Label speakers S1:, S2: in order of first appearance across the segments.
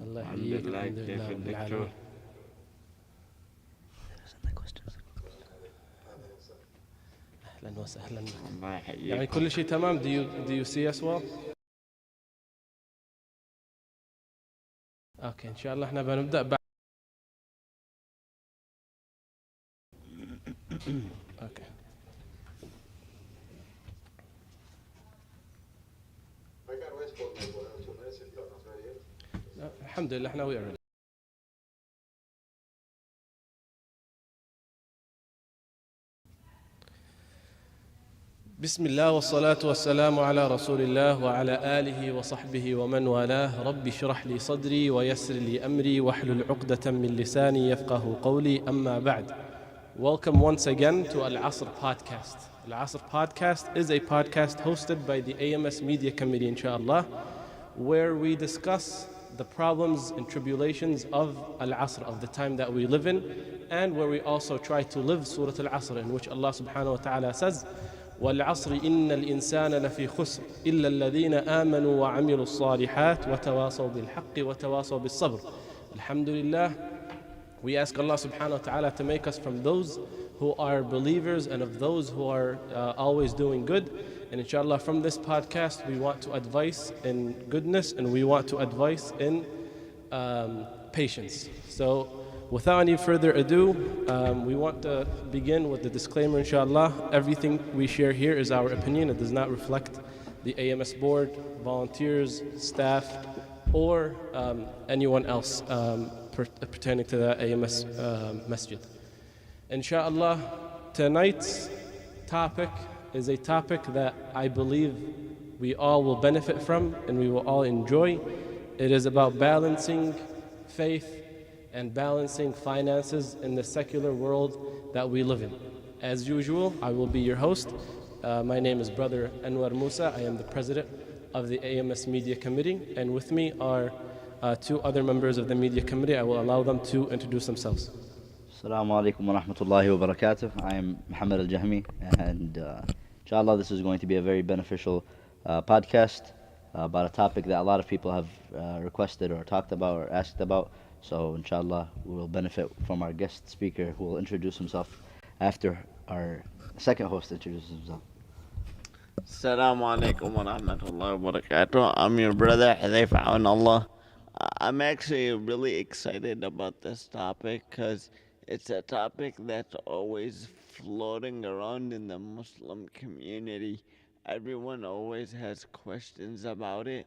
S1: الله يحييك. الحمد لله رب العالمين. أهلا وسهلا.
S2: الله يحييك.
S1: يعني كل شيء تمام. Do you see us well? اوكي ان شاء الله احنا بنبدأ بعد. اوكي. الحمد لله احنا we are ready. بسم الله والصلاة والسلام على رسول الله وعلى آله وصحبه ومن والاه. رب اشرح لي صدري ويسر لي أمري واحلل عقدة من لساني يفقه قولي. أما بعد. Welcome once again to Al-Asr podcast. Al-Asr podcast is a podcast hosted by the AMS Media Committee, inshallah, where we discuss the problems and tribulations of Al-Asr, of the time that we live in, and where we also try to live Surah Al-Asr, in which Allah subhanahu wa ta'ala says, وَالْعَصْرِ إِنَّ الْإِنسَانَ لَفِي خُسْرٍ إِلَّا الَّذِينَ آمَنُوا وَعَمِلُوا الصَّالِحَاتِ وَتَوَاصَوْا بِالْحَقِّ وَتَوَاصَوْا بِالصَّبْرِ. Alhamdulillah, we ask Allah subhanahu wa ta'ala to make us from those who are believers and of those who are always doing good. And inshallah, from this podcast, we want to advise in goodness and we want to advise in patience. So without any further ado, we want to begin with the disclaimer, inshallah. Everything we share here is our opinion. It does not reflect the AMS board, volunteers, staff, or anyone else pertaining to the AMS masjid. Inshallah, tonight's topic is a topic that I believe we all will benefit from and we will all enjoy. It is about balancing faith and balancing finances in the secular world that we live in. As usual, I will be your host. My name is Brother Anwar Musa. I am the president of the AMS Media Committee, and with me are two other members of the Media Committee. I will allow them to introduce themselves.
S3: Assalamu alaikum wa rahmatullahi wa barakatuh. I am Muhammad Al-Jahmi, and inshallah this is going to be a very beneficial podcast about a topic that a lot of people have requested or talked about or asked about. So inshallah we will benefit from our guest speaker who will introduce himself after our second host introduces himself.
S2: Assalamu alaikum wa rahmatullahi wa barakatuh. I'm your brother Hudayfa Allah. I'm actually really excited about this topic because it's a topic that's always floating around in the Muslim community. Everyone always has questions about it.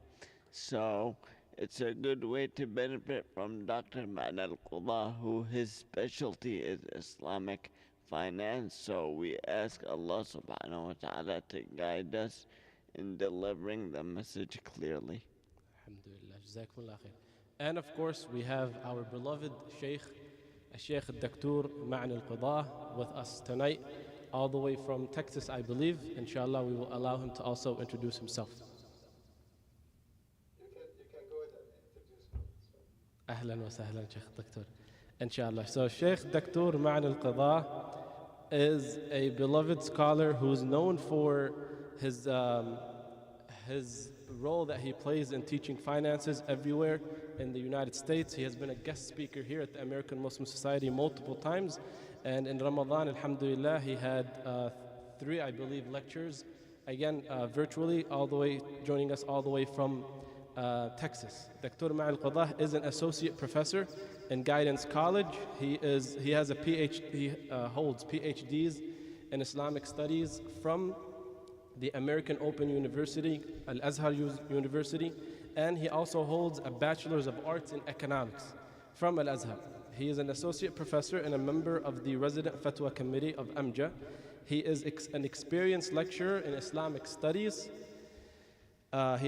S2: So it's a good way to benefit from Dr. Ma'an al-Qudha, who his specialty is Islamic finance. So we ask Allah subhanahu wa ta'ala to guide us in delivering the message clearly.
S1: Alhamdulillah, jazakumullah khair. And of course, we have our beloved Sheikh, Sheikh Dr. Ma'an al-Qudha, with us tonight, all the way from Texas, I believe. Inshallah, we will allow him to also introduce himself. أهلا وسهلا شيخ الدكتور. Inshallah. So Sheikh Dr. Ma'an al-Qudha is a beloved scholar who's known for his role that he plays in teaching finances everywhere in the United States. He has been a guest speaker here at the American Muslim Society multiple times. And in Ramadan, alhamdulillah, he had 3, I believe, lectures, again, virtually, all the way, joining us all the way from Texas. Dr. Ma'an al-Qudha is an associate professor in Guidance College. He has a PhD, holds PhDs in Islamic studies from the American Open University, Al-Azhar University, and he also holds a Bachelor's of Arts in Economics from Al-Azhar. He is an associate professor and a member of the Resident Fatwa Committee of AMJA. He is an experienced lecturer in Islamic studies. And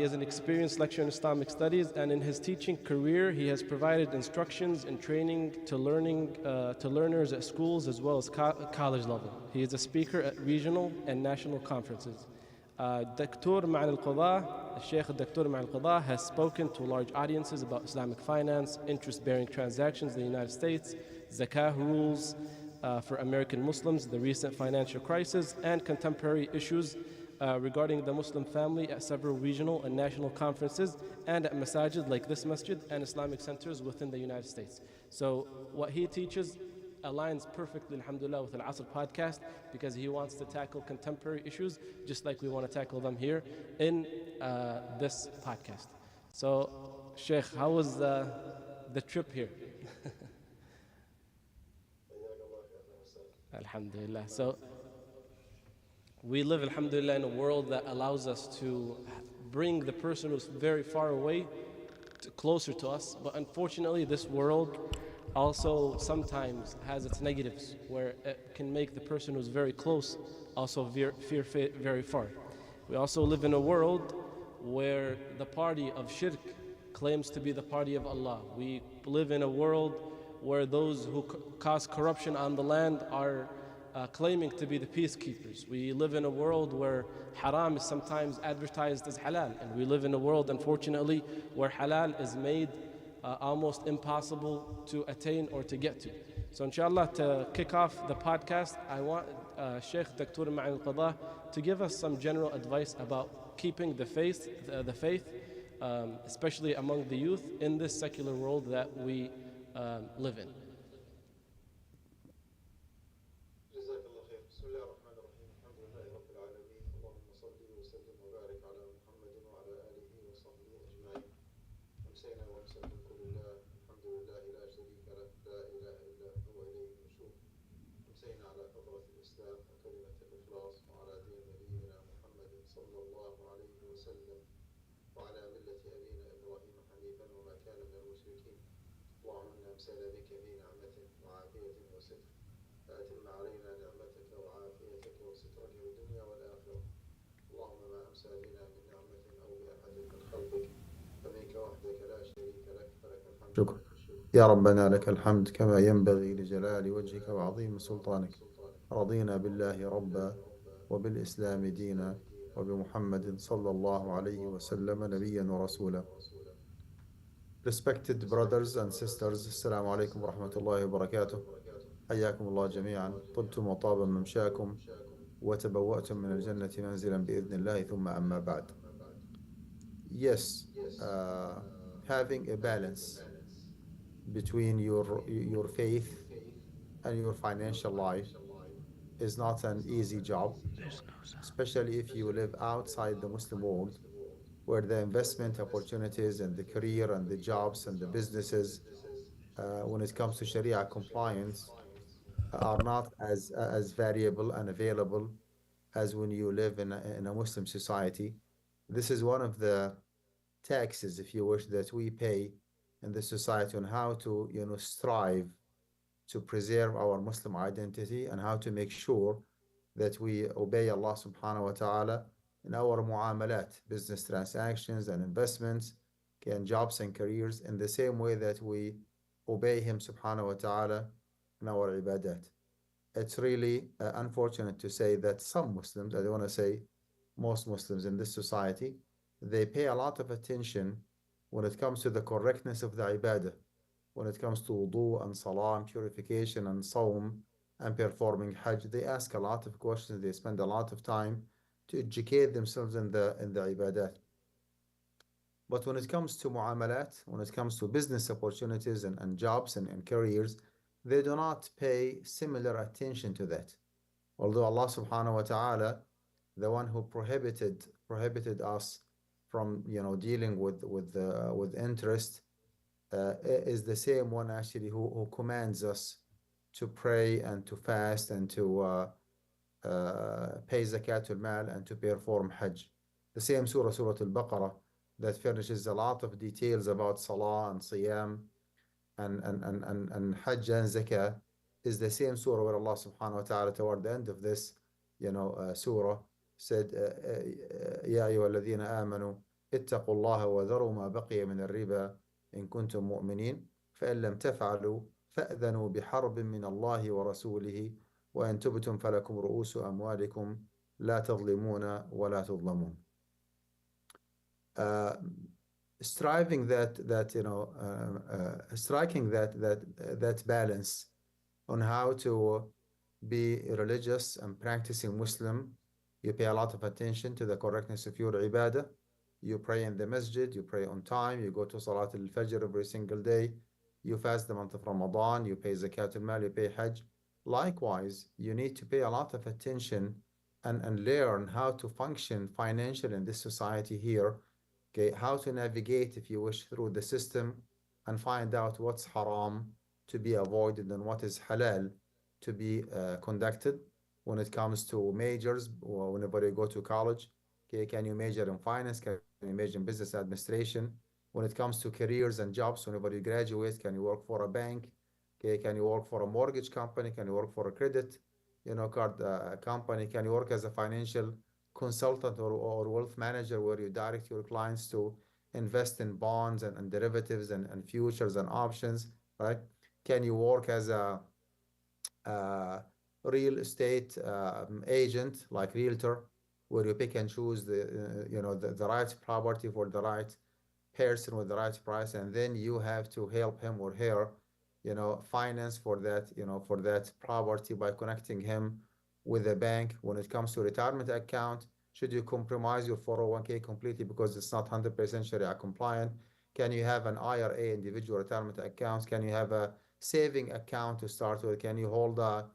S1: in his teaching career, he has provided instructions and training to learners at schools as well as college level. He is a speaker at regional and national conferences. Dr. Ma'an al-Qudha, Sheikh Dr. Ma'an al-Qudha has spoken to large audiences about Islamic finance, interest-bearing transactions in the United States, Zakat rules for American Muslims, the recent financial crisis, and contemporary issues regarding the Muslim family at several regional and national conferences and at masajid like this masjid and Islamic centers within the United States. So what he teaches aligns perfectly, alhamdulillah, with Al-Asr podcast because he wants to tackle contemporary issues just like we want to tackle them here in this podcast. So, Sheikh, how was the trip here? Alhamdulillah. So, we live, alhamdulillah, in a world that allows us to bring the person who's very far away closer to us. But unfortunately, this world also sometimes has its negatives, where it can make the person who's very close also fear very far. We also live in a world where the party of shirk claims to be the party of Allah. We live in a world where those who cause corruption on the land are claiming to be the peacekeepers. We live in a world where haram is sometimes advertised as halal, and we live in a world, unfortunately, where halal is made almost impossible to attain or to get to. So inshallah, to kick off the podcast, I want Sheikh Dr. Ma'in al-Qadha to give us some general advice about keeping the faith, especially among the youth in this secular world that we live in.
S4: شكرا يا ربنا لك الحمد كما ينبغي لجلال وجهك وعظيم سلطانك. رضينا بالله ربا وبالإسلام دينا وبمحمد صلى الله عليه وسلم نبيا ورسولا. Respected brothers and sisters, السلام عليكم ورحمة الله وبركاته. حياكم الله جميعا. طبتم وطاب ممشاكم وتبوأتم من الجنة منزلا بإذن الله. ثم أما بعد. Yes, having a balance between your faith and your financial life is not an easy job, especially if you live outside the Muslim world, where the investment opportunities and the career and the jobs and the businesses, when it comes to Sharia compliance, are not as variable and available as when you live in a Muslim society. This is one of the taxes, if you wish, that we pay in the society on how to, strive to preserve our Muslim identity and how to make sure that we obey Allah subhanahu wa ta'ala in our muamalat, business transactions and investments, and jobs and careers, in the same way that we obey Him subhanahu wa ta'ala in our ibadat. It's really unfortunate to say that some Muslims, I don't want to say most Muslims in this society, they pay a lot of attention when it comes to the correctness of the ibadah, when it comes to wudu and salah and purification and sawm and performing hajj. They ask a lot of questions. They spend a lot of time to educate themselves in the ibadah. But when it comes to muamalat, when it comes to business opportunities and jobs and careers, they do not pay similar attention to that. Although Allah subhanahu wa ta'ala, the one who prohibited us from dealing with interest, is the same one actually who commands us to pray and to fast and to pay zakatul mal and to perform hajj. The same surah Al-Baqarah, that furnishes a lot of details about salah and siyam and hajj and zakah, is the same surah where Allah subhanahu wa ta'ala toward the end of this surah said, يا أيها الذين آمنوا اتقوا الله وذروا ما بقي من الربا إن كنتم مؤمنين فإن لم تفعلوا فأذنوا بحرب من الله ورسوله وإن تبتم فلكم رؤوس أموالكم لا تظلمون ولا تظلمون. Striking that balance on how to be religious and practicing Muslim You pay a lot of attention to the correctness of your ibadah. You pray in the masjid, you pray on time, you go to Salat al-Fajr every single day, you fast the month of Ramadan, you pay Zakat al-Mal, you pay Hajj. Likewise, you need to pay a lot of attention and learn how to function financially in this society here. Okay, how to navigate, if you wish, through the system and find out what's haram to be avoided and what is halal to be conducted when it comes to majors or whenever you go to college. Okay, can you major in finance? Can you major in business administration? When it comes to careers and jobs, whenever you graduate, can you work for a bank? Okay, can you work for a mortgage company? Can you work for a credit, card company? Can you work as a financial consultant or wealth manager where you direct your clients to invest in bonds and derivatives and futures and options, right? Can you work as a uh, real estate agent, like realtor, where you pick and choose the right property for the right person with the right price, and then you have to help him or her, finance for that property by connecting him with a bank. When it comes to retirement account, should you compromise your 401k completely because it's not 100% Sharia compliant? Can you have an IRA, individual retirement account? Can you have a saving account to start with? Can you hold a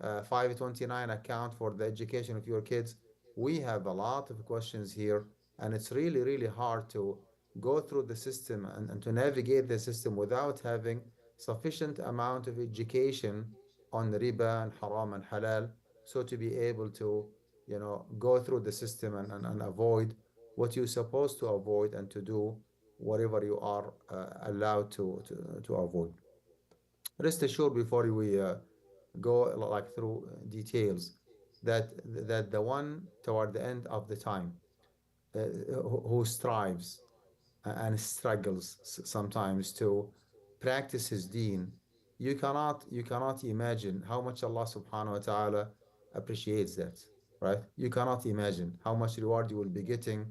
S4: 529 account for the education of your kids? We have a lot of questions here, and it's really, really hard to go through the system and to navigate the system without having sufficient amount of education on riba and haram and halal, so to be able to go through the system and avoid what you're supposed to avoid and to do whatever you are allowed to avoid. Rest assured, before we go like through details, that the one toward the end of the time who strives and struggles sometimes to practice his deen, you cannot imagine how much Allah subhanahu wa ta'ala appreciates that, right? You cannot imagine how much reward you will be getting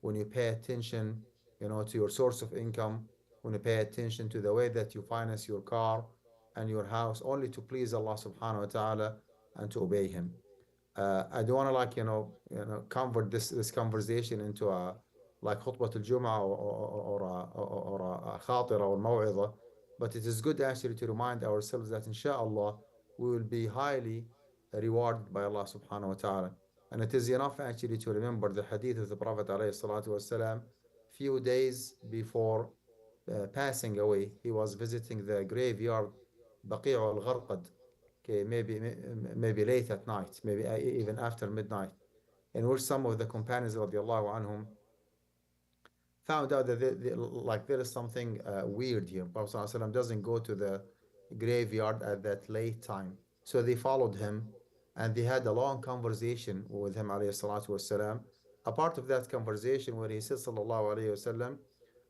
S4: when you pay attention, to your source of income, when you pay attention to the way that you finance your car and your house, only to please Allah subhanahu wa ta'ala and to obey him. I don't want to like convert this conversation into a like khutbah al-Jum'ah or a khatira or maw'idha, but it is good actually to remind ourselves that inshallah we will be highly rewarded by Allah subhanahu wa ta'ala. And it is enough actually to remember the hadith of the Prophet alayhi salatu wasalam. Few days before passing away, he was visiting the graveyard Baqi' al-Gharqad. Okay, maybe late at night, maybe even after midnight, in which some of the companions radiallahu anhum found out that like there is something weird here. Prophet ﷺ doesn't go to the graveyard at that late time. So they followed him and they had a long conversation with him alayhi salatu wasalam. A part of that conversation where he said sallallahu alayhi wasallam,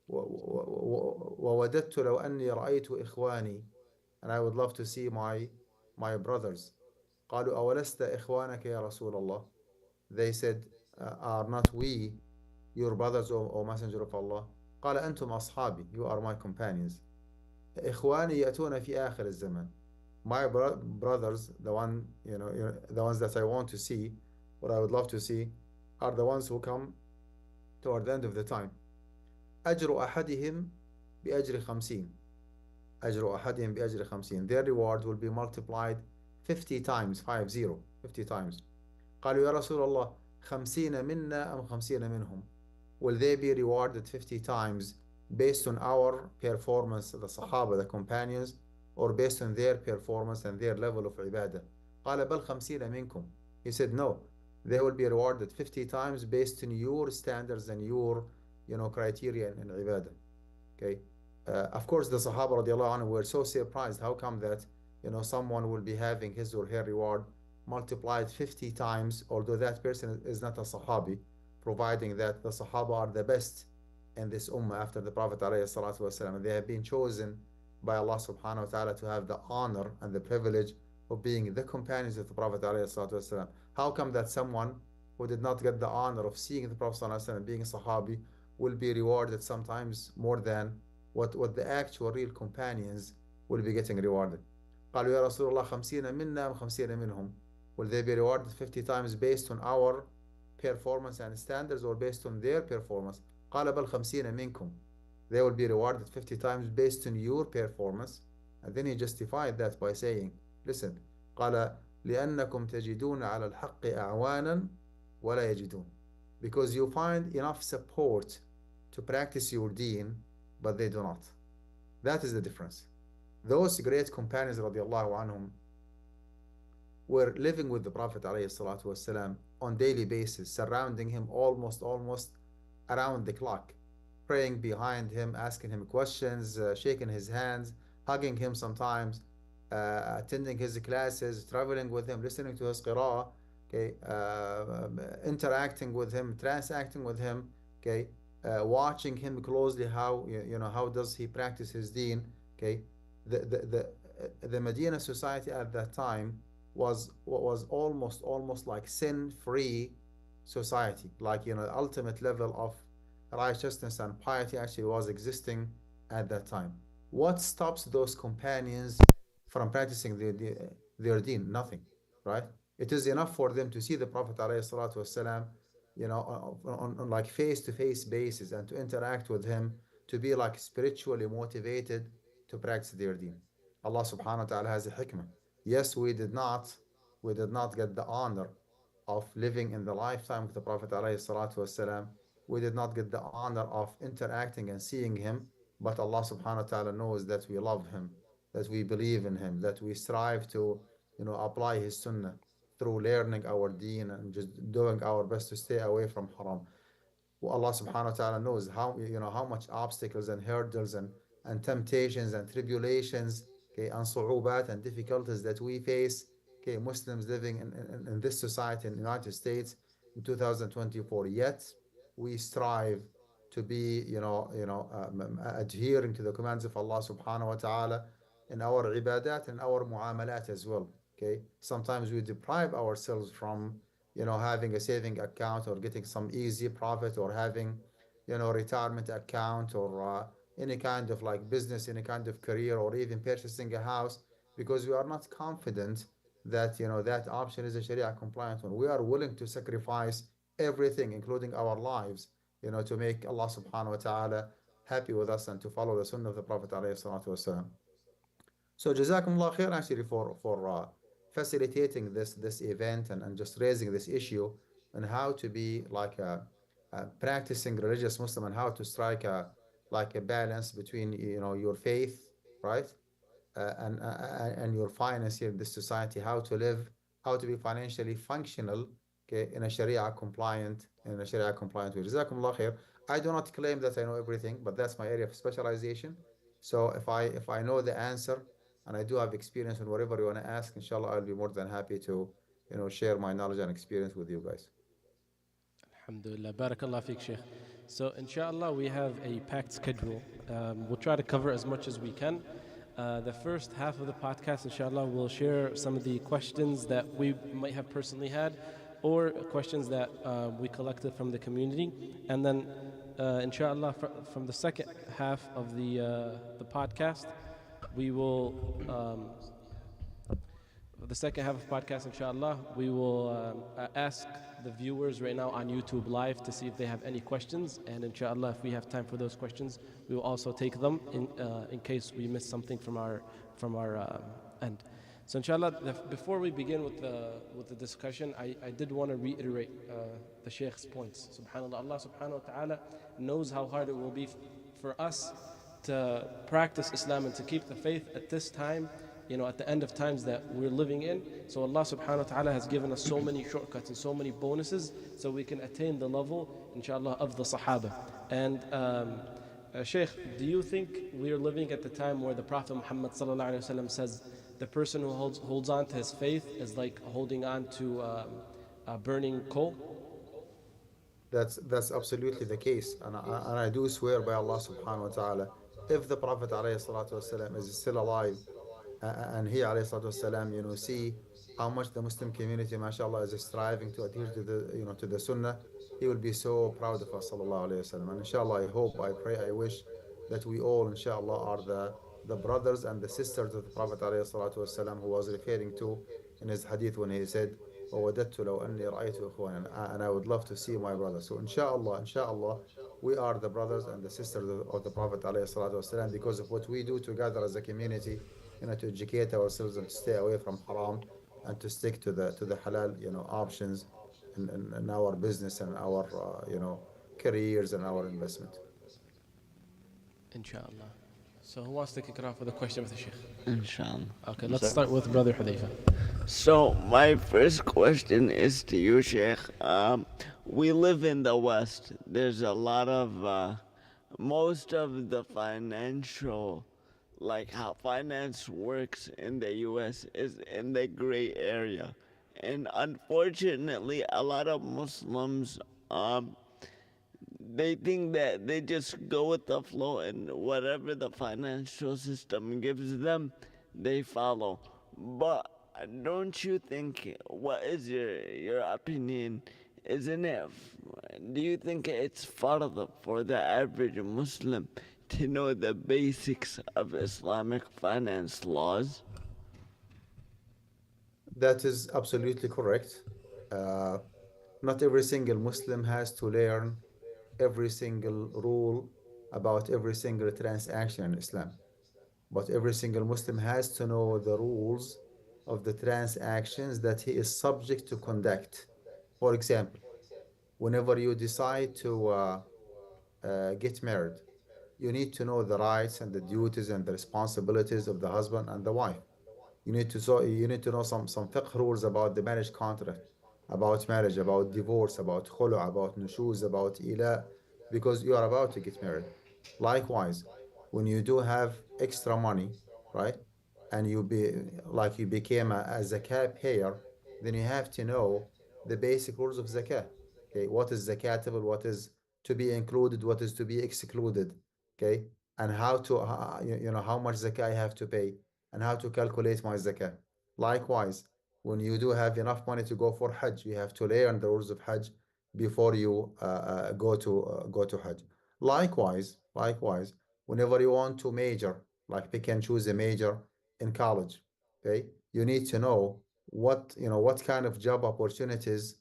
S4: ووددت لو أني رأيت إخواني, and I would love to see my brothers. قالوا أولست إخوانك يا رسول الله. They said, are not we your brothers, O Messenger of Allah? قال أنتم أصحابي, you are my companions. إخواني يأتون في آخر الزمان. My brothers, the ones that I want to see, what I would love to see, are the ones who come toward the end of the time. أجر أحدهم بأجر 50. أجر أحدهم بأجر 50. Their reward will be multiplied 50 times, 50 times. قالوا يا رسول الله 50 منا أم 50 منهم? Will they be rewarded 50 times based on our performance, the Sahaba, the companions, or based on their performance and their level of ibadah? قال بل 50 منكم. He said no, they will be rewarded 50 times based on your standards and your criteria in ibadah. Okay. Of course, the Sahaba radiallahu anhu were so surprised. How come that someone will be having his or her reward multiplied 50 times, although that person is not a Sahabi, providing that the Sahaba are the best in this ummah after the Prophet ﷺ. They have been chosen by Allah subhanahu wa ta'ala to have the honor and the privilege of being the companions of the Prophet ﷺ. How come that someone who did not get the honor of seeing the Prophet ﷺ being a Sahabi will be rewarded sometimes more than what the actual real companions will be getting rewarded? قالوا يا رسول الله 50 منا و50 منهم. Will they be rewarded 50 times based on our performance and standards or based on their performance. قال بل 50 منكم. They will be rewarded 50 times based on your performance. And then he justified that by saying, listen, قال لأنكم تجدون على الحق أعوانا ولا يجدون. Because you find enough support to practice your deen, but they do not. That is the difference. Those great companions radiallahu anhum were living with the Prophet ﷺ on daily basis, surrounding him almost around the clock, praying behind him, asking him questions, shaking his hands, hugging him sometimes, attending his classes, traveling with him, listening to his qira'ah, okay, interacting with him, transacting with him, okay, watching him closely, how how does he practice his deen, okay. The Medina society at that time was almost like sin-free society, like the ultimate level of righteousness and piety actually was existing at that time. What stops those companions from practicing their deen? Nothing, right? It is enough for them to see the Prophet ﷺ, on like face-to-face basis and to interact with him, to be like spiritually motivated to practice their deen. Allah subhanahu wa ta'ala has a hikmah. Yes, we did not get the honor of living in the lifetime of the Prophet ﷺ. We did not get the honor of interacting and seeing him, but Allah subhanahu wa ta'ala knows that we love him, that we believe in him, that we strive to, apply his sunnah through learning our deen and just doing our best to stay away from haram. Allah subhanahu wa ta'ala knows how much obstacles and hurdles and temptations and tribulations, okay, and su'ubat and difficulties that we face, okay, Muslims living in this society in the United States in 2024. Yet we strive to be adhering to the commands of Allah subhanahu wa ta'ala in our ibadat and our muamalat as well. Okay, sometimes we deprive ourselves from having a saving account or getting some easy profit or having retirement account or any kind of like business, any kind of career, or even purchasing a house, because we are not confident that that option is a Sharia compliant one. We are willing to sacrifice everything, including our lives, to make Allah subhanahu wa ta'ala happy with us and to follow the sunnah of the Prophet alayhi salatu wasalam. So Jazakumullah khair actually for facilitating this event and just raising this issue and how to be like a practicing religious Muslim and how to strike a balance between your faith, right, and your finance here in this society, how to live, how to be financially functional, okay, in a Sharia compliant way. Jazakumullah khair. I do not claim that I know everything, but that's my area of specialization. So if I know the answer and I do have experience in whatever you want to ask, inshallah, I'll be more than happy to share my knowledge and experience with you guys.
S1: Alhamdulillah, barakallah fiqh, Sheikh. So, inshallah, we have a packed schedule. We'll try to cover as much as we can. The first half of the podcast, inshallah, we'll share some of the questions that we might have personally had or questions that we collected from the community. And then, inshallah, from the second half of the podcast, we will the second half of podcast, inshallah, we will ask the viewers right now on YouTube live to see if they have any questions, and inshallah, if we have time for those questions, we will also take them in case we miss something from our end. So inshallah, before we begin with the discussion, I did want to reiterate the Shaykh's points. Subhanallah, Allah subhanahu wa ta'ala knows how hard it will be for us to practice Islam and to keep the faith at this time, at the end of times that we're living in. So Allah subhanahu wa ta'ala has given us so many shortcuts and so many bonuses so we can attain the level, inshallah, of the Sahaba. And Shaykh, do you think we are living at the time where the Prophet Muhammad sallallahu alaihi wasallam says the person who holds on to his faith is like holding on to burning coal?
S4: That's absolutely the case, and I do swear by Allah subhanahu wa ta'ala, if the Prophet alayhi salatu wasalam is still alive, and he alayhi salatu wasalam, see how much the Muslim community, mashallah, is striving to adhere to the Sunnah, he will be so proud of us, sallallahu alayhi wasallam. And inshallah, I hope, I pray, I wish that we all, inshallah, are the brothers and the sisters of the Prophet alayhi salatu wasalam, who was referring to in his hadith when he said, ووددت لو أني رأيت إخوانا, and I would love to see my brothers. So inshallah, we are the brothers and the sisters of the Prophet ﷺ because of what we do together as a community, to educate ourselves and to stay away from haram and to stick to the halal, options in our business and our, careers and our investment.
S1: Inshallah. So who wants to kick it off with a question with the Sheikh?
S2: Inshallah.
S1: Okay, let's start with Brother Hudayfa.
S2: So my first question is to you, Sheikh. We live in the West. There's a lot of most of the financial, like how finance works in the U.S. is in the gray area, and unfortunately, a lot of Muslims they think that they just go with the flow and whatever the financial system gives them, they follow. But don't you think, what is your opinion? Isn't it, do you think it's fard for the average Muslim to know the basics of Islamic finance laws?
S4: That is absolutely correct. Uh, Not every single Muslim has to learn every single rule about every single transaction in Islam. But every single Muslim has to know the rules of the transactions that he is subject to conduct. For example, whenever you decide to get married, you need to know the rights and the duties and the responsibilities of the husband and the wife. You need to know some fiqh rules about the marriage contract, about marriage, about divorce, about khulu, about nushuz, about ila, because you are about to get married. Likewise, when you do have extra money, right, and you became a zakat payer, then you have to know the basic rules of zakat. Okay, what is zakatable, what is to be included, what is to be excluded. Okay, and how to how much zakah I have to pay and how to calculate my zakah. Likewise, when you do have enough money to go for Hajj, you have to learn the rules of Hajj before you go to Hajj. Likewise, whenever you want to major, like pick and choose a major in college, okay, you need to know what kind of job opportunities,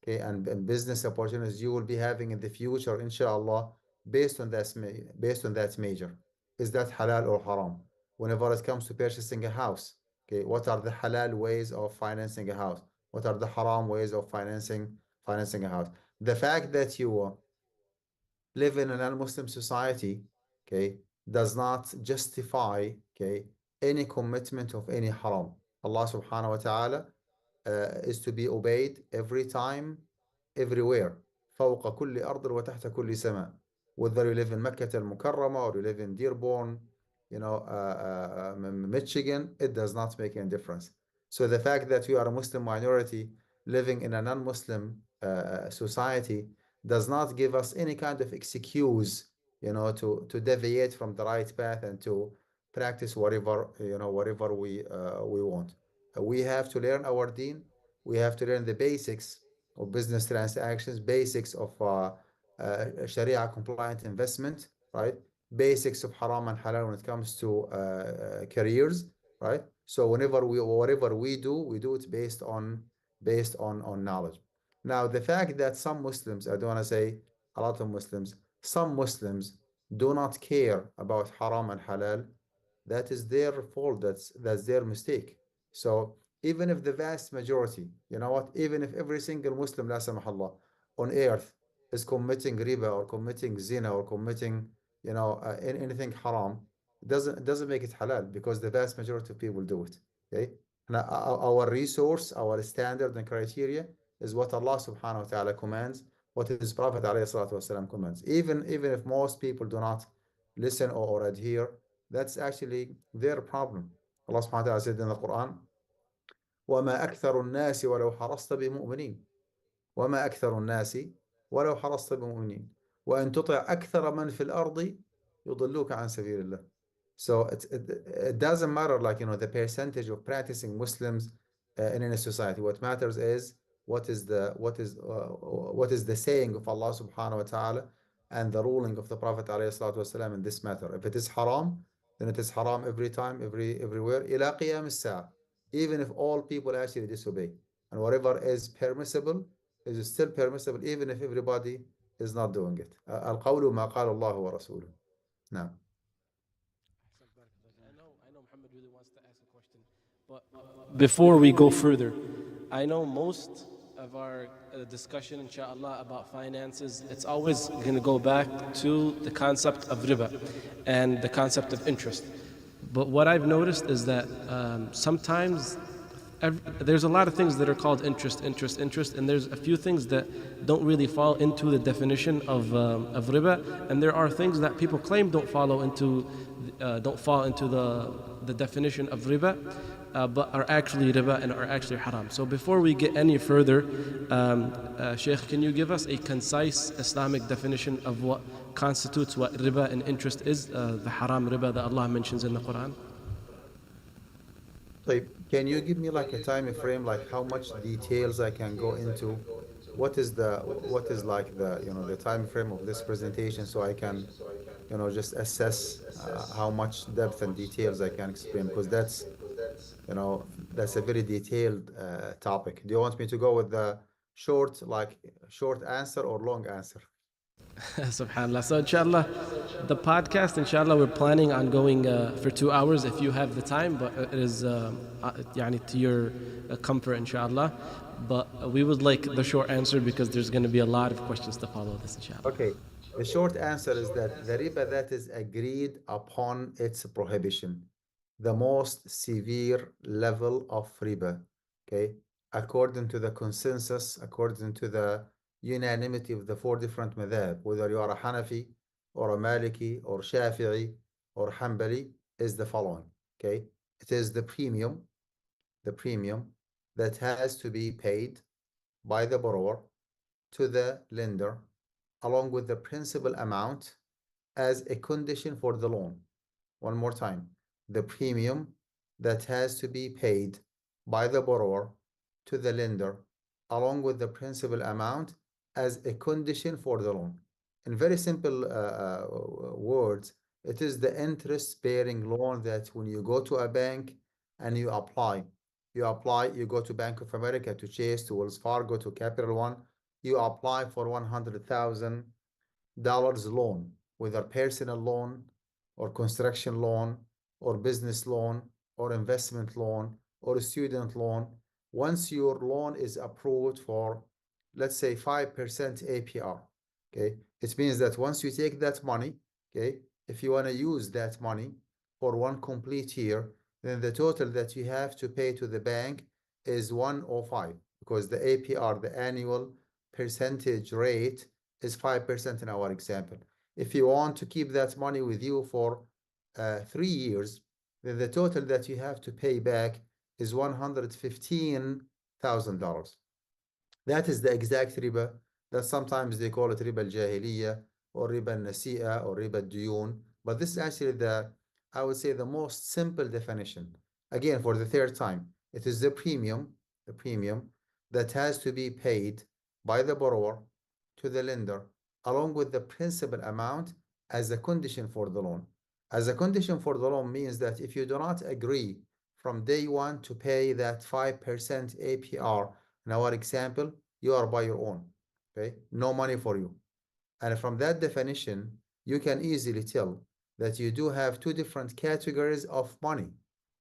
S4: okay, and business opportunities you will be having in the future, inshallah, based on that major. Is that halal or haram? Whenever it comes to purchasing a house, okay, what are the halal ways of financing a house? What are the haram ways of financing a house? The fact that you live in a non-Muslim society, okay, does not justify, okay, any commitment of any haram. Allah subhanahu wa ta'ala is to be obeyed every time, everywhere. فوق كل أرض وتحت كل سماء. Whether you live in Mecca al-Mukarrama or you live in Dearborn, Michigan, it does not make any difference. So the fact that you are a Muslim minority living in a non-Muslim society does not give us any kind of excuse, to deviate from the right path and to practice whatever we want. We have to learn our deen. We have to learn the basics of business transactions, basics of Sharia compliant investment, right? Basics of haram and halal when it comes to careers, right? So whatever we do it based on knowledge. Now, the fact that some Muslims, I don't want to say a lot of Muslims, some Muslims do not care about haram and halal, that is their fault. That's their mistake. So even if the vast majority, even if every single Muslim, la samahallah, on earth is committing riba or committing zina or committing, anything haram, it doesn't make it halal because the vast majority of people do it. Okay. And our resource, our standard and criteria is what Allah subhanahu wa ta'ala commands, what His Prophet alayhi salatu wasalam commands. Even if most people do not listen or adhere, that's actually their problem. Allah subhanahu wa ta'ala said in the Quran, وَمَا أَكْثَرُ النَّاسِ وَلَوْ حَرَصْتَ بِمُؤْمِنِينَ وما أكثر الناس ولو حرصت بمؤمنين وإن تطع أكثر من في الأرض يضلوك عن سبيل الله. So it doesn't matter, like, the percentage of practicing Muslims in a society. What matters is what is the saying of Allah subhanahu wa ta'ala and the ruling of the Prophet alayhi salatu wasalam in this matter. If it is haram, then it is haram every time, everywhere, إلى قيام الساعة, even if all people actually disobey. And whatever is permissible is still permissible even if everybody is not doing it. القول ما قال الله ورسوله. نعم.
S1: I know Muhammad really wants to ask a question, but before we go further, I know most of our discussion, inshallah, about finances, it's always going to go back to the concept of riba and the concept of interest. But what I've noticed is that sometimes there's a lot of things that are called interest, and there's a few things that don't really fall into the definition of riba, and there are things that people claim don't fall into the definition of riba, but are actually riba and are actually haram. So before we get any further, Sheikh, can you give us a concise Islamic definition of what constitutes what riba and interest is, the haram riba that Allah mentions in the Quran?
S4: طيب, can you give me like a time frame, like how much details I can go into? What is like the time frame of this presentation so I can just assess how much depth and details I can explain, because that's a very detailed topic. Do you want me to go with the short answer or long answer?
S1: Subhanallah. So inshallah, the podcast, inshallah, we're planning on going for 2 hours if you have the time, but it is يعني to your comfort, inshallah. But we would like the short answer because there's going to be a lot of questions to follow this, inshallah.
S4: Okay. The short answer is that the riba that is agreed upon its prohibition, the most severe level of riba, okay, according to the consensus, according to the unanimity of the four different madhab, whether you are a Hanafi or a Maliki or Shafi'i or Hanbali, is the following, okay? It is the premium that has to be paid by the borrower to the lender along with the principal amount as a condition for the loan. One more time, the premium that has to be paid by the borrower to the lender along with the principal amount as a condition for the loan. In very simple words, it is the interest-bearing loan that when you go to a bank and you apply, you go to Bank of America, to Chase, to Wells Fargo, to Capital One, you apply for $100,000 loan, whether personal loan or construction loan or business loan or investment loan or a student loan. Once your loan is approved for, let's say, 5% APR, okay, it means that once you take that money, okay, if you want to use that money for one complete year, then the total that you have to pay to the bank is 105, because the APR, the annual percentage rate, is 5% in our example. If you want to keep that money with you for 3 years, then the total that you have to pay back is $115,000. That is the exact riba that sometimes they call it riba al-jahiliya or riba al-nasi'a or riba al-duyun. But this is actually I would say, the most simple definition. Again, for the third time, it is the premium that has to be paid by the borrower to the lender along with the principal amount as a condition for the loan. As a condition for the loan means that if you do not agree from day one to pay that 5% APR, in our example, you are by your own, okay? No money for you. And from that definition, you can easily tell that you do have two different categories of money,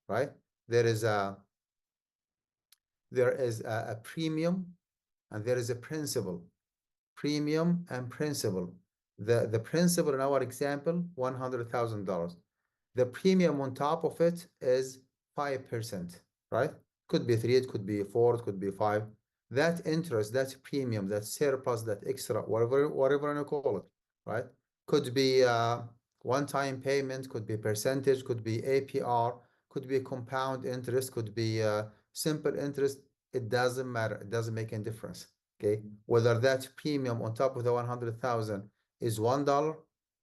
S4: right? There is a premium and there is a principal. Premium and principal. The principal in our example, $100,000. The premium on top of it is 5%, right? Could be 3, it could be 4, it could be 5. That interest, that premium, that surplus, that extra, whatever you call it, right? Could be one-time payment, could be percentage, could be APR, could be compound interest, could be simple interest. It doesn't matter. It doesn't make any difference. Okay, whether that premium on top of the 100,000 is $1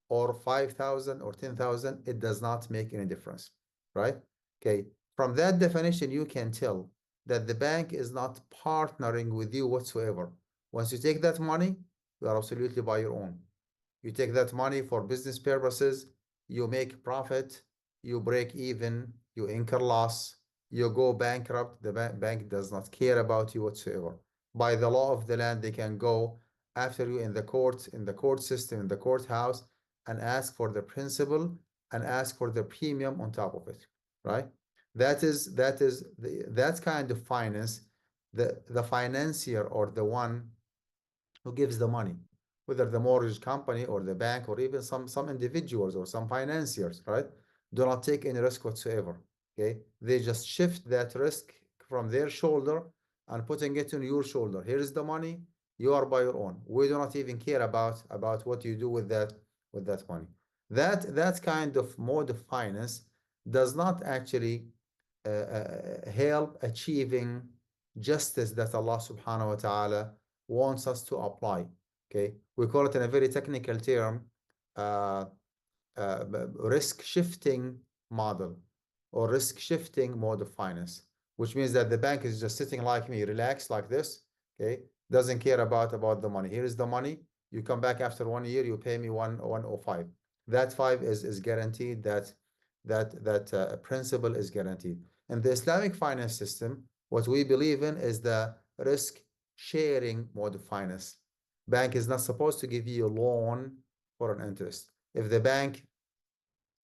S4: or 5,000 or 10,000, it does not make any difference, right? Okay, from that definition, you can tell that the bank is not partnering with you whatsoever. Once you take that money, you are absolutely by your own. You take that money for business purposes, you make profit, you break even, you incur loss, you go bankrupt, the bank does not care about you whatsoever. By the law of the land, they can go after you in the courts, in the court system, in the courthouse, and ask for the principal and ask for the premium on top of it, right? That kind of finance. The financier, or the one who gives the money, whether the mortgage company or the bank or even some individuals or some financiers, right? Do not take any risk whatsoever. Okay, they just shift that risk from their shoulder and putting it on your shoulder. Here is the money. You are by your own. We do not even care about what you do with that money. That kind of mode of finance does not actually help achieving justice that Allah subhanahu wa ta'ala wants us to apply. Okay, we call it in a very technical term, uh, risk shifting model, or risk shifting mode of finance, which means that the bank is just sitting like me, relaxed like this. Okay, doesn't care about the money. Here is the money. You come back after 1 year, you pay me 105. That five is guaranteed. That principle is guaranteed. In the Islamic finance system, what we believe in is the risk sharing mode of finance. Bank is not supposed to give you a loan for an interest. If the bank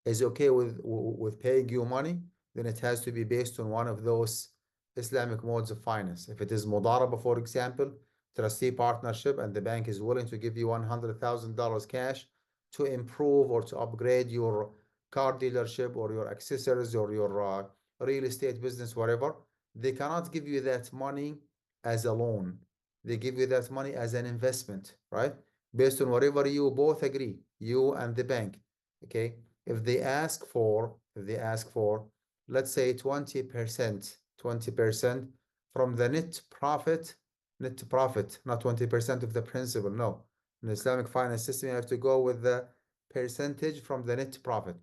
S4: is okay with paying you money, then it has to be based on one of those Islamic modes of finance. If it is mudaraba, for example, trustee partnership, and the bank is willing to give you $100,000 cash to improve or to upgrade your car dealership or your accessories or your real estate business, whatever, they cannot give you that money as a loan. They give you that money as an investment, right? Based on whatever you both agree, you and the bank. Okay. If they ask for, let's say 20%, 20% from the net profit, not 20% of the principal. No. In the Islamic finance system, you have to go with the percentage from the net profit.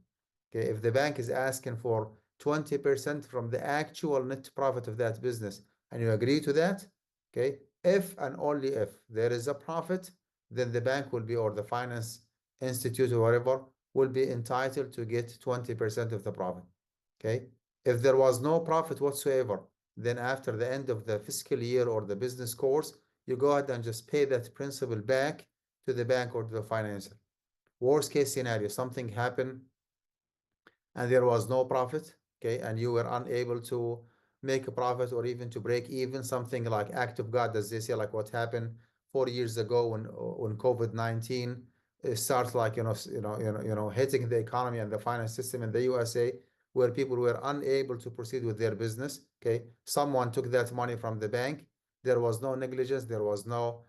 S4: Okay. If the bank is asking for 20% from the actual net profit of that business, and you agree to that, okay, if and only if there is a profit, then the bank will be, or the finance institute or whatever, will be entitled to get 20% of the profit. Okay. If there was no profit whatsoever, then after the end of the fiscal year or the business course, you go ahead and just pay that principal back to the bank or to the financer. Worst case scenario, something happened and there was no profit, okay, and you were unable to make a profit or even to break even, something like act of God, as they say, like what happened 4 years ago when COVID-19 starts, like hitting the economy and the finance system in the USA, where people were unable to proceed with their business. Okay, someone took that money from the bank. There was no negligence, there was no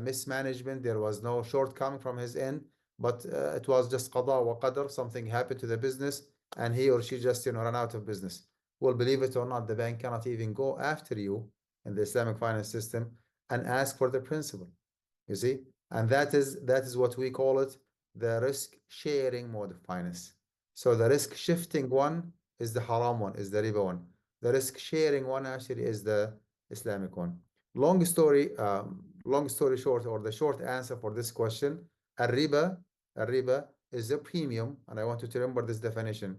S4: mismanagement, there was no shortcoming from his end, but it was just qada wa qadar. Something happened to the business and he or she just ran out of business. Well, believe it or not, the bank cannot even go after you in the Islamic finance system and ask for the principal. You see, and that is what we call it, the risk sharing mode of finance. So the risk shifting one is the haram one, is the riba one. The risk sharing one actually is the Islamic one. Long story short, or the short answer for this question, a riba is a premium, and I want you to remember this definition,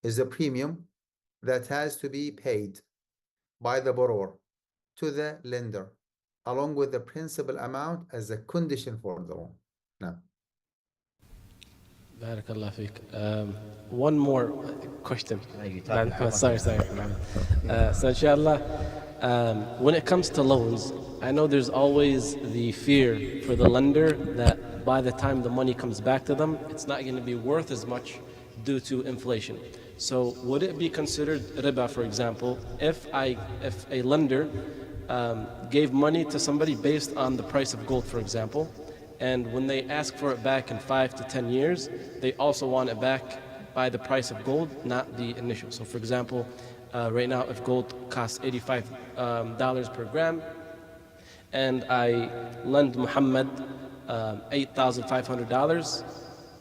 S4: is a premium that has to be paid by the borrower to the lender, along with the principal amount as a condition for the loan. Now,
S1: Barakallah feek. One more question. Sorry. So inshallah, when it comes to loans, I know there's always the fear for the lender that by the time the money comes back to them, it's not going to be worth as much due to inflation. So would it be considered riba, for example, if a lender gave money to somebody based on the price of gold, for example, and when they ask for it back in 5 to 10 years, they also want it back by the price of gold, not the initial. So for example, right now, if gold costs $85 per gram, and I lend Muhammad $8,500,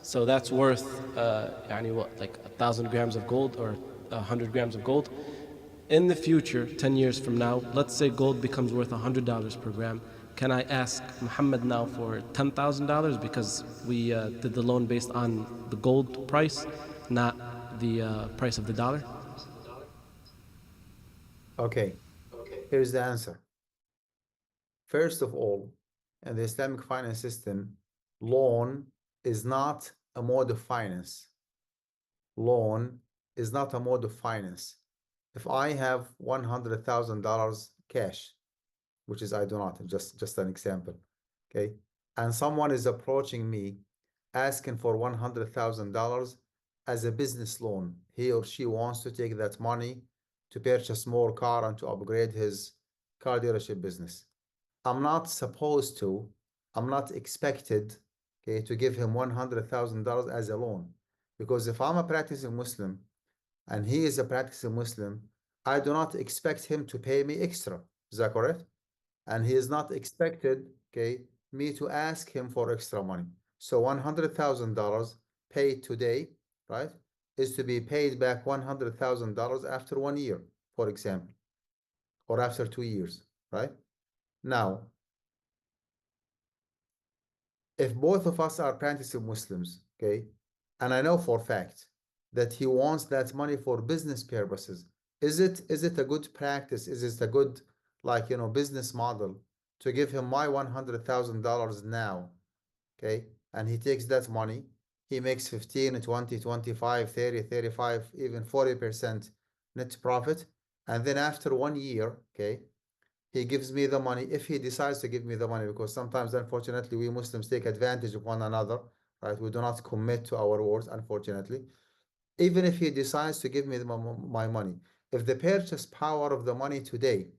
S1: so that's worth like 1,000 grams of gold or 100 grams of gold. In the future, 10 years from now, let's say gold becomes worth $100 per gram. Can I ask Muhammad now for $10,000 because we did the loan based on the gold price, not the price of the dollar?
S4: Okay, here's the answer. First of all, in the Islamic finance system, loan is not a mode of finance. Loan is not a mode of finance. If I have $100,000 cash, which is I do not, just an example, okay? And someone is approaching me asking for $100,000 as a business loan. He or she wants to take that money to purchase more car and to upgrade his car dealership business. I'm not supposed to, I'm not expected, okay, to give him $100,000 as a loan. Because if I'm a practicing Muslim and he is a practicing Muslim, I do not expect him to pay me extra. Is that correct? And he is not expected, okay, me to ask him for extra money. So $100,000 paid today, right, is to be paid back $100,000 after 1 year, for example, or after 2 years, right? Now, if both of us are practicing Muslims, okay, and I know for a fact that he wants that money for business purposes, is it a good practice? Is it a good, like, business model to give him my $100,000 now, okay, and he takes that money, he makes 15, 20, 25, 30, 35, even 40% net profit, and then after 1 year, okay, he gives me the money if he decides to give me the money, because sometimes, unfortunately, we Muslims take advantage of one another, right? We do not commit to our words, unfortunately. Even if he decides to give me my money, if the purchase power of the money today,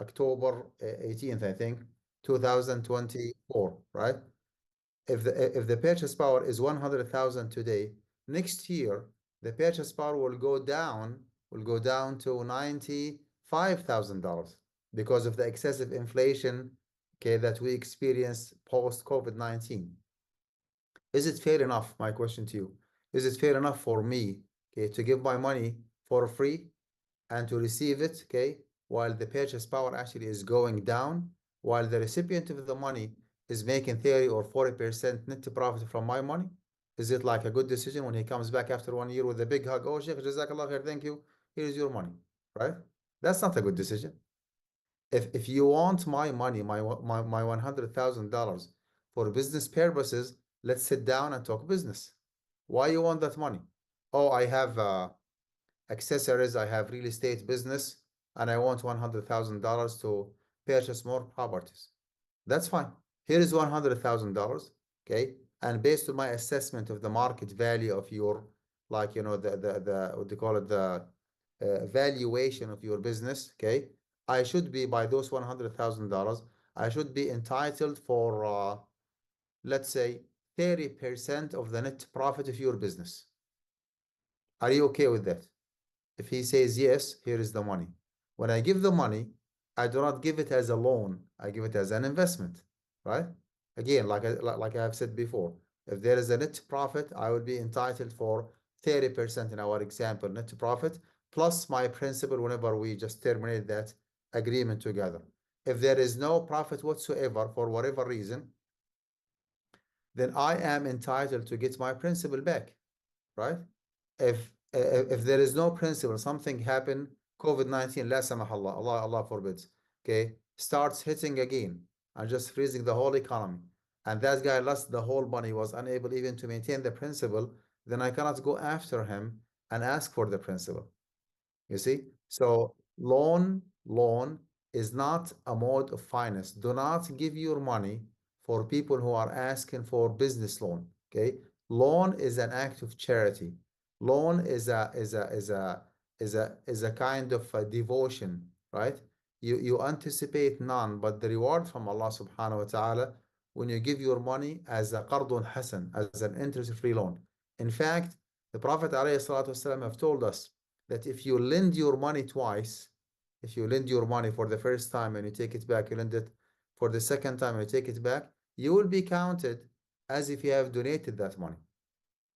S4: October 18th, I think, 2024, right? If the purchase power is 100,000 today, next year the purchase power will go down to $95,000 because of the excessive inflation, okay, that we experienced post COVID-19. Is it fair enough? My question to you, is it fair enough for me, okay, to give my money for free and to receive it, okay, while the purchase power actually is going down, while the recipient of the money is making 30 or 40% net profit from my money? Is it like a good decision when he comes back after 1 year with a big hug? Oh, Sheikh, Jazakallah khair, thank you. Here's your money, right? That's not a good decision. If you want my money, my $100,000 for business purposes, let's sit down and talk business. Why you want that money? Oh, I have accessories, I have real estate business, and I want $100,000 to purchase more properties. That's fine. Here is $100,000, okay? And based on my assessment of the market value of your, like, the what do you call it, the valuation of your business, okay? I should be, by those $100,000, I should be entitled for, let's say, 30% of the net profit of your business. Are you okay with that? If he says yes, here is the money. When I give the money, I do not give it as a loan. I give it as an investment, right? Again, like I have said before, if there is a net profit, I would be entitled for 30% in our example, net profit, plus my principal whenever we just terminate that agreement together. If there is no profit whatsoever for whatever reason, then I am entitled to get my principal back, right? If there is no principle, something happened, COVID-19, la samahallah, Allah forbids, okay, starts hitting again and just freezing the whole economy, and that guy lost the whole money, was unable even to maintain the principal, then I cannot go after him and ask for the principal. You see? So loan is not a mode of finance. Do not give your money for people who are asking for business loan. Okay? Loan is an act of charity. Loan is a kind of a devotion, right? You anticipate none but the reward from Allah subhanahu wa ta'ala when you give your money as a qardun hasan, as an interest-free loan. In fact, the Prophet alayhi salatu wasalam have told us that if you lend your money twice, if you lend your money for the first time and you take it back, you lend it for the second time and you take it back, you will be counted as if you have donated that money,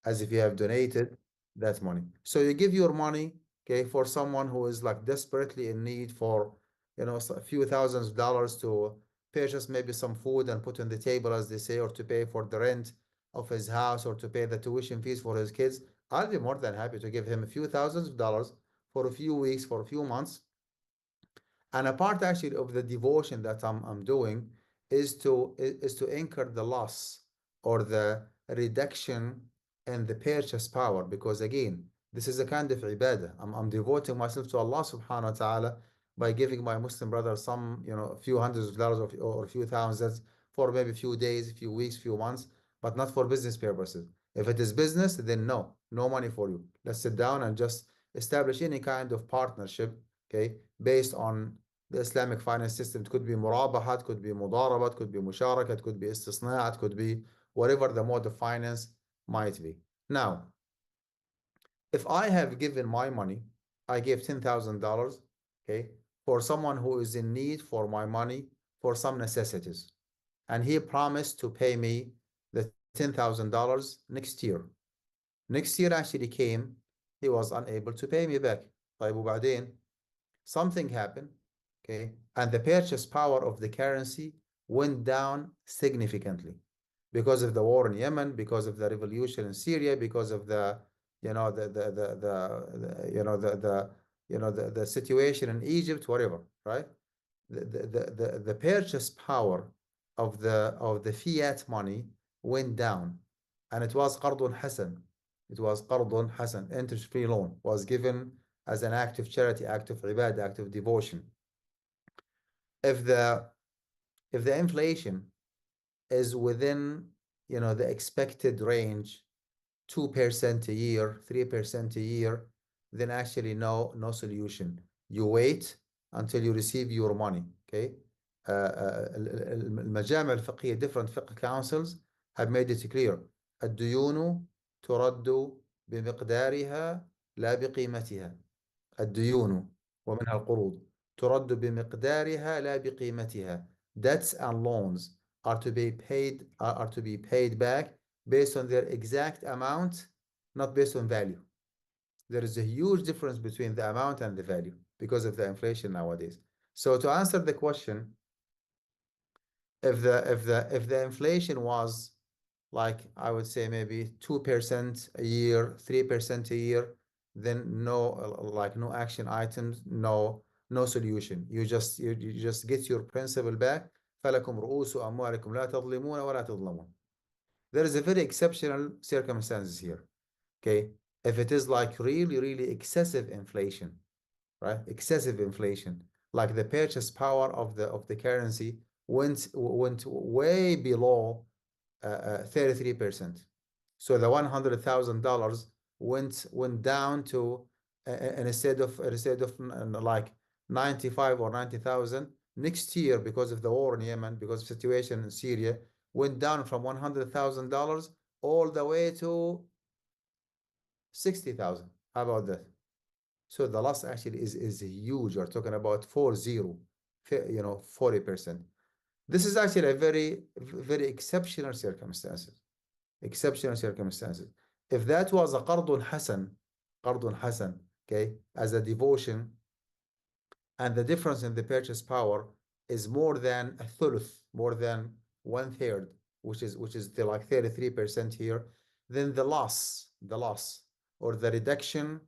S4: as if you have donated that money. So you give your money, okay, for someone who is like desperately in need for, a few thousands of dollars to purchase maybe some food and put on the table, as they say, or to pay for the rent of his house or to pay the tuition fees for his kids. I'll be more than happy to give him a few thousands of dollars for a few weeks, for a few months, And a part actually of the devotion that I'm doing is to incur the loss or the reduction in the purchase power, because again, this is a kind of ibadah. I'm devoting myself to Allah subhanahu wa ta'ala by giving my Muslim brother some, a few hundreds of dollars or a few thousands for maybe a few days, a few weeks, few months, but not for business purposes. If it is business, then no money for you. Let's sit down and just establish any kind of partnership, okay, based on the Islamic finance system. It could be murabahat, could be mudarabat, could be musharakat, could be istisna'at, could be whatever the mode of finance might be. Now, if I have given my money, I gave $10,000, okay, for someone who is in need for my money for some necessities, and he promised to pay me the $10,000 next year. Next year actually came, he was unable to pay me back. طيب وبعدين something happened, okay, and the purchase power of the currency went down significantly because of the war in Yemen, because of the revolution in Syria, because of the the situation in Egypt, whatever, right? The purchase power of the fiat money went down, and it was qardun hasan. It was qardun hasan, interest-free loan, was given as an act of charity, act of ibadah, act of devotion. If the inflation is within the expected range, 2% a year, 3% a year, then actually no solution. You wait until you receive your money. Okay. المجامع الفقهية, different fiqh councils have made it clear. الديون ترد بمقدارها لا بقيمتها. الديون ومنها القروض ترد بمقدارها لا بقيمتها. Debts and loans are to be paid back based on their exact amount, not based on value. There is a huge difference between the amount and the value because of the inflation nowadays. So to answer the question, if the inflation was, like, I would say maybe 2% a year, 3% a year, then no action items, no solution. You just get your principal back. فلكم رؤوس أموالكم لا تظلمون ولا تظلمون. There is a very exceptional circumstances here. Okay, if it is like really, really excessive inflation, right? Excessive inflation, like the purchase power of the currency went way below 33%. So the $100,000 went down to instead of like 95 or 90,000 next year, because of the war in Yemen, because of situation in Syria, went down from $100,000 all the way to 60,000. How about that? So the loss actually is huge. We're talking about 40%. This is actually a very, very exceptional circumstances. Exceptional circumstances. If that was a qardun hasan, okay, as a devotion, and the difference in the purchase power is more than a thuluth, more than 1/3, which is the like 33% here, then the loss or the reduction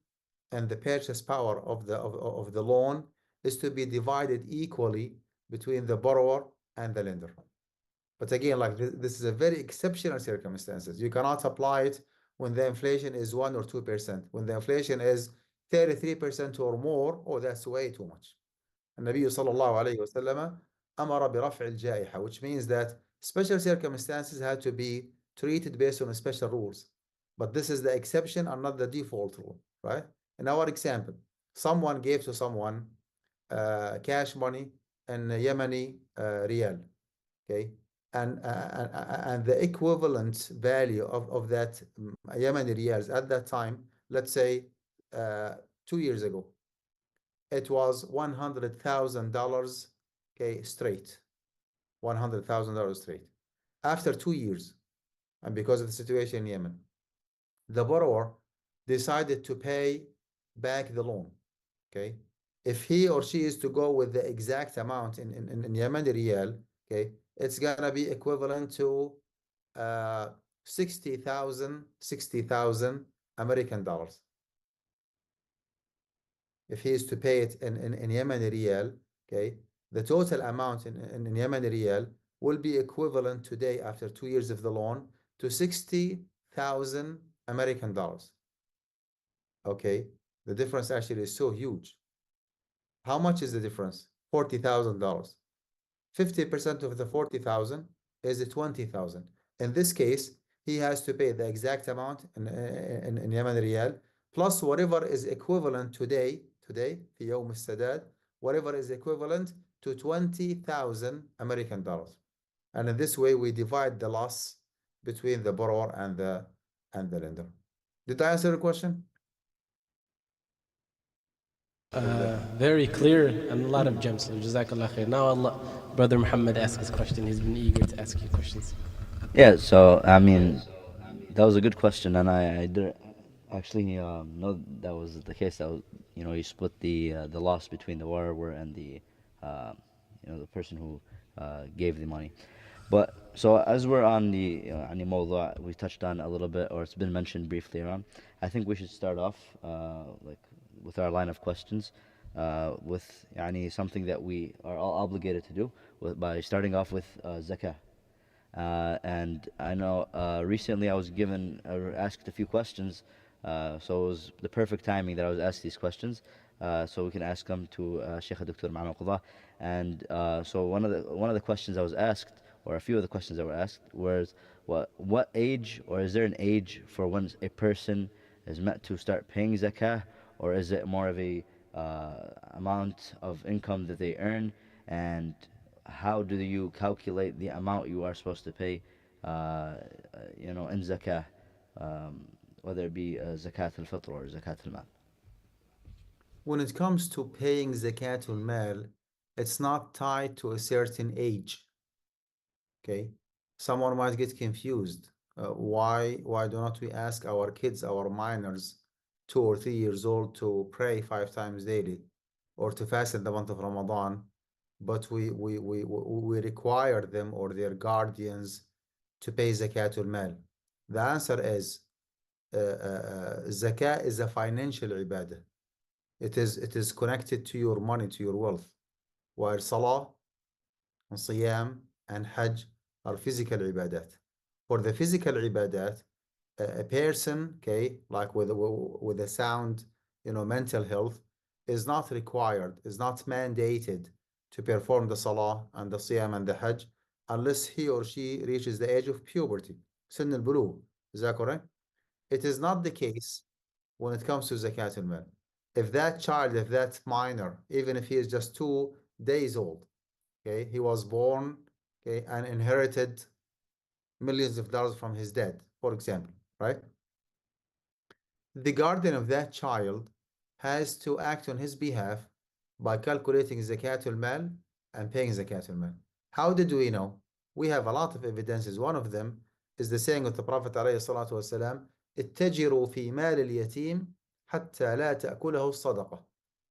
S4: and the purchase power of the loan is to be divided equally between the borrower and the lender. But again, like this is a very exceptional circumstances. You cannot apply it when the inflation is 1 or 2%. When the inflation is 33% or more, oh, that's way too much. النبي صلى الله عليه وسلم أمر برفع الجائحة, which means that special circumstances had to be treated based on special rules. But this is the exception and not the default rule, right? In our example, someone gave to someone cash money in Yemeni riyal, okay? And the equivalent value of that Yemeni riyals at that time, let's say 2 years ago, it was $100,000, okay, straight. $100,000 straight. After 2 years, and because of the situation in Yemen, the borrower decided to pay back the loan, okay? If he or she is to go with the exact amount in Yemeni riyal, okay, it's gonna be equivalent to 60,000 American dollars. If he is to pay it in Yemeni riyal, okay, the total amount in Yemeni riyal will be equivalent today, after 2 years of the loan, to 60,000 American dollars. Okay, the difference actually is so huge. How much is the difference? $40,000. 50% of the 40,000 is 20,000. In this case, he has to pay the exact amount in Yemen riyal, plus whatever is equivalent today, في يوم السداد, whatever is equivalent to 20,000 American dollars. And in this way, we divide the loss between the borrower and the lender. Did I answer the question?
S1: Very clear and a lot of gems. So Jazakallah khair. Now Allah, Brother Muhammad asked his question. He's been eager to ask you questions.
S3: Yeah, so I mean, that was a good question, and I didn't actually know that was the case. That was, you split the loss between the borrower and uh, the person who gave the money. But so as we're on the mawdu', we touched on a little bit, or it's been mentioned briefly around. I think we should start off like with our line of questions, with something that we are all obligated to do, by starting off with zakah. And I know recently I was asked a few questions, so it was the perfect timing that I was asked these questions, so we can ask them to Sheikh Dr. Muhammad Qudha. And so one of the questions I was asked, or a few of the questions that were asked, was what age, or is there an age for when a person is meant to start paying zakah, or is it more of a amount of income that they earn, and how do you calculate the amount you are supposed to pay, in zakah, whether it be zakat al-fitr or zakat al-mal?
S4: When it comes to paying zakatul mal, it's not tied to a certain age. Okay, someone might get confused. Why do not we ask our kids, our minors, 2 or 3 years old, to pray 5 times daily, or to fast in the month of Ramadan, but we require them or their guardians to pay zakatul mal? The answer is zakah is a financial ibadah. It is connected to your money, to your wealth, while salah and siyam and hajj are physical ibadat. For the physical ibadat, a person, okay, like with a sound, mental health, is not required, is not mandated to perform the salah and the siyam and the hajj unless he or she reaches the age of puberty, sin al-bulugh. Is that correct? It is not the case when it comes to zakat al-mal. If that child, if that minor, even if he is just 2 days old, okay, he was born, okay, and inherited millions of dollars from his dad, for example, right? The guardian of that child has to act on his behalf by calculating zakatul mal and paying zakatul mal. How did we know? We have a lot of evidences. One of them is the saying of the Prophet عليه الصلاة والسلام, اتجروا في مال اليتيم حتى لا تأكله الصدقة.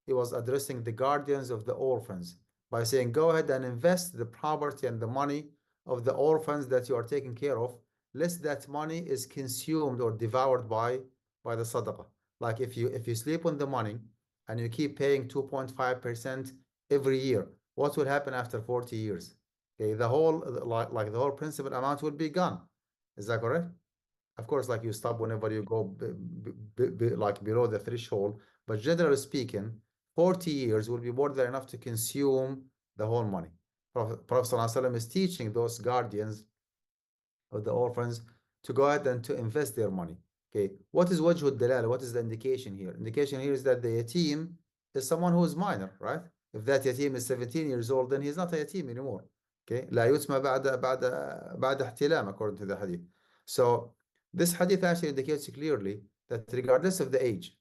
S4: He was addressing the guardians of the orphans by saying, go ahead and invest the property and the money of the orphans that you are taking care of, lest that money is consumed or devoured by the sadaqah. Like if you sleep on the money and you keep paying 2.5% every year, what will happen after 40 years? Okay, the whole like the whole principal amount will be gone. Is that correct? Of course, like you stop whenever you go like below the threshold, but generally speaking, 40 years will be more than enough to consume the whole money. Prophet ﷺ is teaching those guardians of the orphans to go ahead and to invest their money. Okay, what is wajhud dalal? What is the indication here? Indication here is that the yatim is someone who is minor, right? If that yatim is 17 years old, then he's not a yatim anymore. Okay, لا يتم بعد احتلام, according to the hadith. So this hadith actually indicates clearly that regardless of the age,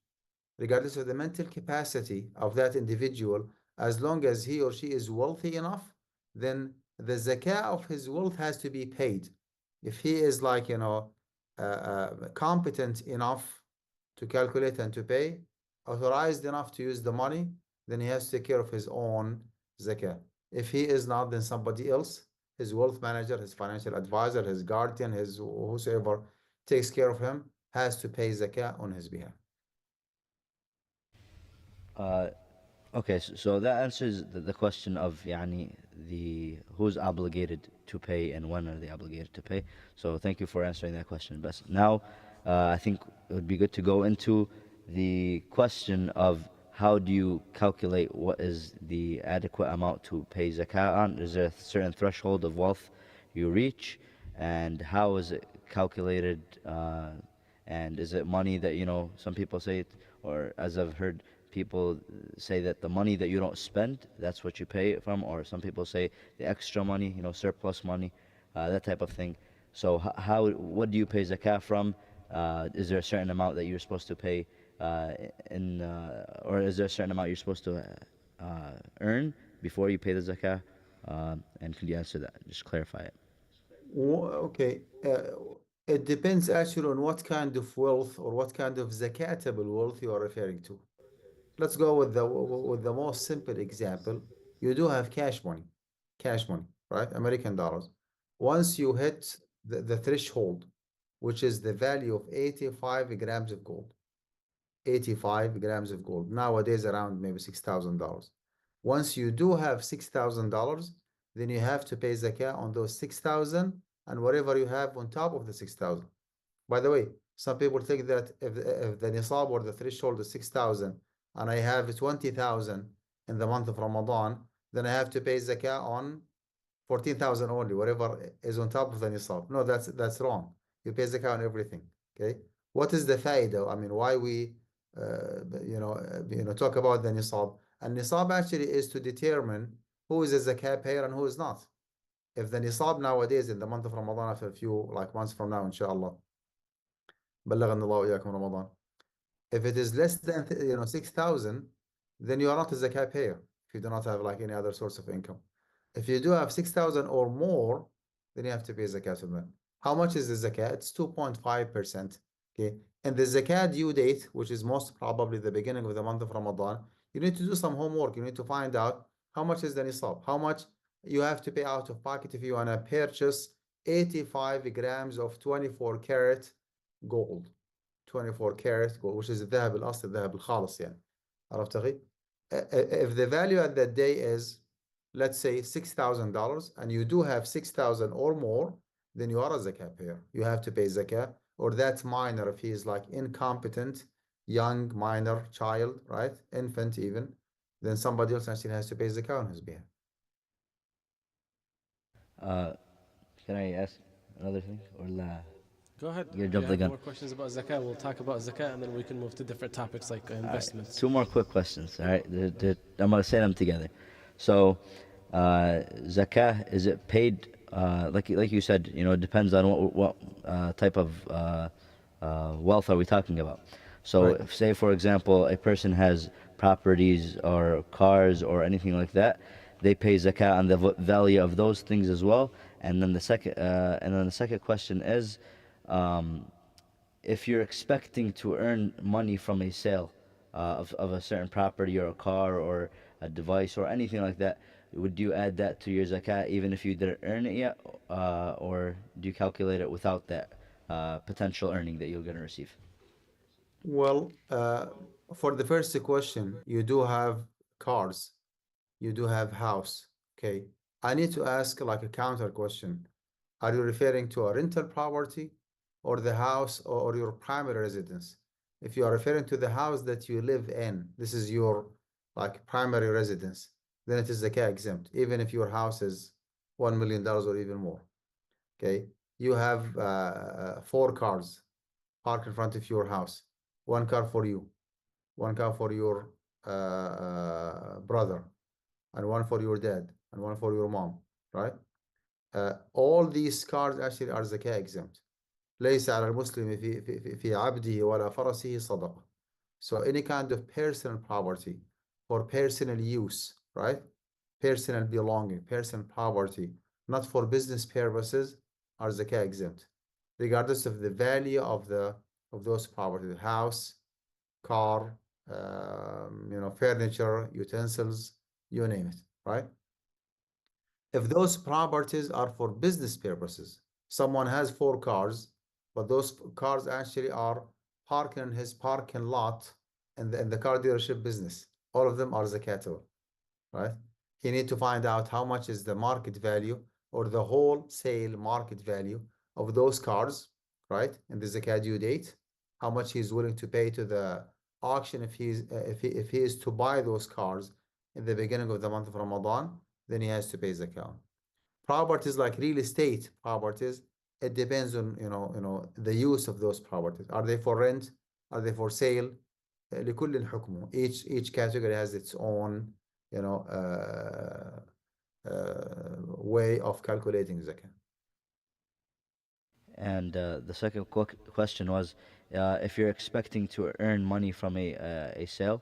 S4: regardless of the mental capacity of that individual, as long as he or she is wealthy enough, then the zakah of his wealth has to be paid. If he is like, competent enough to calculate and to pay, authorized enough to use the money, then he has to take care of his own zakah. If he is not, then somebody else, his wealth manager, his financial advisor, his guardian, his whosoever takes care of him, has to pay zakah on his behalf.
S3: Okay, so that answers the question of yani the who's obligated to pay and when are they obligated to pay. So thank you for answering that question. But now, I think it would be good to go into the question of how do you calculate what is the adequate amount to pay zakat on? Is there a certain threshold of wealth you reach, and how is it calculated? And is it money that, some people say it, or as I've heard people say that the money that you don't spend, that's what you pay it from, or some people say the extra money, surplus money, that type of thing. So what do you pay zakat from? Is there a certain amount that you're supposed to pay or is there a certain amount you're supposed to earn before you pay the zakah? And could you answer that? Just clarify it.
S4: Okay. It depends actually on what kind of wealth or what kind of zakatable wealth you are referring to. Let's go with the most simple example. You do have cash money, right? American dollars. Once you hit the threshold, which is the value of 85 grams of gold, 85 grams of gold, nowadays around maybe $6,000. Once you do have $6,000, then you have to pay zakah on those 6,000 and whatever you have on top of the 6,000. By the way, some people think that if the nisab or the threshold is 6,000 and I have 20,000 in the month of Ramadan, then I have to pay zakah on 14,000 only, whatever is on top of the nisab. No, that's wrong. You pay zakah on everything. Okay. What is the faida? I mean, why we talk about the nisab? And nisab actually is to determine who is a zakah payer and who is not. If the nisab nowadays in the month of Ramadan, after a few like months from now, inshallah, بلغنا الله وإياكم رمضان. If it is less than 6,000, then you are not a zakat payer if you do not have like any other source of income. If you do have 6,000 or more, then you have to pay zakat on that. How much is the zakat? It's 2.5%. Okay. And the zakat due date, which is most probably the beginning of the month of Ramadan, you need to do some homework. You need to find out how much is the nisab, how much you have to pay out of pocket if you want to purchase 85 grams of 24 karat gold. 24 karat gold, which is الذهب الأصلي الذهب الخالص يعني. عرفت أخي؟ If the value at that day is, let's say, $6,000 and you do have 6,000 or more, then you are a zakat payer. You have to pay zakah, or that minor if he is like incompetent, young minor child, right? Infant even, then somebody else actually has to pay zakah on his behalf.
S3: Uh, can I ask another thing? Or la?
S1: Go ahead.
S3: You
S1: If you
S3: jumped the
S1: have
S3: gun.
S1: more questions about zakat, we'll talk about zakat and then we can move to different topics like investments.
S3: Two more quick questions. All right, I'm gonna say them together. So, zakah, is it paid? Like you said, it depends on what type of wealth are we talking about. So,
S4: Right.
S3: if, say for example, a person has properties or cars or anything like that, they pay zakah on the value of those things as well. And then the second question is, um, if you're expecting to earn money from a sale of a certain property or a car or a device or anything like that, would you add that to your zakat even if you didn't earn it yet, or do you calculate it without that potential earning that you're going to receive?
S4: Well, for the first question, you do have cars, you do have house. Okay. I need to ask like a counter question. Are you referring to a rental property or the house or your primary residence? If you are referring to the house that you live in, this is your like primary residence, then it is zakat exempt, even if your house is $1 million or even more. Okay. You have four cars parked in front of your house. One car for you, one car for your brother, and one for your dad, and one for your mom, right? All these cars actually are zakah exempt. ليس على المسلم في عبده ولا فرسه صدقة. So any kind of personal property for personal use, right? Personal belonging, personal property, not for business purposes, are zakah exempt, regardless of the value of those property, the house, car, furniture, utensils, you name it, right? If those properties are for business purposes, someone has four cars, but those cars actually are parking in his parking lot in the car dealership business, all of them are zakatable, right? You need to find out how much is the market value or the wholesale market value of those cars, right? In the zakat due date, how much he's willing to pay to the auction if he is to buy those cars in the beginning of the month of Ramadan, then he has to pay zakat. Properties like real estate properties, it depends on the use of those properties. Are they for rent? Are they for sale? لكل حكمه. Each category has its own way of calculating zakah.
S3: And the second question was, if you're expecting to earn money from a sale,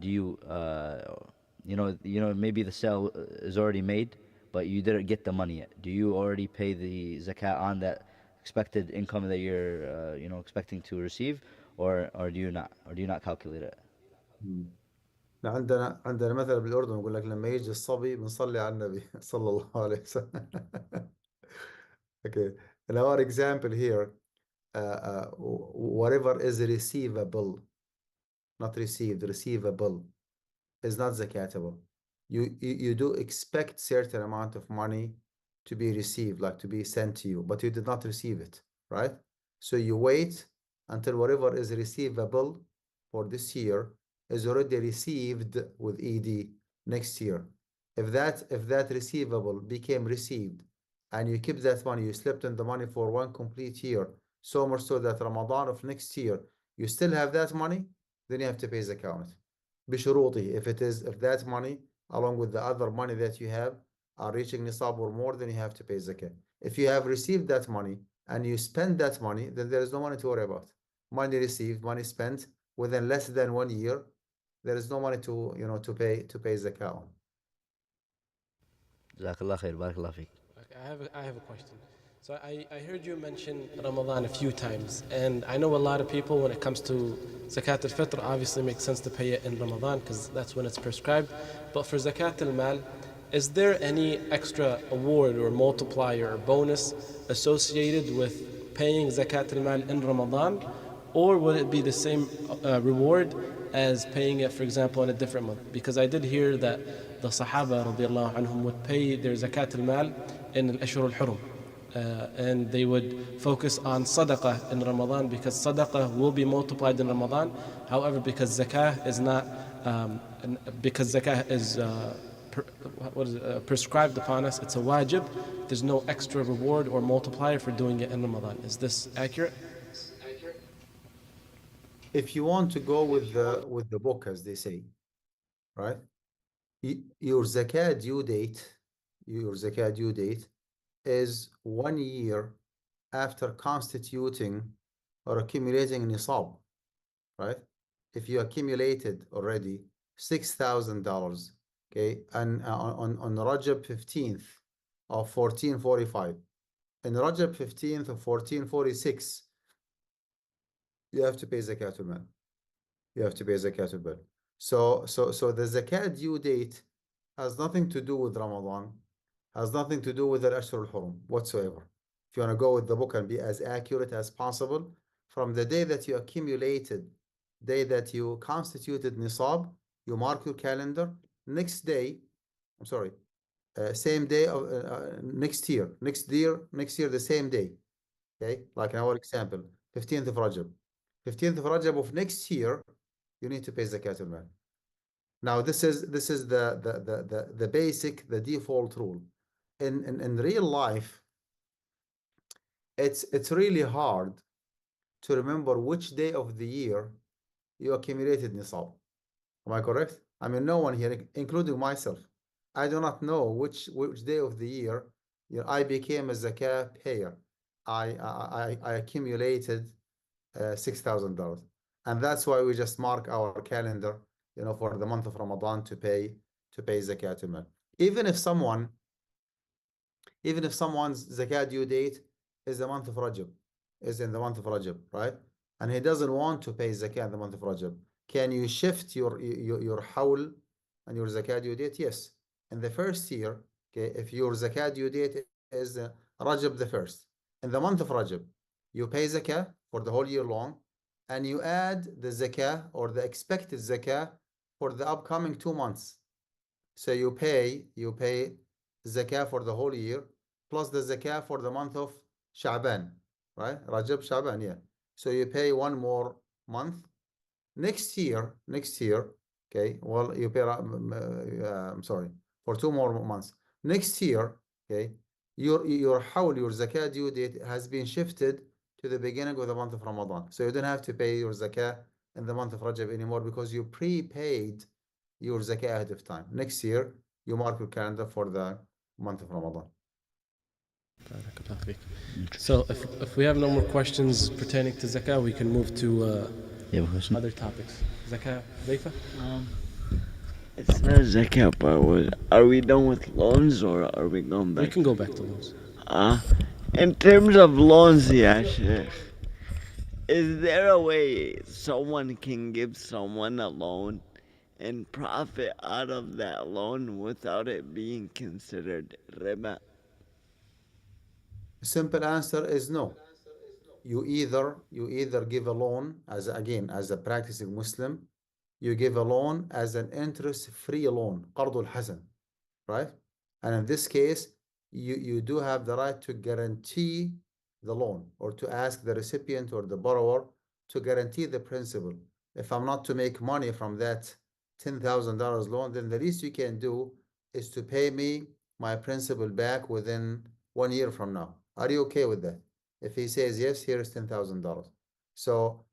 S3: do you maybe the sale is already made, but you didn't get the money yet. Do you already pay the zakat on that expected income that you're expecting to receive, or do you not, calculate it?
S4: عندنا مثل بالأردن يقول لك لما يجي الصبي بنصلي على النبي صلى الله عليه وسلم. Okay, in our example here, whatever is receivable, not received, receivable, is not zakatable. You do expect certain amount of money to be received, like to be sent to you, but you did not receive it, right? So you wait until whatever is receivable for this year is already received with ED next year. If that receivable became received and you keep that money, you slept in the money for one complete year, so much so that Ramadan of next year, you still have that money, then you have to pay zakat. بشروطه, if that money along with the other money that you have are reaching nisab or more, then you have to pay zakat. If you have received that money and you spend that money, then there is no money to worry about. Money received, money spent within less than 1 year, there is no money to pay zakat on.
S3: Jazakallah khair, barakallah feek.
S1: Okay, I have a question. So I heard you mention Ramadan a few times, and I know a lot of people, when it comes to Zakat al-Fitr, obviously makes sense to pay it in Ramadan because that's when it's prescribed. But for Zakat al-Mal, is there any extra award or multiplier or bonus associated with paying Zakat al-Mal in Ramadan? Or would it be the same reward as paying it, for example, in a different month? Because I did hear that the Sahaba radiallahu anhum would pay their Zakat al-Mal in al-Ashhur al-Hurum. And they would focus on sadaqah in Ramadan because sadaqah will be multiplied in Ramadan. However, because zakah is not, because zakah is prescribed upon us, it's a wajib. There's no extra reward or multiplier for doing it in Ramadan. Is this accurate?
S4: If you want to go with the book, as they say, right? Your zakat due date is 1 year after constituting or accumulating nisab, right? If you accumulated already $6,000, okay, and on Rajab 15th of 1445, in Rajab 15th of 1446, you have to pay zakatul mal. You have to pay zakatul mal. So the zakat due date has nothing to do with Ramadan, has nothing to do with the Ashur al-Hurum whatsoever. If you want to go with the book and be as accurate as possible, from the day that you accumulated, day that you constituted nisab, you mark your calendar. Next day, I'm sorry, same day of next year, the same day. Okay, like in our example, 15th of Rajab. 15th of Rajab of next year, you need to pay zakat al-mal. Now this is the basic, the default rule. In real life, it's really hard to remember which day of the year you accumulated nisab. Am I correct? I mean, no one here, including myself, I do not know which day of the year I became a zakah payer. I accumulated $6,000, and that's why we just mark our calendar, for the month of Ramadan to pay zakat al-mal. Even if someone's zakat due date is the month of Rajab, is in the month of Rajab, right? And he doesn't want to pay zakat in the month of Rajab. Can you shift your hawl and your zakat due date? Yes. In the first year, okay, if your zakat due date is Rajab the first, in the month of Rajab, you pay zakah for the whole year long, and you add the zakah or the expected zakah for the upcoming 2 months. So you pay zakah for the whole year plus the zakah for the month of Sha'ban, right? Rajab, Sha'ban, yeah. So you pay one more month. Next year, okay, well, you pay, I'm sorry, for 2 more months. Next year, okay, your hawl, your zakah due date has been shifted to the beginning of the month of Ramadan. So you don't have to pay your zakah in the month of Rajab anymore because you prepaid your zakah ahead of time. Next year, you mark your calendar for the month of Ramadan.
S1: So if we have no more questions pertaining to zakah, we can move to
S3: You have a question?
S1: other topics. Zakah, Zaifa?
S2: It's not zakat, but are we done with loans or are we going
S1: We
S2: back?
S1: can go back to those.
S2: In terms of loans, yeah, Sheikh, is there a way someone can give someone a loan and profit out of that loan without it being considered riba?
S4: The simple answer is no. You either give a loan as a practicing Muslim, you give a loan as an interest-free loan, قرض الحسن, right? And in this case, you do have the right to guarantee the loan or to ask the recipient or the borrower to guarantee the principal. If I'm not to make money from that $10,000 loan, then the least you can do is to pay me my principal back within 1 year from now. Are you okay with that? If he says yes, here is $10,000. So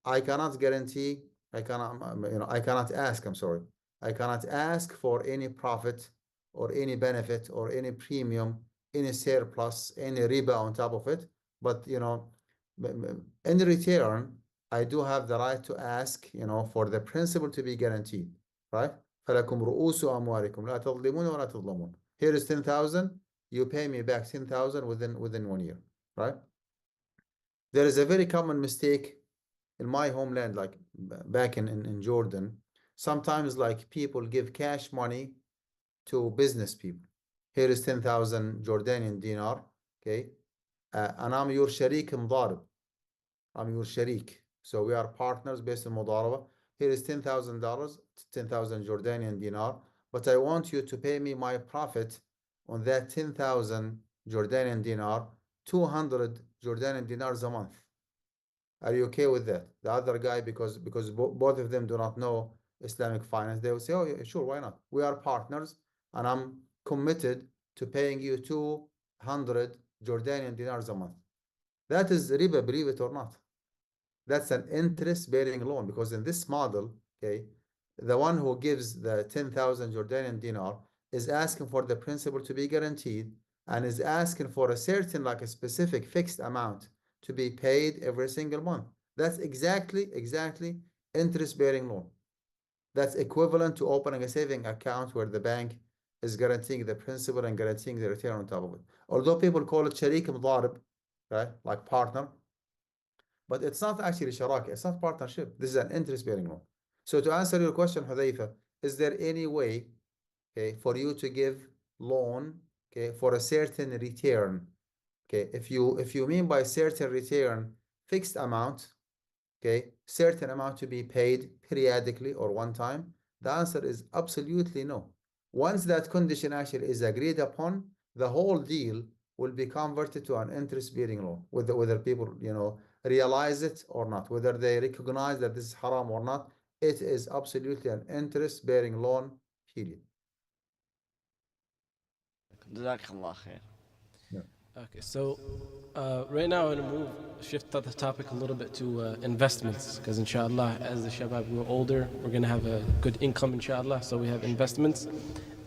S4: I cannot guarantee, I cannot ask, I'm sorry. I cannot ask for any profit or any benefit or any premium, any surplus, any riba on top of it. But, in return, I do have the right to ask, for the principal to be guaranteed, right? فَلَكُمْ رُؤُوسُ أَمْوَالِكُمْ لَا تَظْلِمُونَ وَلَا تَظْلَمُونَ. Here is 10,000, you pay me back 10,000 within 1 year, right? There is a very common mistake in my homeland, like back in Jordan. Sometimes like people give cash money to business people. Here is 10,000 Jordanian dinar, okay? And I'm your sharik مضارب. I'm your sharik. So we are partners based on mudaraba. Here is $10,000, 10,000 Jordanian dinar, but I want you to pay me my profit on that 10,000 Jordanian dinar, 200 Jordanian dinars a month. Are you okay with that? The other guy, because both of them do not know Islamic finance, they will say, oh, yeah, sure, why not? We are partners, and I'm committed to paying you 200 Jordanian dinars a month. That is riba, believe it or not. That's an interest-bearing loan, because in this model, okay, the one who gives the 10,000 Jordanian dinar is asking for the principal to be guaranteed and is asking for a certain, like a specific fixed amount to be paid every single month. That's exactly interest-bearing loan. That's equivalent to opening a saving account where the bank is guaranteeing the principal and guaranteeing the return on top of it. Although people call it sharik مضارب, right, like partner, but it's not actually sharaka, it's not partnership. This is an interest-bearing loan. So to answer your question, Hudayfa, is there any way, okay, for you to give loan, okay, for a certain return? Okay, if you mean by certain return, fixed amount, okay, certain amount to be paid periodically or one time, the answer is absolutely no. Once that condition actually is agreed upon, the whole deal will be converted to an interest-bearing loan, whether people, realize it or not, whether they recognize that this is haram or not, it is absolutely an interest-bearing loan, period.
S2: Jazakallah khair.
S1: Okay, so right now I'm going to shift the topic a little bit to investments, because inshallah, as the shabab grow older, we're going to have a good income, inshallah, so we have investments.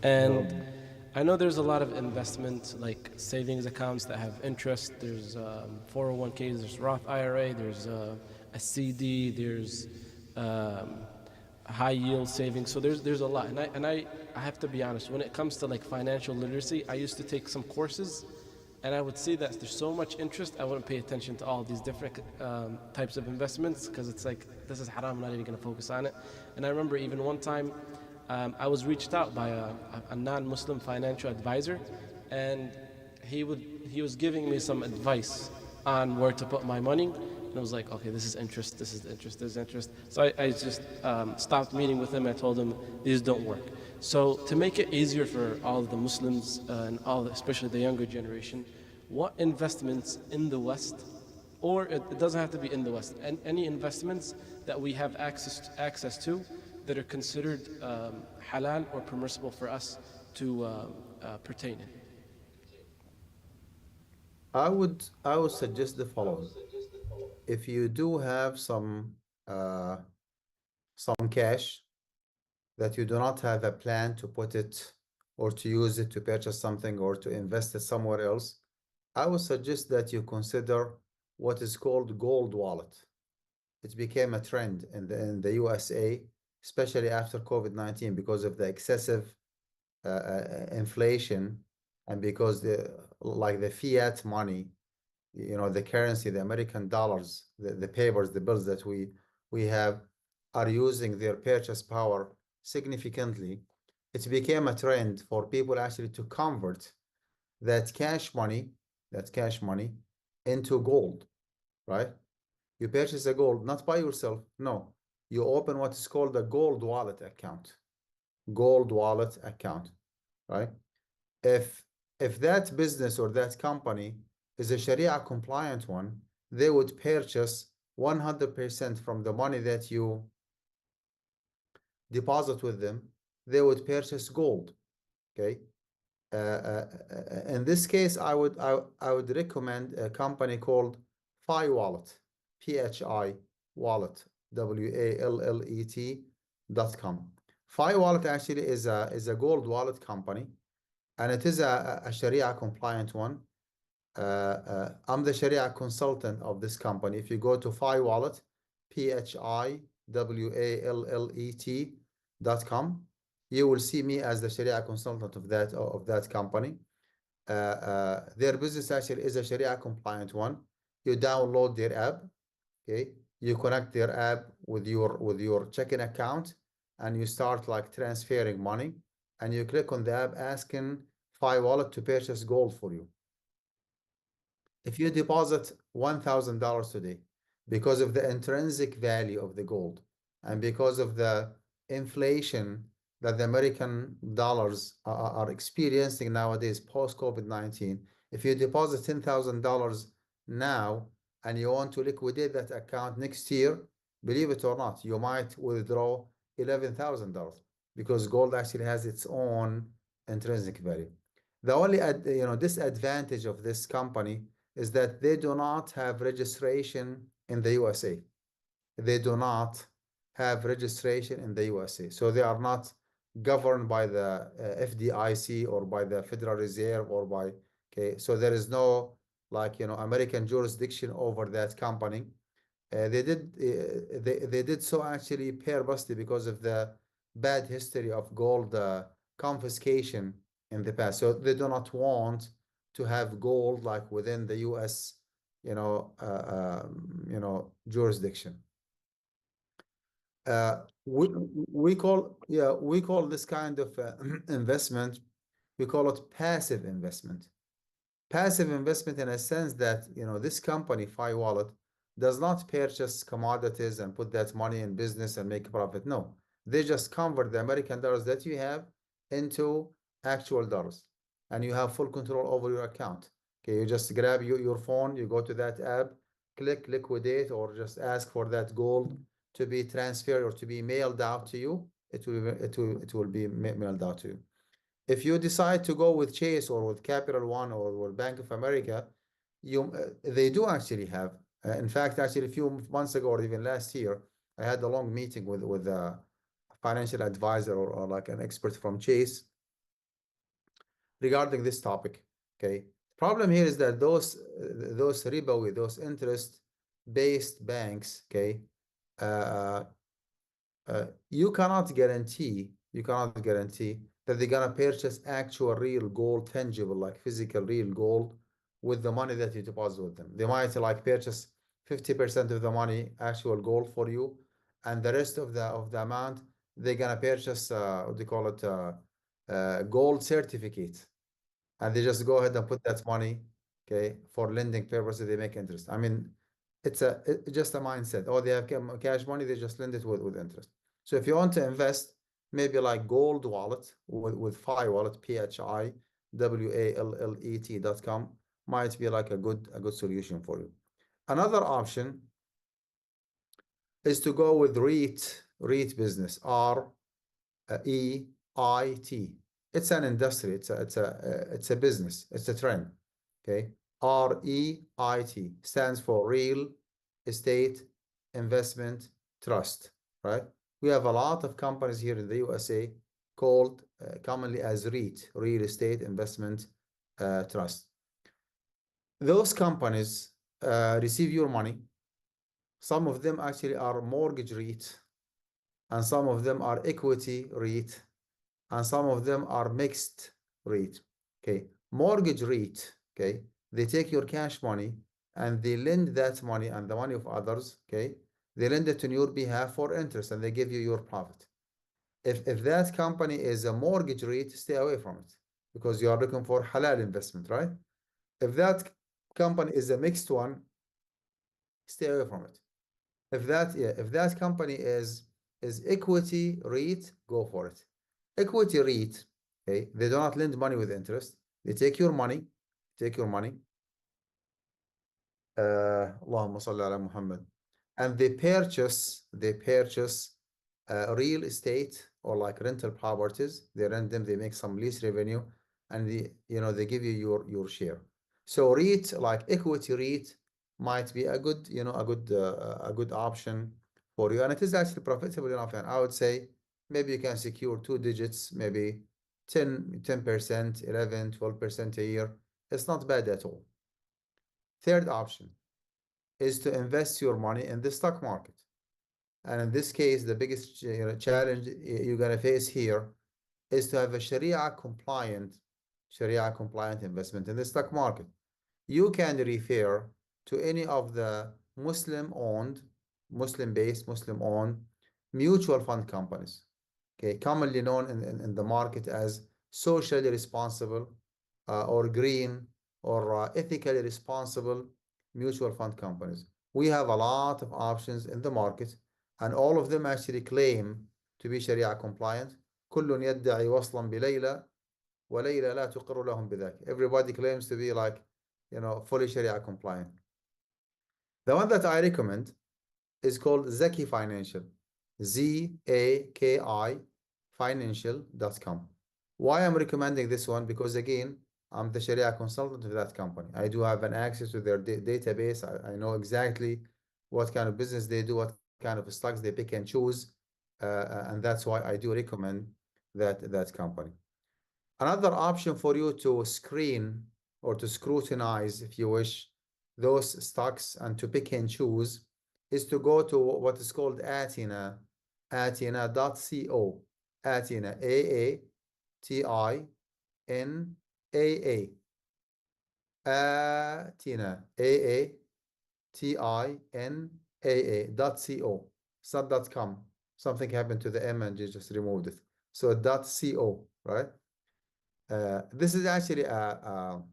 S1: And I know there's a lot of investment, like savings accounts that have interest. There's 401ks, there's Roth IRA, there's a CD, there's high yield savings. So there's a lot. And I have to be honest, when it comes to like financial literacy, I used to take some courses, and I would see that there's so much interest, I wouldn't pay attention to all these different types of investments, because it's like, this is haram, I'm not even going to focus on it. And I remember even one time, I was reached out by a non-Muslim financial advisor, and he was giving me some advice on where to put my money. And I was like, okay, this is interest, this is interest, this is interest. So I just stopped meeting with him. I told him these don't work. So to make it easier for all of the Muslims and especially the younger generation, what investments in the West, or it doesn't have to be in the West, and any investments that we have access to that are considered halal or permissible for us to pertain in?
S4: I would suggest the following. If you do have uh, some cash that you do not have a plan to put it or to use it to purchase something or to invest it somewhere else, I would suggest that you consider what is called gold wallet. It became a trend in the USA, especially after COVID-19, because of the excessive inflation, and because the fiat money, the currency, the American dollars, the papers, the bills that we have are using their purchase power significantly. It became a trend for people actually to convert that cash money, into gold, right? You purchase a gold, not by yourself. No, you open what is called a gold wallet account. Gold wallet account, right? If that business or that company is a Sharia compliant one, they would purchase 100% from the money that you deposit with them. They would purchase gold. Okay. In this case, I would recommend a company called Phi Wallet, PHI Wallet, WALLET.com. Phi Wallet actually is a gold wallet company, and it is a Sharia compliant one. I'm the Sharia consultant of this company. If you go to Phi Wallet, PHIWALLET.com, you will see me as the Sharia consultant of that company. Their business actually is a Sharia compliant one. You download their app, okay? You connect their app with your checking account, and you start like transferring money, and you click on the app asking Phi Wallet to purchase gold for you. If you deposit $1,000 today, because of the intrinsic value of the gold and because of the inflation that the American dollars are experiencing nowadays post COVID-19, if you deposit $10,000 now and you want to liquidate that account next year, believe it or not, you might withdraw $11,000 because gold actually has its own intrinsic value. The only disadvantage of this company is that they do not have registration in the USA. They do not have registration in the USA. So they are not governed by the FDIC or by the Federal Reserve or by, okay, so there is no American jurisdiction over that company. They did so actually purposely because of the bad history of gold confiscation in the past. So they do not want to have gold like within the U.S. Jurisdiction. We call this kind of investment, we call it passive investment. Passive investment in a sense that this company Phi Wallet does not purchase commodities and put that money in business and make a profit. No, they just convert the American dollars that you have into actual dollars, and you have full control over your account. Okay, you just grab your phone, you go to that app, click liquidate, or just ask for that gold to be transferred or to be mailed out to you. It will be mailed out to you. If you decide to go with Chase or with Capital One or with Bank of America, they do actually have. In fact, actually, a few months ago or even last year, I had a long meeting with a financial advisor or like an expert from Chase regarding this topic. Okay, problem here is that those riba, those interest-based banks, okay, you cannot guarantee that they're gonna purchase actual real gold, tangible, like physical real gold, with the money that you deposit with them. They might like purchase 50% of the money actual gold for you, and the rest of the amount they're gonna purchase what do you call it, gold certificate, and they just go ahead and put that money, okay, for lending purposes. They make interest. I mean, it's just a mindset. Oh, they have cash money, they just lend it with interest. So if you want to invest, maybe like gold wallet with Fi wallet, PHIWALLET.com might be like a good solution for you. Another option is to go with REIT business, REIT. It's an industry. It's a business. It's a trend. Okay. REIT stands for Real Estate Investment Trust. Right. We have a lot of companies here in the USA called commonly as REIT, Real Estate Investment Trust. Those companies receive your money. Some of them actually are mortgage REIT, and some of them are equity REIT, and some of them are mixed REIT. Okay, mortgage REIT. Okay, they take your cash money and they lend that money and the money of others. Okay, they lend it on your behalf for interest, and they give you your profit. If that company is a mortgage REIT, stay away from it because you are looking for halal investment, right? If that company is a mixed one, stay away from it. If that company is equity REIT, go for it. Equity REIT, okay, they do not lend money with interest. They take your money, Allahumma salli ala Muhammad, and they purchase real estate or like rental properties. They rent them, they make some lease revenue, and they give you your share. So REIT, like equity REIT, might be a good a good option for you, and it is actually profitable enough. And I would say maybe you can secure two digits, maybe 10%, 11, 12% a year. It's not bad at all. Third option is to invest your money in the stock market. And in this case, the biggest challenge you're going to face here is to have a Sharia compliant investment in the stock market. You can refer to any of the Muslim-owned mutual fund companies, okay, commonly known in the market as socially responsible or green or ethically responsible mutual fund companies. We have a lot of options in the market, and all of them actually claim to be Sharia compliant. كل يدعي وصلا بليلى وليلى لا تقر لهم بذاك. Everybody claims to be like, fully Sharia compliant. The one that I recommend is called Zaki Financial, ZAKI financial.com. Why I'm recommending this one? Because again, I'm the Sharia consultant of that company. I do have an access to their database. I know exactly what kind of business they do, what kind of stocks they pick and choose, and that's why I do recommend that company. Another option for you to screen or to scrutinize, if you wish, those stocks and to pick and choose is to go to what is called Atina, atina.co, Atina, AATINAA, Atina, AATINAA.co. It's not .com. Something happened to the M and you just removed it. So .co, right? This is actually an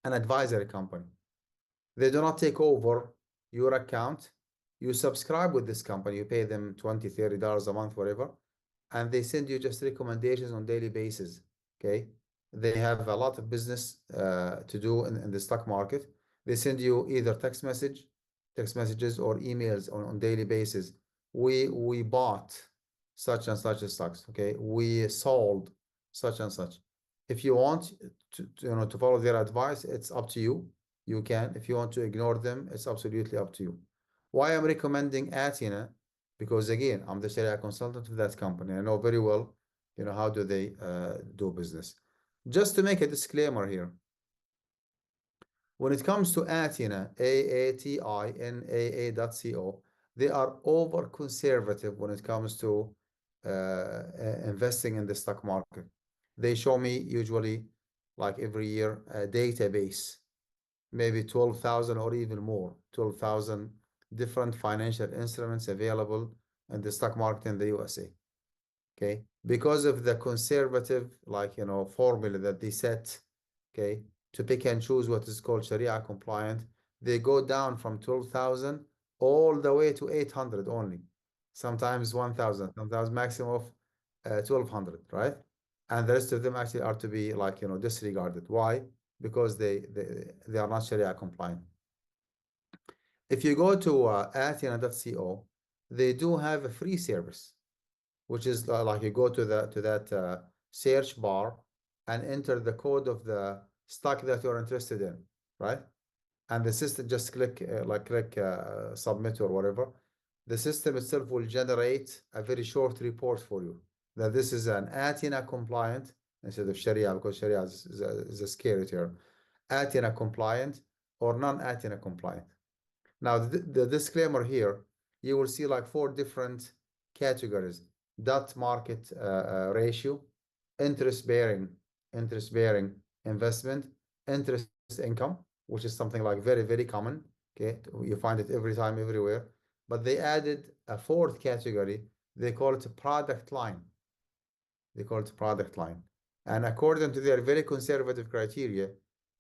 S4: advisory company. They do not take over your account. You subscribe with this company, you pay them $20, $30 a month, whatever, and they send you just recommendations on daily basis. Okay, they have a lot of business to do in the stock market. They send you either text messages or emails on daily basis. We bought such and such stocks. Okay, we sold such and such. If you want to follow their advice, it's up to you. You can. If you want to ignore them, it's absolutely up to you. Why I'm recommending Atina? Because again, I'm the Sharia consultant of that company. I know very well, how do they do business. Just to make a disclaimer here, when it comes to Atina, AATINAA.co, they are over conservative when it comes to investing in the stock market. They show me usually, like every year, a database, maybe 12,000 or even more, 12,000 different financial instruments available in the stock market in the USA. Okay, because of the conservative, formula that they set, okay, to pick and choose what is called Sharia compliant, they go down from 12,000 all the way to 800 only. Sometimes 1,000, sometimes maximum of 1,200, right? And the rest of them actually are to be like, disregarded. Why? Because they are not Sharia compliant. If you go to athena.co, they do have a free service, which is like you go to that search bar and enter the code of the stock that you're interested in, right? And the system just click submit or whatever. The system itself will generate a very short report for you that this is an Athena compliant instead of Sharia, because Sharia is a scary term. Athena compliant or non-Athena compliant. Now, the disclaimer here, you will see like 4 different categories: dot market ratio, interest-bearing investment, interest income, which is something like very, very common. Okay, you find it every time, everywhere. But they added a 4th category. They call it a product line. They call it product line. And according to their very conservative criteria,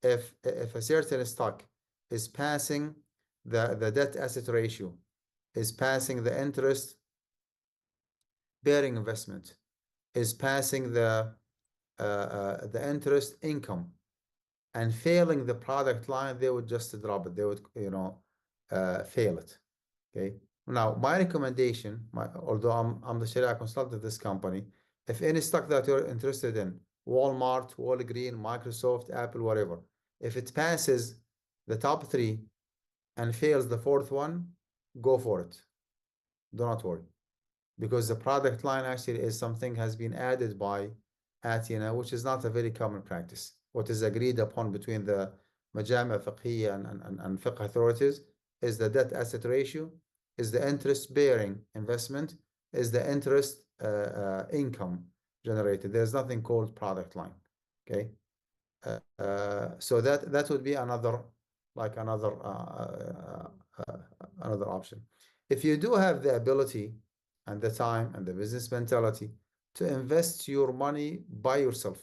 S4: if a certain stock is passing the debt asset ratio, is passing the interest bearing investment, is passing the interest income, and failing the product line, they would just drop it. They would, fail it. Okay. Now, my recommendation, although I'm the Sharia consultant of this company, if any stock that you're interested in, Walmart, Walgreens, Microsoft, Apple, whatever, if it passes the top 3 and fails the 4th one, go for it. Do not worry. Because the product line actually is something has been added by Athena, which is not a very common practice. What is agreed upon between the Majama Fiqhiyya and Fiqh authorities is the debt asset ratio, is the interest bearing investment, is the interest income generated. There's nothing called product line. Okay. So that would be another option. If you do have the ability and the time and the business mentality to invest your money by yourself,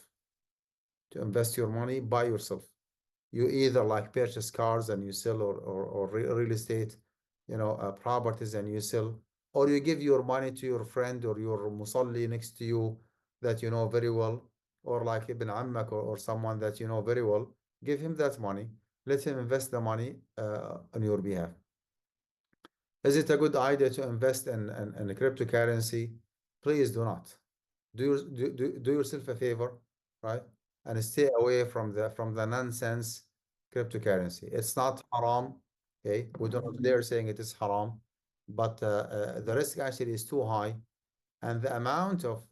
S4: you either like purchase cars and you sell, or real estate, properties and you sell, or you give your money to your friend or your musalli next to you that you know very well, or like Ibn Ammak or someone that you know very well, give him that money, let him invest the money on your behalf. Is it a good idea to invest in a cryptocurrency? Please do not. Do yourself a favor, right? And stay away from the nonsense cryptocurrency. It's not haram. Okay, we don't dare saying it is haram, but the risk actually is too high, and the amount of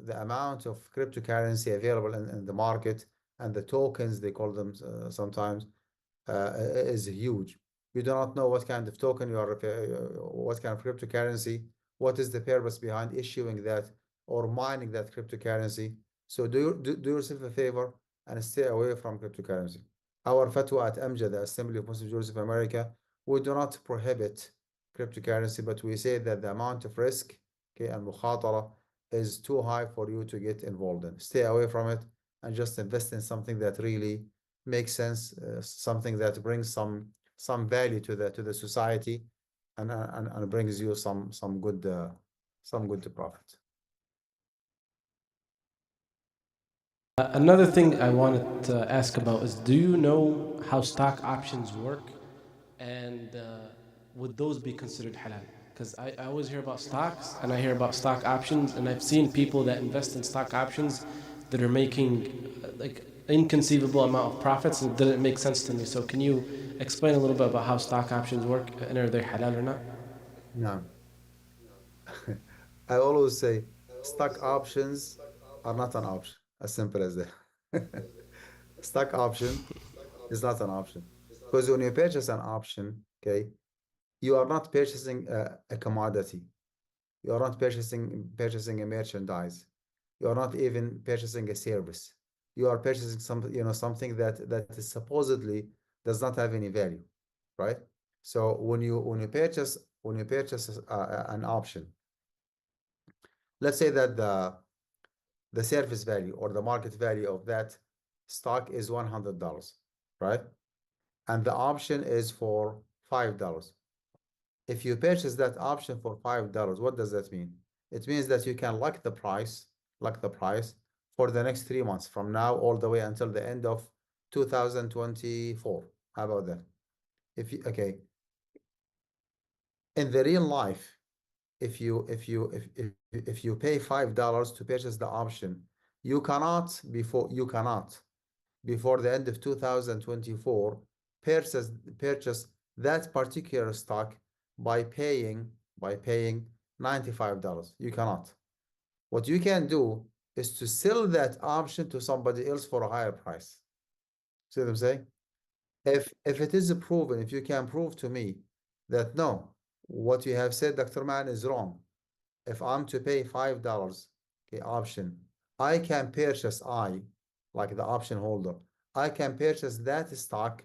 S4: cryptocurrency available in the market, and the tokens they call them sometimes, is huge. You do not know what kind of token you are, what kind of cryptocurrency, what is the purpose behind issuing that or mining that cryptocurrency. So do yourself a favor and stay away from cryptocurrency. Our fatwa at AMJA, the Assembly of Muslim Jurists of America, we do not prohibit cryptocurrency, but we say that the amount of risk, okay, and mukhatara is too high for you to get involved in. Stay away from it and just invest in something that really makes sense, something that brings some value to the society, and brings you some good profit.
S1: Another thing I wanted to ask about is, do you know how stock options work, and would those be considered halal? Because I always hear about stocks and I hear about stock options, and I've seen people that invest in stock options that are making like inconceivable amount of profits, and it doesn't make sense to me. So can you explain a little bit about how stock options work, and are they halal or not?
S4: No. I always say stock options are not an option. As simple as that. Stock option is not an option, because when you purchase an option, okay, you are not purchasing a commodity. You are not purchasing a merchandise. You are not even purchasing a service. You are purchasing something that is supposedly does not have any value, right? So when you purchase an option, let's say that the service value or the market value of that stock is $100, right? And the option is for $5. If you purchase that option for $5, what does that mean? It means that you can lock the price for the next 3 months from now all the way until the end of 2024. How about that? Okay, in the real life, if you pay $5 to purchase the option, you cannot before the end of 2024 purchase that particular stock by paying $95. You cannot. What you can do is to sell that option to somebody else for a higher price. See what I'm saying? If it is proven, if you can prove to me that no, what you have said, Dr. Man, is wrong. If I'm to pay $5, okay, option, I can purchase, like the option holder, I can purchase that stock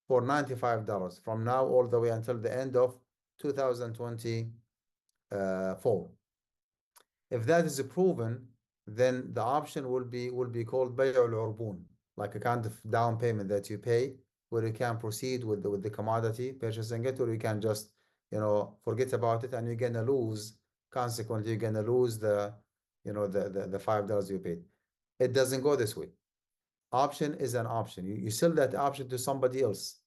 S4: for $95 from now all the way until the end of 2024. If that is proven, then the option will be called bay'ul urbun, like a kind of down payment that you pay, where you can proceed with the commodity, purchasing it, or you can just forget about it, and you're gonna lose. Consequently, you're gonna lose the the $5 you paid. It doesn't go this way. Option is an option. You sell that option to somebody else.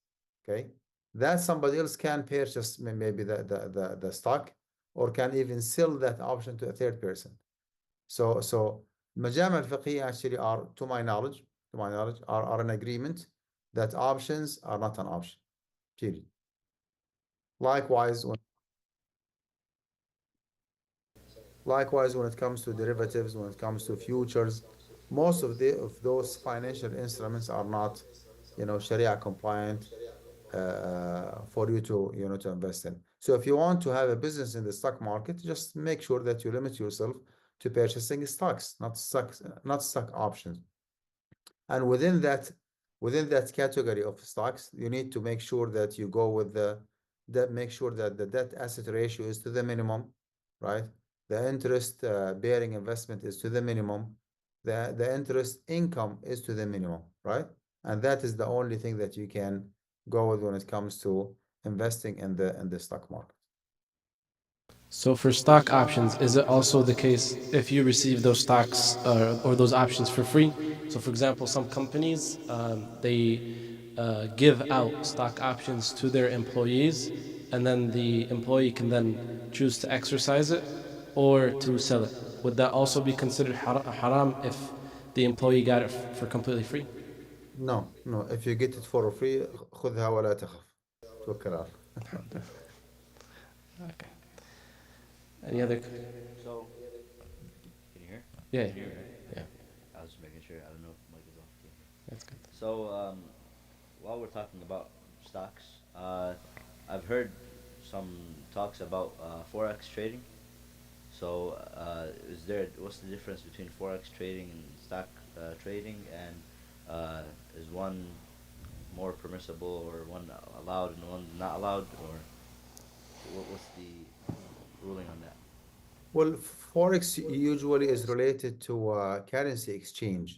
S4: Okay, that somebody else can purchase maybe the stock, or can even sell that option to a third person. So Majama al-Fiqhiyya actually are, to my knowledge, are an agreement that options are not an option. Period. Likewise, when it comes to derivatives, when it comes to futures, most of those financial instruments are not, Sharia compliant for you to invest in. So if you want to have a business in the stock market, just make sure that you limit yourself to purchasing stocks, not stock options. And within that category of stocks, you need to make sure that you go with make sure that the debt asset ratio is to the minimum, right? The interest bearing investment is to the minimum. The interest income is to the minimum, right? And that is the only thing that you can go with when it comes to investing in the stock market.
S1: So for stock options, is it also the case if you receive those stocks or those options for free? So for example, some companies, they give out stock options to their employees, and then the employee can then choose to exercise it or to sell it. Would that also be considered haram if the employee got it for completely free?
S4: No, no. If you get it for free, خذها ولا تخف. توكل على الله.
S1: Okay. Any other?
S3: So, can you hear?
S1: Yeah.
S3: Can you hear me?
S1: Yeah.
S3: I was just making sure. I don't know if mic is off.
S1: That's good.
S3: So, while we're talking about stocks, I've heard some talks about Forex trading. So, what's the difference between Forex trading and stock trading, and is one more permissible, or one allowed and one not allowed, or what's the ruling on that?
S4: Well, Forex usually is related to currency exchange.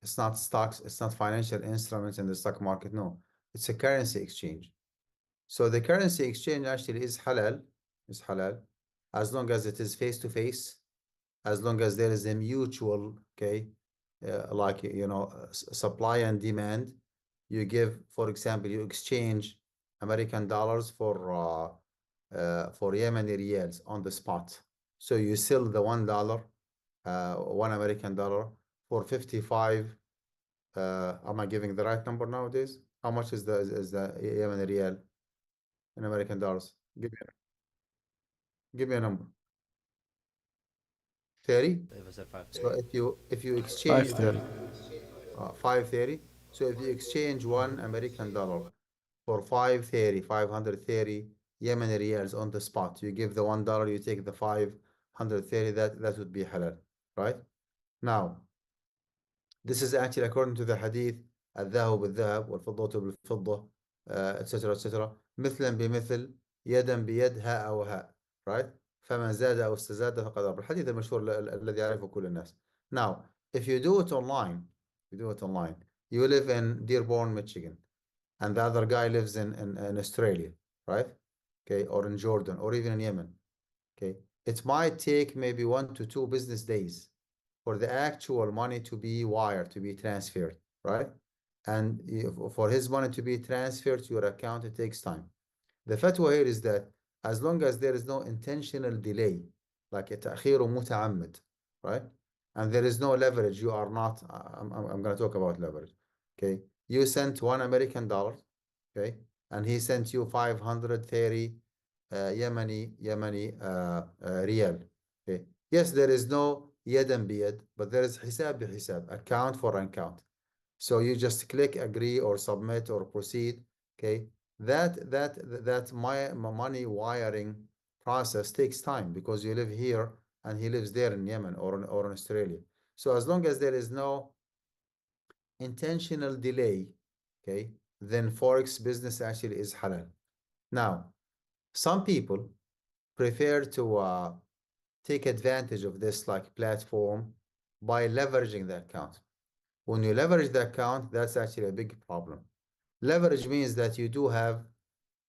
S4: It's not stocks, it's not financial instruments in the stock market. No, it's a currency exchange. So the currency exchange actually is halal, as long as it is face to face, as long as there is a mutual, okay, like supply and demand. You give, for example, you exchange American dollars for Yemeni riyals on the spot. So you sell the $1, $1 American for 55. Am I giving the right number nowadays? How much is the Yemeni riyal in American dollars? Give me a number. 30.
S3: If it's at 5:30.
S4: So if you exchange the
S1: 530.
S4: 530. So if you exchange $1 American for 530 Yemeni riyals on the spot, you give the $1, you take the 530, that would be halal, right? Now, this is actually according to the hadith, الذهب بالذهب والفضة بالفضة, etc. etc. مثلا بمثل يدا بيد هاء وهاء, right? فمن زاد أو استزاد فقد ربح. الحديث المشهور الذي يعرفه كل الناس. Now, if you do it online, you live in Dearborn, Michigan. and the other guy lives in Australia, right? Okay, or in Jordan, or even in Yemen. Okay, it might take maybe 1 to 2 business days for the actual money to be wired, to be transferred, right? And for his money to be transferred to your account, it takes time. The fatwa here is that as long as there is no intentional delay, like a تأخير متعمد, right? And there is no leverage, you are not, I'm going to talk about leverage. Okay, you sent $1 American, okay, and he sent you 530 Yemeni riyal. Okay, yes, there is no yadan biyad, but there is hisab bihisab, account for account. So you just click agree or submit or proceed. Okay, that my money wiring process takes time because you live here and he lives there in Yemen or in Australia. So as long as there is no intentional delay, okay, then Forex business actually is halal. Now, some people prefer to take advantage of this like platform by leveraging the account. When you leverage the account, that's actually a big problem. Leverage means that you do have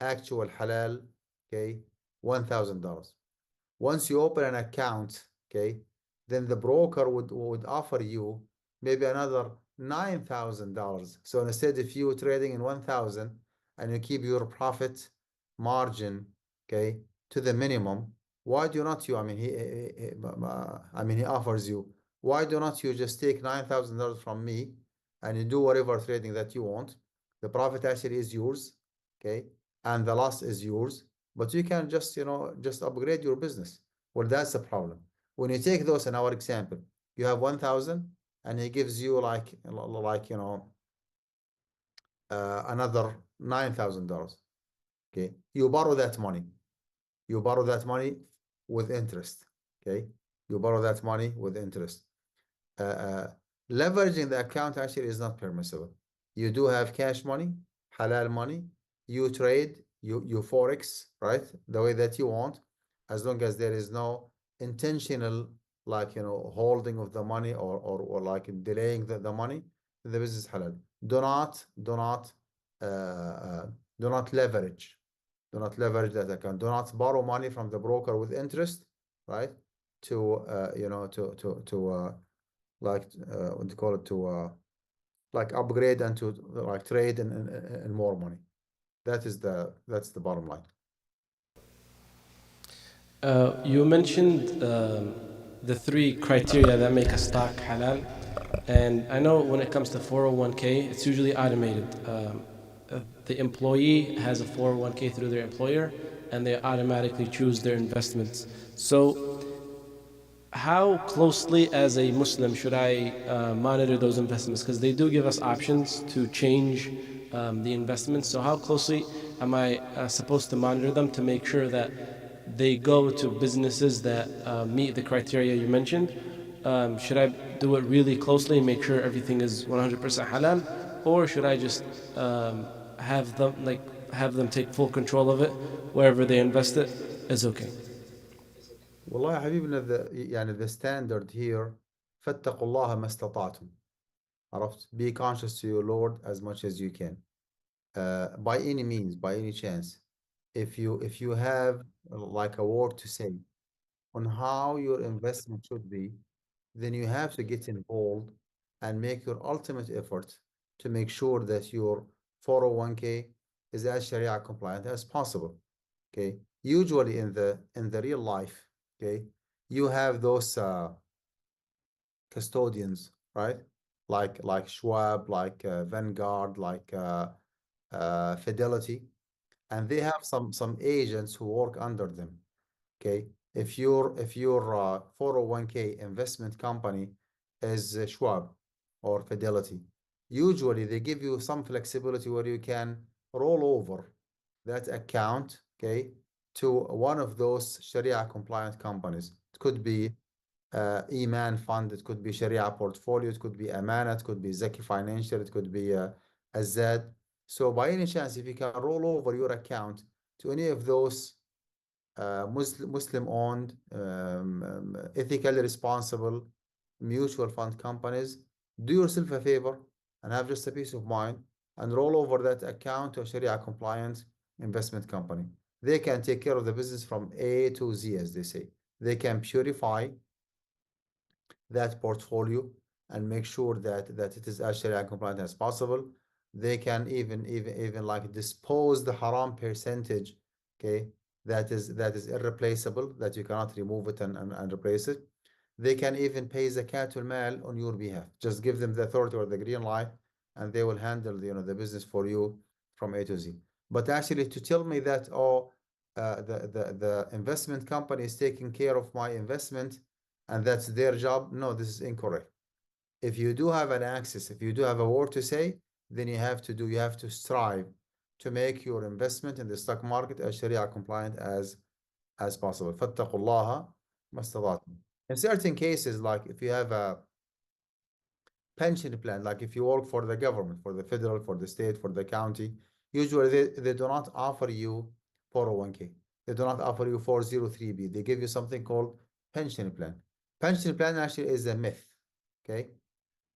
S4: actual halal, okay, $1,000. Once you open an account, okay, then the broker would offer you maybe another $9,000. So instead of you trading in 1,000 and you keep your profit margin, okay, to the minimum, why do not you? I mean, he offers you. Why do not you just take $9,000 from me and you do whatever trading that you want? The profit actually is yours, okay, and the loss is yours, but you can just, just upgrade your business. Well, that's the problem. When you take those in our example, you have 1,000 and he gives you like, another $9,000. Okay. You borrow that money. You borrow that money with interest. Okay. You borrow that money with interest. Uh, uh, Leveraging the account actually is not permissible. You do have cash money, halal money. You trade, you Forex, right? The way that you want, as long as there is no intentional, like, holding of the money or like delaying the money, the business is halal. Uh, uh, do not leverage. Do not leverage that account. Do not borrow money from the broker with interest, right? To like what do you call it, to like upgrade and to like trade and more money. That's the bottom line.
S1: You mentioned the three criteria that make a stock halal, and I know when it comes to 401k, it's usually automated. The employee has a 401k through their employer, and they automatically choose their investments. So, how closely, as a Muslim, should I monitor those investments? Because they do give us options to change the investments. So, how closely am I supposed to monitor them to make sure that they go to businesses that meet the criteria you mentioned? Should I do it really closely and make sure everything is 100% halal, or should I just have them take full control of it? Wherever they invest it is okay.
S4: والله يا حبيبنا the standard here فاتقوا الله ما استطعتم. عرفت? Be conscious to your Lord as much as you can. By any means, by any chance, if you have like a word to say on how your investment should be, then you have to get involved and make your ultimate effort to make sure that your 401k is as Sharia compliant as possible. Okay. Usually in the real life, okay, you have those custodians, right? Like Schwab, like Vanguard, like Fidelity, and they have some agents who work under them. Okay, if your 401k investment company is Schwab or Fidelity, usually they give you some flexibility where you can roll over that account, okay, to one of those Sharia compliant companies. It could be Iman Fund, it could be Sharia Portfolio, it could be Amana, it could be Zaki Financial, it could be Azad. So by any chance, if you can roll over your account to any of those Muslim owned, ethically responsible mutual fund companies, do yourself a favor and have just a peace of mind and roll over that account to a Sharia compliant investment company. They can take care of the business from A to Z, as they say. They can purify that portfolio and make sure that it is as Sharia compliant as possible. They can even like dispose the haram percentage, okay, that is irreplaceable, that you cannot remove it and replace it. They can even pay zakatul mal on your behalf. Just give them the authority or the green light, and they will handle the business for you from A to Z. But actually, to tell me that the investment company is taking care of my investment and that's their job, no, this is incorrect. If you do have an access, if you do have a word to say, then you have to strive to make your investment in the stock market as Sharia compliant as possible. فاتقوا الله ما استطعتم. In certain cases, like if you have a pension plan, like if you work for the government, for the federal, for the state, for the county, usually they do not offer you 401k. They do not offer you 403b. They give you something called pension plan. Pension plan actually is a myth. Okay.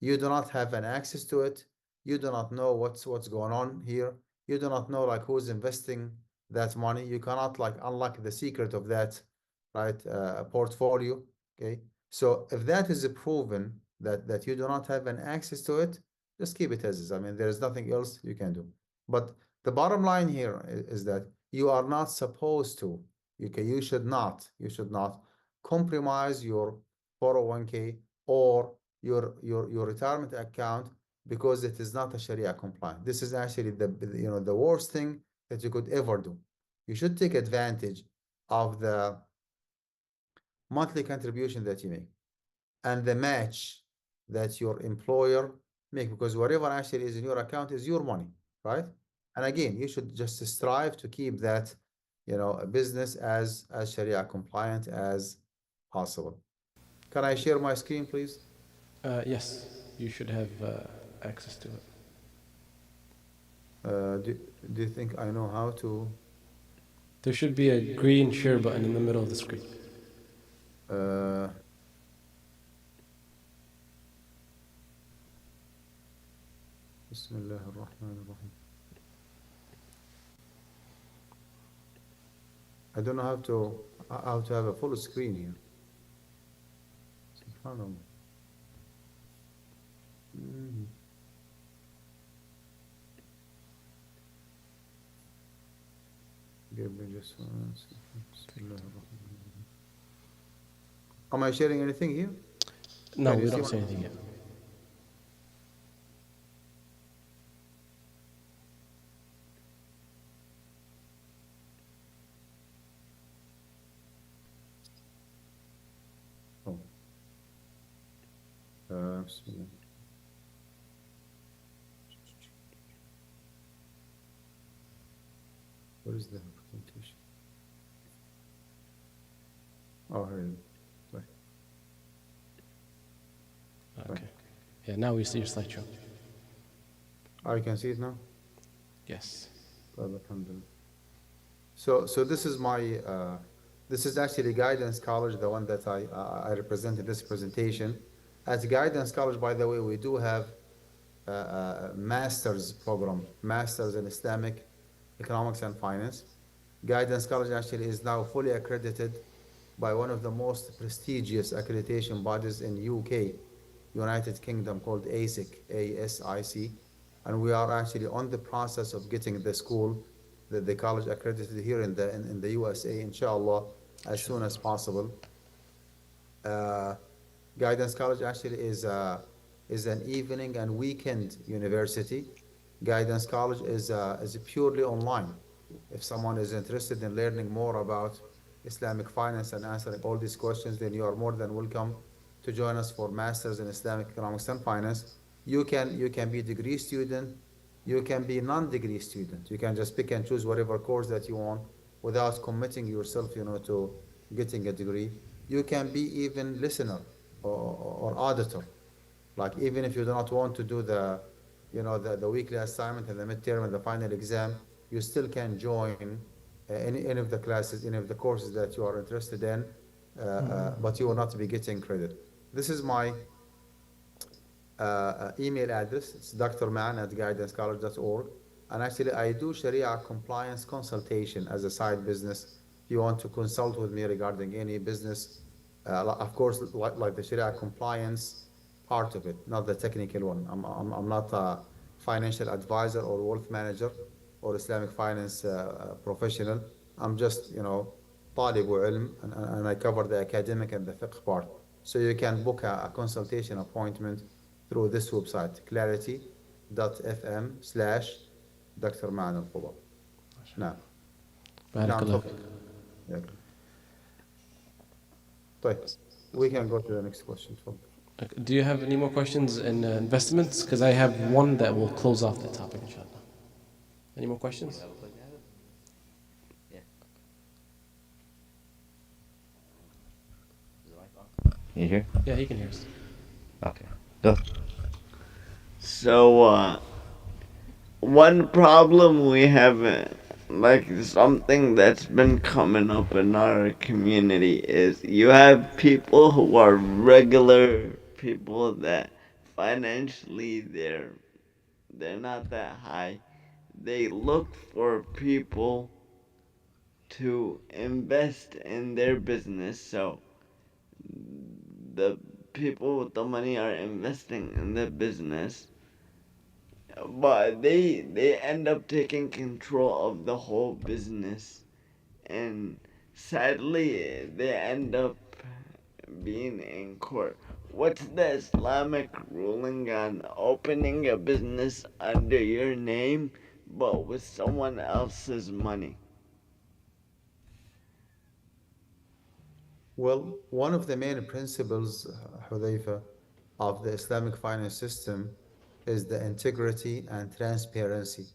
S4: You do not have an access to it. You do not know what's going on here. You do not know like who's investing that money. You cannot like unlock the secret of that, right? Portfolio. Okay. So if that is proven that you do not have an access to it, just keep it as is. I mean, there is nothing else you can do. But the bottom line here is that you are not supposed to. Okay, you should not compromise your 401k or your retirement account because it is not a Sharia compliant. This is actually the worst thing that you could ever do. You should take advantage of the monthly contribution that you make and the match that your employer make, because whatever actually is in your account is your money, right? And again, you should just strive to keep that a business as Sharia compliant as possible. Can I share my screen, please?
S1: Yes, you should have access to it.
S4: Do you think I know how to?
S1: There should be a green share button in the middle of the screen.
S4: Bismillah ar-Rahman ar-Rahim. I don't know how to have a full screen here. Subhanallah. Give me just one second. Bismillah ar-Rahman ar-Rahim. Am I sharing anything here?
S1: No,
S4: Can you
S1: we
S4: see
S1: don't
S4: my-
S1: say anything yet.
S4: Oh. Bismillah. What is the presentation? Oh, here it is. Right.
S1: Okay. Yeah, now we see your slideshow.
S4: Oh, you can see it now?
S1: Yes.
S4: Alhamdulillah. So this is my this is actually Guidance College, the one that I represent in this presentation. At Guidance College, by the way, we do have a master's program, Masters in Islamic Economics and Finance. Guidance College actually is now fully accredited by one of the most prestigious accreditation bodies in UK, United Kingdom, called ASIC, ASIC. And we are actually on the process of getting the school, the college accredited here in the USA, inshallah, as soon as possible. Guidance College actually is an evening and weekend university. Guidance College is purely online. If someone is interested in learning more about Islamic finance and answering all these questions, then you are more than welcome to join us for Masters in Islamic Economics and Finance. You can be degree student, you can be non-degree student. You can just pick and choose whatever course that you want without committing yourself, to getting a degree. You can be even listener or auditor. Like even if you do not want to do the weekly assignment and the midterm and the final exam, you still can join any of the classes, any of the courses that you are interested in, but you will not be getting credit. This is my email address. It's drman@guidancecollege.org. And actually, I do Sharia compliance consultation as a side business. If you want to consult with me regarding any business, of course, like the Sharia compliance part of it, not the technical one. I'm not a financial advisor or wealth manager or Islamic finance professional. I'm just, طالب علم, and I cover the academic and the fiqh part. So you can book a consultation appointment through this website, clarity.fm/Dr. معن القضاء. نعم.
S1: بارك
S4: نعم
S1: الله
S4: تفضل.
S1: فيك.
S4: ياك. طيب, we can go to the next question. تفضل.
S1: Do you have any more questions in investments? Because I have one that will close off the topic, inshallah. Any more questions?
S3: You hear?
S1: Yeah, he can hear us.
S3: Okay. Go.
S2: So, one problem we have, like something that's been coming up in our community, is you have people who are regular people that financially they're not that high. They look for people to invest in their business, so the people with the money are investing in the business, but they end up taking control of the whole business, and sadly they end up being in court. What's the Islamic ruling on opening a business under your name but with someone else's money?
S4: Well, one of the main principles, Hudayfa, of the Islamic finance system is the integrity and transparency,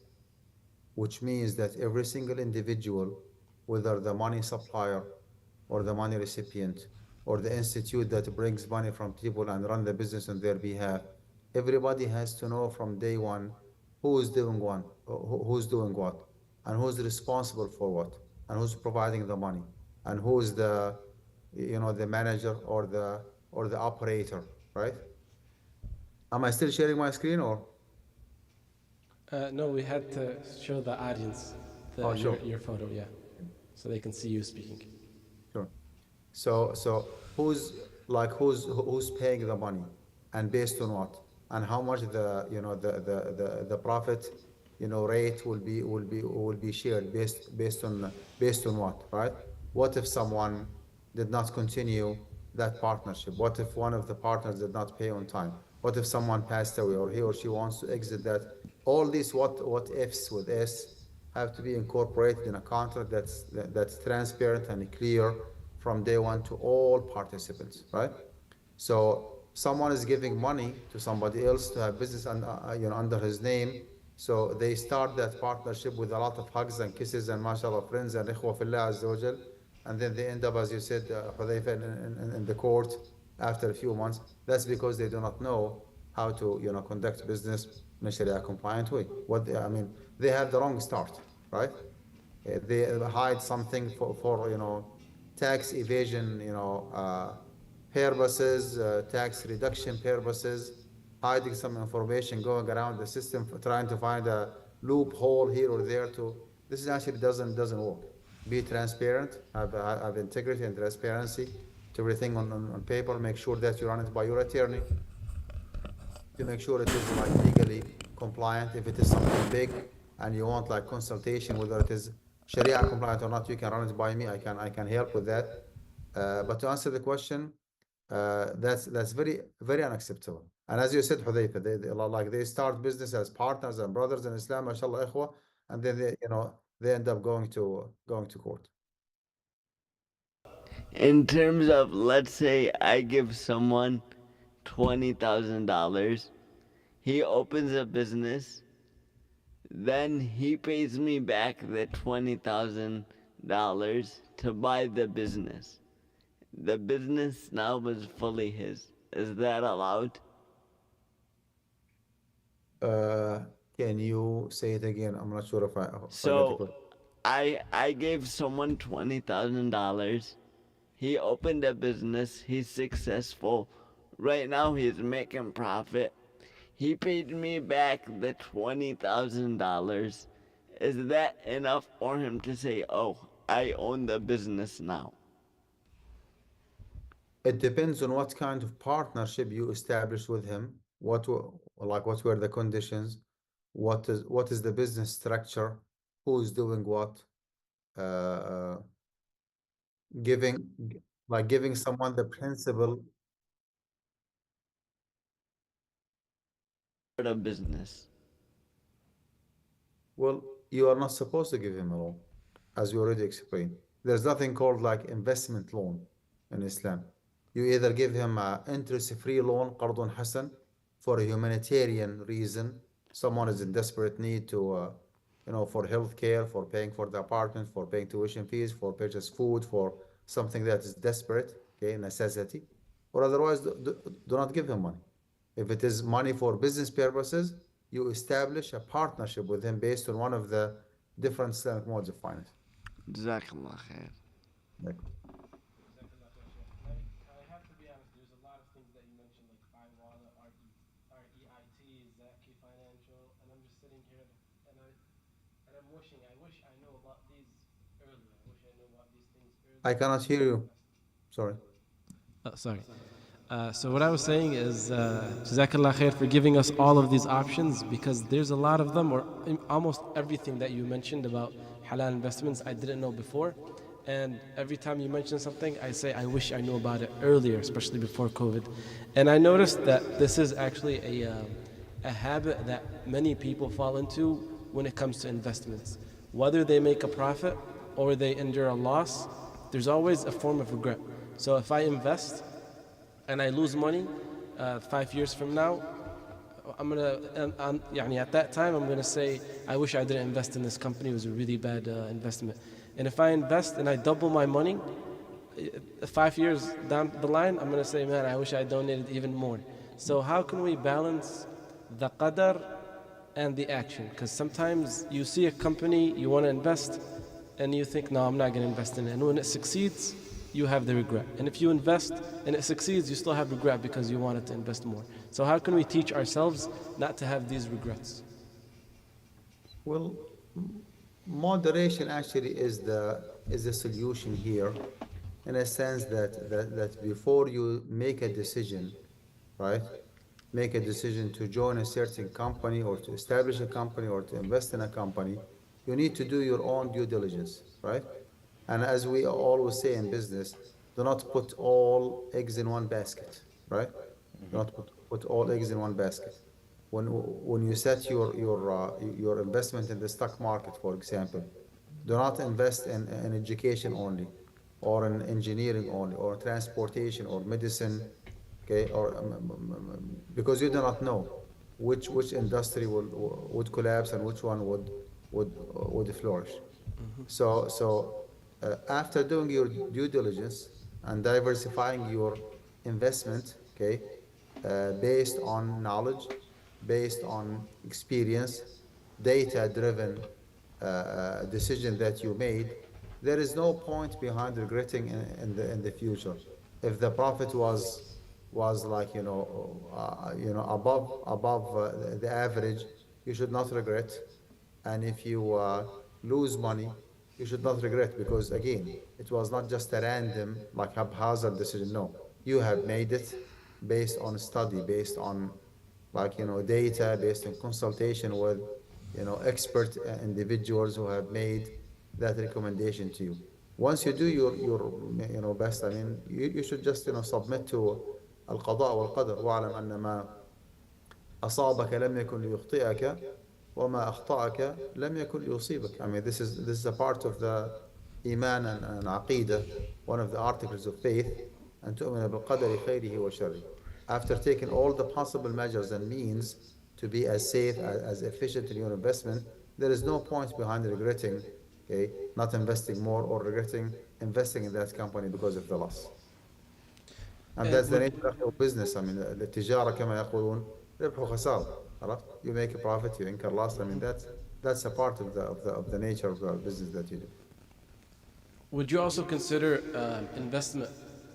S4: which means that every single individual, whether the money supplier or the money recipient or the institute that brings money from people and run the business on their behalf, everybody has to know from day one who's doing who's doing what, and who's responsible for what, and who's providing the money, and who's the manager or the operator, right? Am I still sharing my screen or?
S1: No, we had to show the audience
S4: Oh, sure.
S1: your photo, yeah, so they can see you speaking.
S4: Sure. So who's paying the money, and based on what, and how much the profit rate will be shared based on what, right? What if someone did not continue that partnership? What if one of the partners did not pay on time? What if someone passed away or he or she wants to exit that? All these what ifs with S have to be incorporated in a contract that's transparent and clear from day one to all participants, right? So someone is giving money to somebody else to have business under his name. So they start that partnership with a lot of hugs and kisses and mashallah friends and ikhwa fillah azza wa jal. And then they end up, as you said, Hudayfa, in the court after a few months. That's because they do not know how to conduct business in a Sharia compliant way. They have the wrong start, right? They hide something for tax evasion purposes, tax reduction purposes, hiding some information, going around the system, trying to find a loophole here or there. This actually doesn't work. Be transparent, have integrity and transparency to everything on paper. Make sure that you run it by your attorney to make sure it is like legally compliant. If it is something big and you want like consultation, whether it is Sharia compliant or not, you can run it by me. I can help with that. But to answer the question, that's very very unacceptable. And as you said, Hudayfa, they start business as partners and brothers in Islam, mashallah ikhwa, and then they end up going to court.
S2: In terms of, let's say I give someone $20,000, he opens a business, then he pays me back the $20,000 to buy the business. The business now was fully his. Is that allowed?
S4: Can you say it again? I'm not sure if I got the
S2: So
S4: question.
S2: I gave someone $20,000. He opened a business. He's successful. Right now he's making profit. He paid me back the $20,000. Is that enough for him to say, "Oh, I own the business now"?
S4: It depends on what kind of partnership you establish with him. What were the conditions? What is the business structure? Who is doing what? Uh, uh, giving giving someone the principal.
S2: For the business.
S4: Well, you are not supposed to give him a loan, as you already explained. There's nothing called like investment loan in Islam. You either give him an interest-free loan, qardun hasan, for a humanitarian reason. Someone is in desperate need to, for healthcare, for paying for the apartment, for paying tuition fees, for purchase food, for something that is desperate, okay, necessity. Or otherwise, do not give him money. If it is money for business purposes, you establish a partnership with him based on one of the different Islamic modes of finance.
S2: Jazakallah khair.
S4: Like,
S1: I have to be honest, there's a lot of things that you mentioned, like iWallet, REIT, Zaki Financial, and I'm just sitting here and I'm I wish I knew about these earlier. I wish I knew about these things
S4: I
S1: earlier.
S4: cannot hear you. Sorry.
S1: Sorry. So what I was saying is, Jazakallah khair for giving us all of these options, because there's a lot of them, or almost everything that you mentioned about halal investments I didn't know before. And every time you mention something, I say, I wish I knew about it earlier, especially before COVID. And I noticed that this is actually a habit that many people fall into when it comes to investments. Whether they make a profit or they endure a loss, there's always a form of regret. So if I invest and I lose money 5 years from now, I'm gonna, يعني at that time, I'm gonna say, I wish I didn't invest in this company. It was a really bad investment. And if I invest and I double my money, 5 years down the line, I'm gonna say, man, I wish I donated even more. So how can we balance the qadar and the action? Because sometimes you see a company, you want to invest, and you think, no, I'm not gonna invest in it. And when it succeeds, you have the regret. And if you invest and it succeeds, you still have regret because you wanted to invest more. So how can we teach ourselves not to have these regrets?
S4: Well, moderation actually is the solution here, in a sense that before you make a decision, right? Make a decision to join a certain company or to establish a company or to invest in a company, you need to do your own due diligence, right? And as we always say in business, do not put all eggs in one basket, right? Do not put all eggs in one basket. When you set your investment in the stock market, for example, do not invest in education only, or in engineering only, or transportation, or medicine, okay? Or because you do not know which industry would collapse and which one would flourish. So after doing your due diligence and diversifying your investment, okay, based on knowledge, based on experience, data-driven decision that you made, there is no point behind regretting in the future. If the profit was like above the average, you should not regret. And if you lose money, you should not regret, because again, it was not just a random, like haphazard decision. No, you have made it based on study, based on data, based on consultation with expert individuals who have made that recommendation to you. Once you do your best, I mean, you should just submit to القضاء والقدر واعلم أن ما أصابك لم يكن ليخطئك وما أخطأك لم يكن ليصيبك. I mean, this is a part of the Iman and Aqidah, one of the articles of faith, and تؤمن بالقدر خيره وشره. After taking all the possible measures and means to be as safe, as efficient in your investment, there is no point behind regretting, okay, not investing more, or regretting investing in that company because of the loss. And that's the nature of business. I mean, التجارة كما يقولون ربح وخسارة. عرفت? You make a profit, you incur loss. I mean, that's a part of the nature of the business that you do.
S1: Would you also consider investment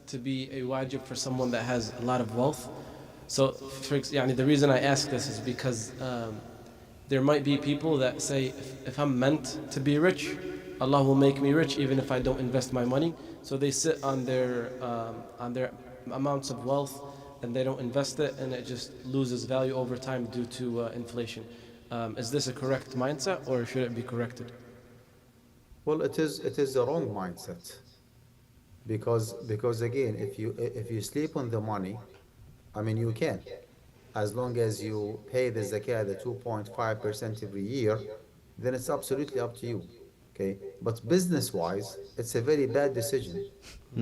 S1: to be a wajib for someone that has a lot of wealth? So, يعني the reason I ask this is because there might be people that say, if I'm meant to be rich, Allah will make me rich even if I don't invest my money. So they sit on their amounts of wealth and they don't invest it, and it just loses value over time due to inflation. Is this a correct mindset, or should it be corrected?
S4: Well, it is the wrong mindset, because again, if you sleep on the money, I mean, you can, as long as you pay the zakat, the 2.5% every year, then it's absolutely up to you. Okay, but business-wise, it's a very bad decision,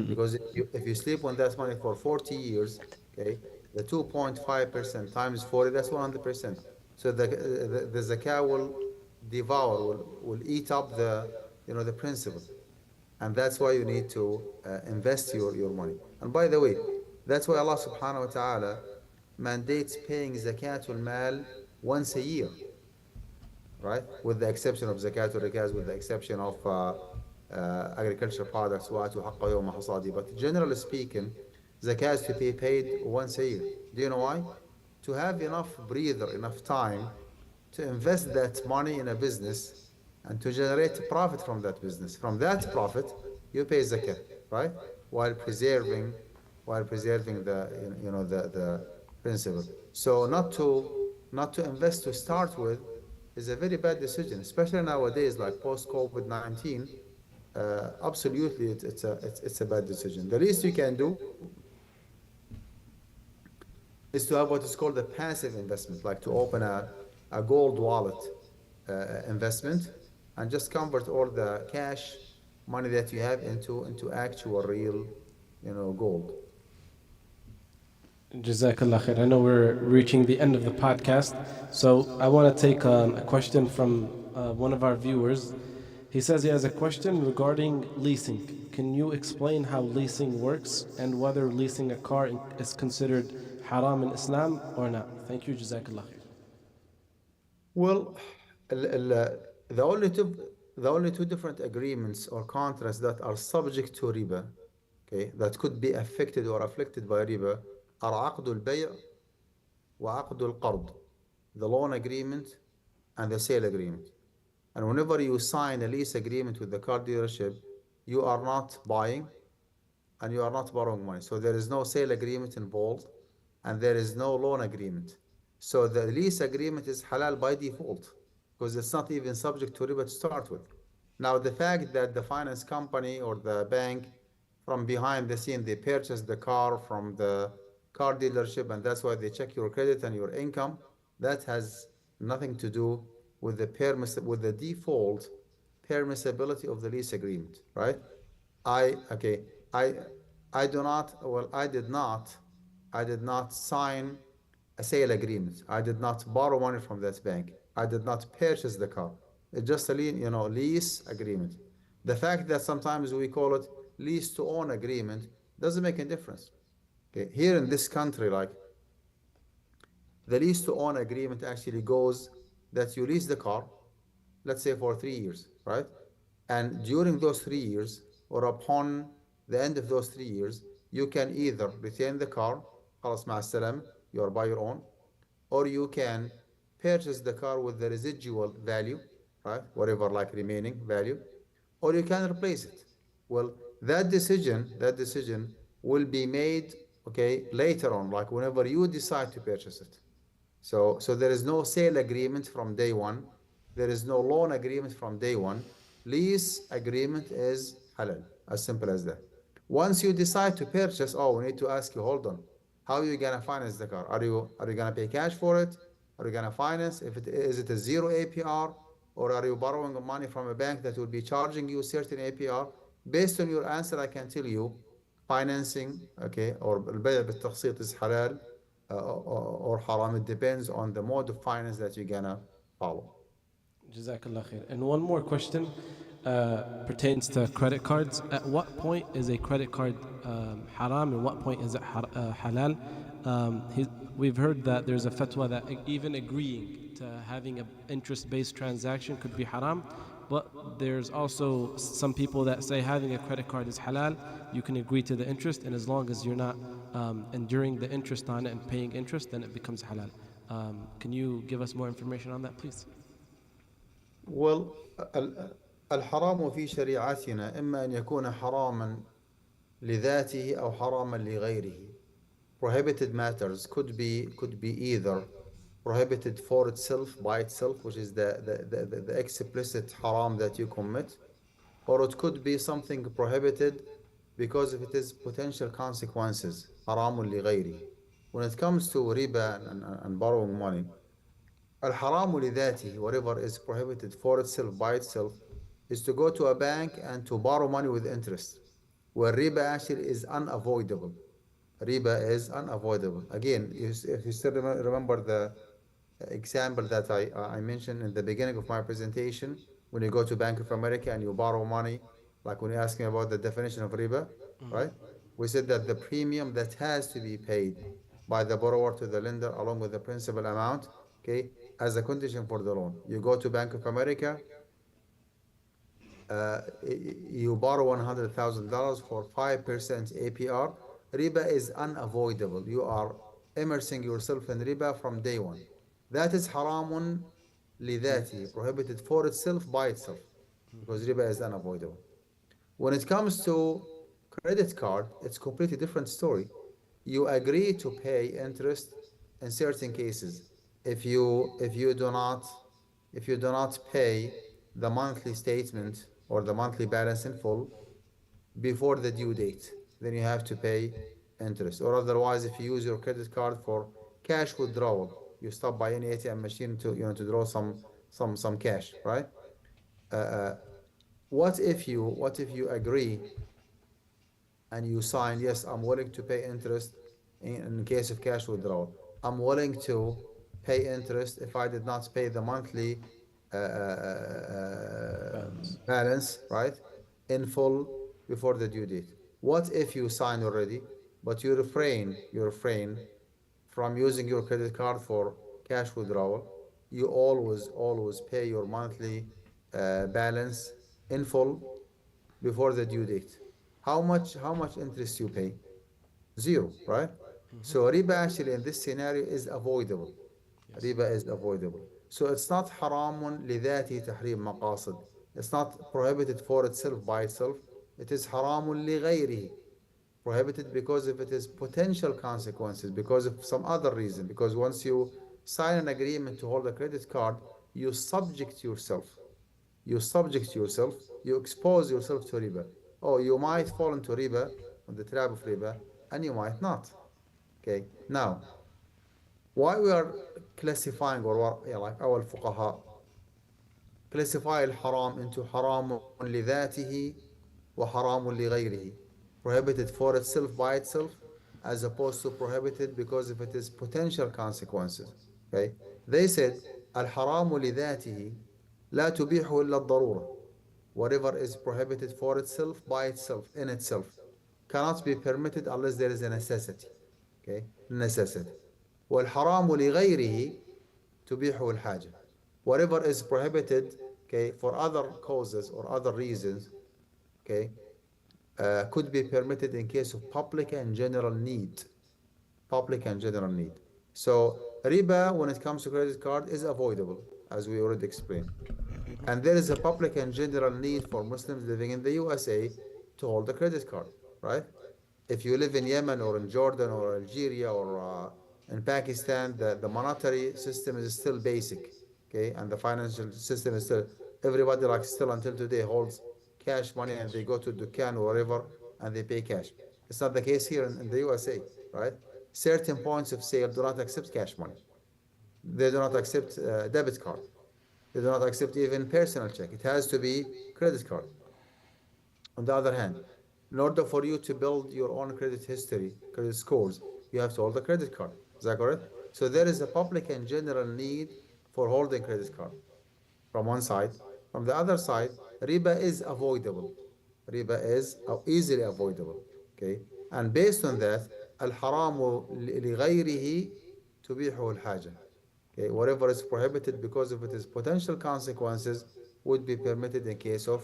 S4: because if you sleep on that money for 40 years, okay, the 2.5% times 40, that's 100%. So the zakah will devour, will eat up the principal. And that's why you need to invest your money. And by the way, that's why Allah subhanahu wa ta'ala mandates paying zakatul mal once a year, right? With the exception of zakatul rikaz, with the exception of agricultural products, وَآتُوا حَقَّهُ يَوْمَ حَصَادِهِ. But generally speaking, zakat is to be paid once a year. Do you know why? To have enough breather, enough time to invest that money in a business and to generate profit from that business. From that profit, you pay zakat, right? While preserving the principle. So not to invest to start with is a very bad decision, especially nowadays, like post COVID-19. Absolutely, it's a bad decision. The least you can do is to have what is called a passive investment, like to open a gold wallet investment and just convert all the cash money that you have into actual real gold.
S1: Jazakallah khair. I know we're reaching the end of the podcast, so I want to take a question from one of our viewers. He says he has a question regarding leasing. Can you explain how leasing works and whether leasing a car is considered haram in Islam or not? Thank you, Jazakallah khair.
S4: Well, the only two different agreements or contracts that are subject to riba, okay, that could be affected or afflicted by riba, are عقد البيع وعقد القرض, the loan agreement and the sale agreement. And whenever you sign a lease agreement with the car dealership, you are not buying and you are not borrowing money. So there is no sale agreement involved and there is no loan agreement. So the lease agreement is halal by default because it's not even subject to riba to start with. Now, the fact that the finance company or the bank from behind the scene, they purchase the car from the car dealership and that's why they check your credit and your income, that has nothing to do with the default permissibility of the lease agreement, right? Okay, I do not, well, I did not sign a sale agreement. I did not borrow money from that bank. I did not purchase the car. It's just a lease agreement. The fact that sometimes we call it lease to own agreement doesn't make a difference. Okay, here in this country, like the lease to own agreement actually goes that you lease the car, let's say for 3 years, right? And during those 3 years, or upon the end of those 3 years, you can either retain the car, خلاص مع السلامة, you are by your own, or you can purchase the car with the residual value, right? Whatever like remaining value, or you can replace it. Well, that decision will be made, okay, later on, like whenever you decide to purchase it. So there is no sale agreement from day one. There is no loan agreement from day one. Lease agreement is halal, as simple as that. Once you decide to purchase, we need to ask you, hold on, how are you gonna finance the car? Are you gonna pay cash for it? Are you gonna finance? Is it a zero APR, or are you borrowing money from a bank that will be charging you certain APR? Based on your answer, I can tell you financing, okay, or البيع بالتقسيط is halal or haram. It depends on the mode of finance that you're gonna follow.
S1: Jazakallah khair. And one more question pertains to credit cards. At what point is a credit card haram and what point is it halal? We've heard that there's a fatwa that even agreeing to having an interest-based transaction could be haram. But there's also some people that say having a credit card is halal. You can agree to the interest, and as long as you're not enduring the interest on it and paying interest, then it becomes halal. Can you give us more information on that, please?
S4: Well, الحرام في شريعتنا إما أن يكون حراما لذاته أو حراما لغيره. Prohibited matters could be either prohibited for itself by itself, which is the explicit haram that you commit, or it could be something prohibited because of its potential consequences, حرام لغيره. When it comes to riba and borrowing money, الحرام لذاته, whatever is prohibited for itself by itself, is to go to a bank and to borrow money with interest, where riba actually is unavoidable. Riba is unavoidable. Again, if you still remember the example that I mentioned in the beginning of my presentation, when you go to Bank of America and you borrow money, like when you asked me about the definition of riba, right? We said that the premium that has to be paid by the borrower to the lender along with the principal amount, okay, as a condition for the loan. You go to Bank of America, you borrow $100,000 for 5% APR. Riba is unavoidable. You are immersing yourself in riba from day one. That is haramun lidati, prohibited for itself by itself, because riba is unavoidable. When it comes to credit card, it's completely different story. You agree to pay interest in certain cases. If you do not pay the monthly statement or the monthly balance in full before the due date, then you have to pay interest. Or otherwise, if you use your credit card for cash withdrawal, you stop by any ATM machine to draw some cash, right? Uh, uh, what if you agree and you sign, yes, I'm willing to pay interest in case of cash withdrawal. I'm willing to pay interest if I did not pay the monthly
S1: Balance.
S4: balance, right, in full before the due date. What if you sign already, but you refrain from using your credit card for cash withdrawal? You always pay your monthly balance in full before the due date. How much interest you pay? Zero, right? So riba actually in this scenario is avoidable.
S1: Yes.
S4: Riba is avoidable. So it's not haramun لذاته تحريم مقاصد. It's not prohibited for itself by itself. It is haramun لغيره. Prohibited because of its potential consequences, because of some other reason. Because once you sign an agreement to hold a credit card, you subject yourself. You expose yourself to riba. Oh, you might fall into riba, on the trap of riba, and you might not. Okay, now, why we are classifying, or what, yeah, like our fuqaha classify al-haram into haram لذاته وحرام لغيره, prohibited for itself by itself, as opposed to prohibited because of its potential consequences. Okay, they said الحرام لذاته لا تبيحه إلا الضرورة. Whatever is prohibited for itself by itself in itself cannot be permitted unless there is a necessity. Okay, necessity. والحرام لغيره تبيحه الحاجة. Whatever is prohibited, okay, for other causes or other reasons, okay, could be permitted in case of public and general need. Public and general need. So riba, when it comes to credit card, is avoidable, as we already explained. And there is a public and general need for Muslims living in the USA to hold a credit card, right? If you live in Yemen or in Jordan or Algeria or in Pakistan, the monetary system is still basic, okay? And the financial system is still, everybody like still until today holds cash money and they go to Dukan or wherever and they pay cash. It's not the case here in the USA, right? Certain points of sale do not accept cash money. They do not accept debit card. They do not accept even personal check. It has to be credit card. On the other hand, in order for you to build your own credit history, credit scores, you have to hold a credit card. Is that correct? So there is a public and general need for holding credit card from one side. From the other side, riba is avoidable. Riba is easily avoidable. Okay? And based on that, الحرام لغيره تبيحه الحاجة. Okay? Whatever is prohibited because of its potential consequences would be permitted in case of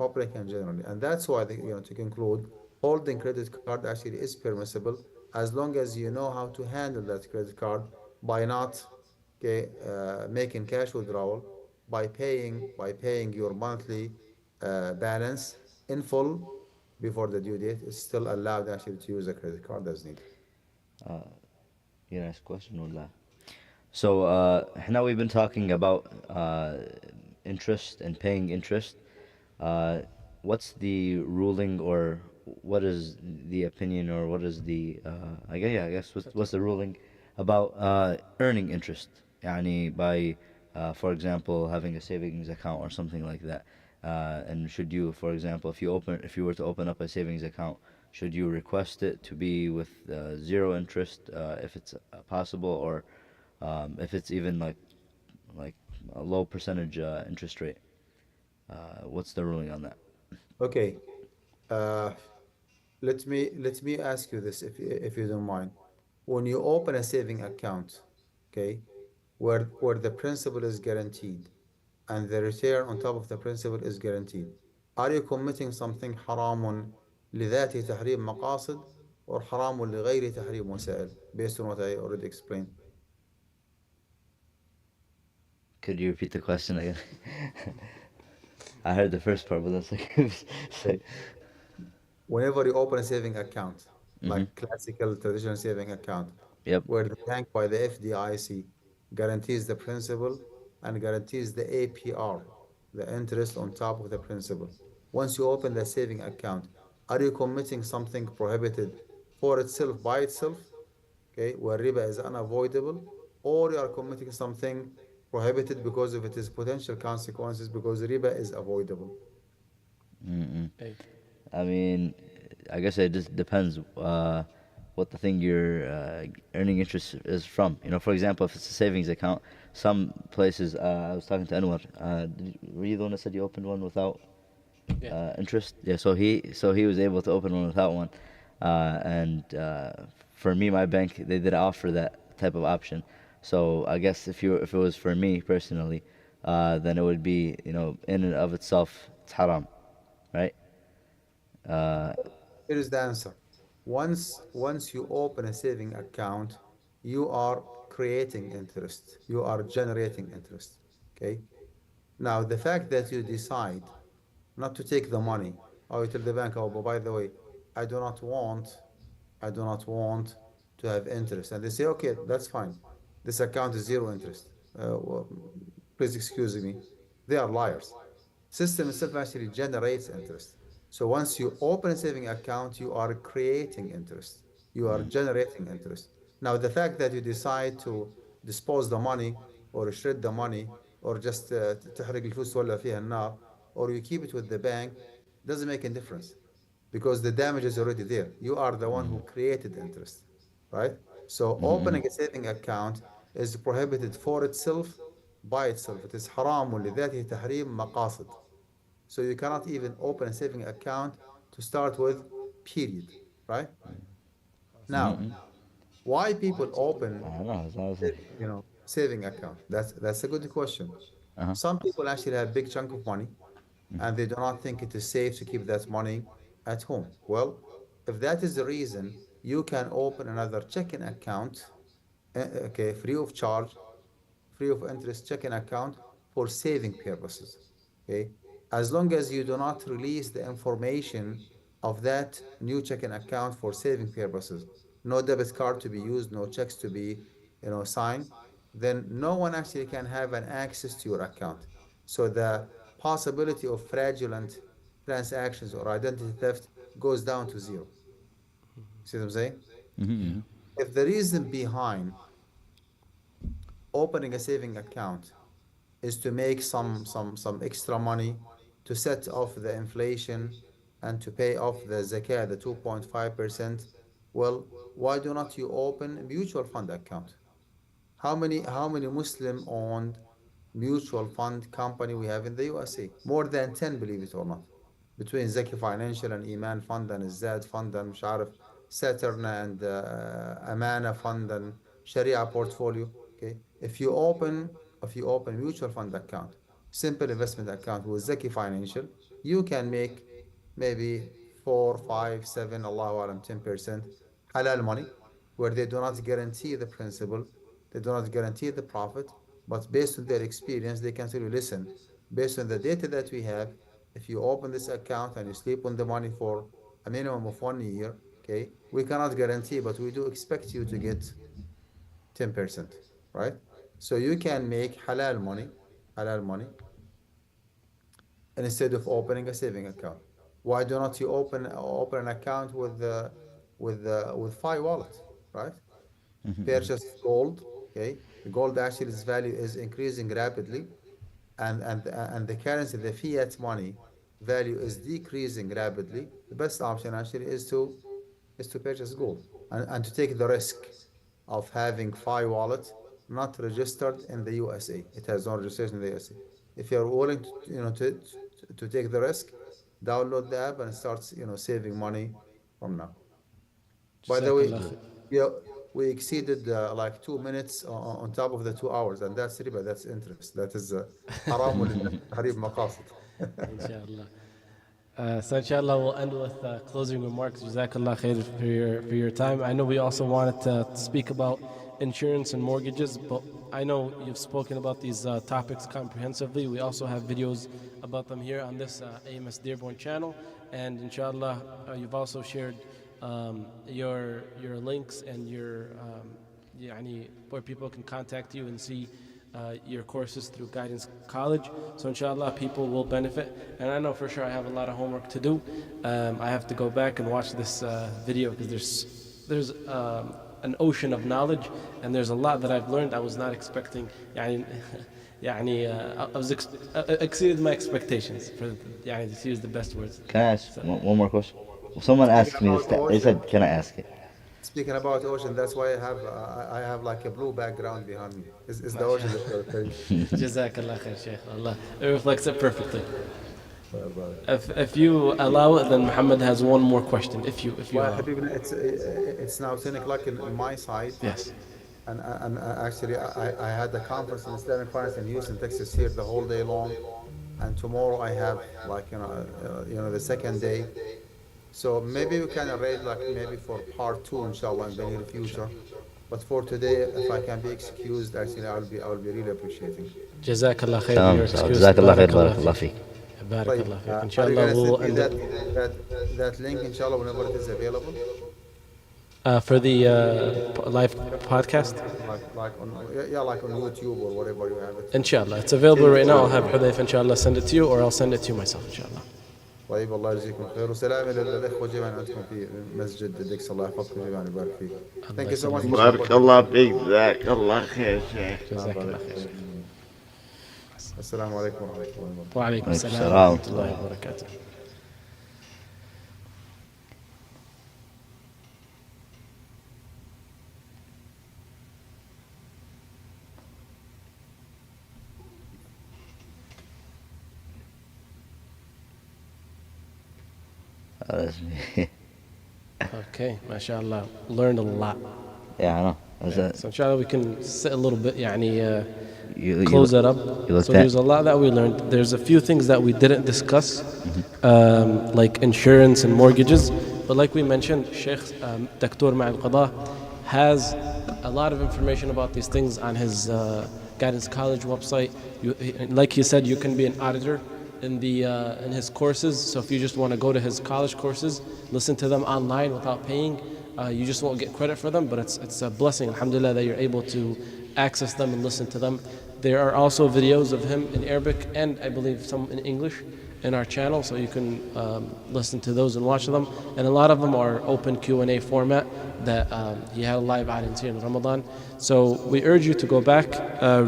S4: public and generally. And that's why, to conclude, holding credit card actually is permissible as long as you know how to handle that credit card by not making cash withdrawal, by paying your monthly balance in full before the due date. It's still allowed actually to use a credit card as needed.
S3: Uh, you ask question ولا? So now we've been talking about interest and paying interest. Uh, what's the ruling, or what is the opinion, or what is the I guess what's the ruling about earning interest? يعني by for example having a savings account or something like that. And should you, for example, if you were to open up a savings account, should you request it to be with zero interest if it's possible, or if it's even like a low percentage interest rate? What's the ruling on that?
S4: Okay. Uh, let me ask you this if you don't mind. When you open a saving account, okay, where the principal is guaranteed and the return on top of the principal is guaranteed, are you committing something حرام لذات تحريم مقاصد or حرام لغير تحريم وسائل based on what I already explained?
S3: Could you repeat the question again? I heard the first part, but that's like,
S4: Okay. Whenever you open a saving account,
S3: mm-hmm.
S4: like classical traditional saving account,
S3: Yep.
S4: where the bank by the FDIC guarantees the principal and guarantees the APR, the interest on top of the principal. Once you open the saving account, are you committing something prohibited for itself by itself, okay, where riba is unavoidable, or you are committing something prohibited because of its potential consequences because riba is avoidable?
S3: Mm-mm.
S1: أي.
S3: I mean, I guess it just depends what the thing you're earning interest is from. You know, for example, if it's a savings account, some places, I was talking to Anwar. Were you the one that said you opened one without
S1: Yeah.
S3: interest? Yeah, so he was able to open one without one, and for me, my bank, they did offer that type of option. So I guess if it was for me personally, then it would be, in and of itself it's haram, right? Uh,
S4: Here is the answer. Once you open a saving account, you are creating interest. You are generating interest. Okay. Now, the fact that you decide not to take the money, or you tell the bank, oh, but by the way, I do not want, I do not want to have interest. And they say, okay, that's fine. This account is zero interest. Well, please excuse me. They are liars. System itself actually generates interest. So once you open a saving account, you are creating interest. You are generating interest. Now, the fact that you decide to dispose the money or shred the money or just تحرق الفلوس تولع فيها النار or you keep it with the bank doesn't make a difference because the damage is already there. You are the one who created interest, right? So
S3: mm-mm.
S4: opening a saving account is prohibited for itself by itself. It is حرام لذاته تحريم مقاصد. So you cannot even open a saving account to start with, period, right? Now,
S3: Mm-mm.
S4: why people
S3: I
S4: open,
S3: don't know. It's not the
S4: saving account? That's a good question.
S3: Uh-huh.
S4: Some people actually have big chunk of money and they do not think it is safe to keep that money at home. Well, if that is the reason, you can open another checking account, okay, free of charge, free of interest checking account for saving purposes. Okay. As long as you do not release the information of that new checking account for saving purposes, no debit card to be used, no checks to be, signed, then no one actually can have an access to your account. So the possibility of fraudulent transactions or identity theft goes down to zero. See what I'm saying?
S1: Yeah.
S3: Mm-hmm.
S4: If the reason behind opening a saving account is to make some extra money to set off the inflation and to pay off the zakat, the 2.5%. Well, why do not you open a mutual fund account? How many Muslim owned mutual fund company we have in the USA? More than 10, believe it or not. Between Zaki Financial and Iman Fund and Zad Fund and مش عارف Saturn and Amana Fund and Sharia portfolio. Okay. If you open mutual fund account simple investment account with Zaki Financial, you can make maybe 4, 5, 7, Allahu Alam, 10% halal money, where they do not guarantee the principal, they do not guarantee the profit, but based on their experience, they can tell you, listen, based on the data that we have, if you open this account and you sleep on the money for a minimum of 1 year, okay, we cannot guarantee, but we do expect you to get 10%, right? So you can make halal money, and instead of opening a saving account. Why do not you open an account with Fi Wallet, right? Purchase gold, okay? The gold actually its value is increasing rapidly, and the currency, the fiat money value is decreasing rapidly. The best option actually is to purchase gold and to take the risk of having Fi Wallet not registered in the USA. It has no registration in the USA. If you're willing to, to take the risk, download the app and start, saving money from now. By the way,
S1: Jazakallah khair.
S4: yeah, we exceeded like 2 minutes on top of the 2 hours, and that's riba, that's interest. That is haram harib maqasid.
S1: Inshallah. So inshallah we'll end with closing remarks. Jazakallah khair for your time. I know we also wanted to speak about insurance and mortgages, but I know you've spoken about these topics comprehensively. We also have videos about them here on this AMSDearborn channel, and inshallah you've also shared your links and your where people can contact you and see your courses through Guidance College. So inshallah people will benefit, and I know for sure I have a lot of homework to do. I have to go back and watch this video because there's an ocean of knowledge, and there's a lot that I've learned I was not expecting. Exceeded my expectations, to use the best words.
S3: Can I ask one more question? Someone asked me this. They said, "Can I ask it?"
S4: Speaking about ocean, that's why I have like a blue background behind me. Is the ocean that you're referring to?
S1: Jazakallah khair, Shaykh. Allah, it reflects it perfectly.
S4: Brother.
S1: If you allow it, then Muhammad has one more question. If you
S4: Well,
S1: allow.
S4: Habibna, it's now 10 o'clock in my side.
S1: Yes.
S4: And actually, I had a conference in Islamic finance in Houston, Texas, here the whole day long. And tomorrow I have like, the second day. So maybe we can arrange like maybe for part 2, inshallah, in the near future. But for today, if I can be excused, actually, I will be really appreciating.
S1: Jazakallah khair for
S3: تمام.
S1: your excuse.
S3: جزاك الله خير.
S1: Barakallah
S3: بارك الله
S1: feek.
S3: فيك.
S1: Barakallah feek.
S4: Are you
S1: Inshallah
S4: gonna
S1: we'll
S4: send me
S1: end it.
S4: that link, inshallah, whenever it is available?
S1: For the live podcast.
S4: Like on YouTube or whatever you have it.
S1: Inshallah. It's available right now. I'll have Hudayf inshallah send it to you, or I'll send it to you myself inshallah.
S4: طيب الله يجزيكم خير وسلام للاخوه جميعا عندكم في مسجد الدكس الله يحفظكم جميعا ويبارك فيك. Thank you so much.
S2: بارك الله فيك جزاك الله خير شيخ.
S1: Jazakallah khair.
S4: السلام عليكم ورحمه الله وبركاته.
S1: وعليكم السلام
S3: السلام.
S1: ورحمة الله وبركاته.
S3: That's me.
S1: Okay, mashallah. Learned a lot.
S3: Yeah, I know.
S1: So inshallah we can sit a little bit,
S3: You
S1: close that up.
S3: you looked
S1: So
S3: at-
S1: there's a lot that we learned. There's a few things that we didn't discuss, like insurance and mortgages. But like we mentioned, Sheikh Dr. Ma'al Qada has a lot of information about these things on his Guidance College website. Like he said, you can be an auditor in his courses. So if you just want to go to his college courses, listen to them online without paying, you just won't get credit for them, but it's a blessing, alhamdulillah, that you're able to access them and listen to them. There are also videos of him in Arabic and I believe some in English in our channel, so you can listen to those and watch them. And a lot of them are open Q&A format that he had a live audience here in Ramadan. So we urge you to go back,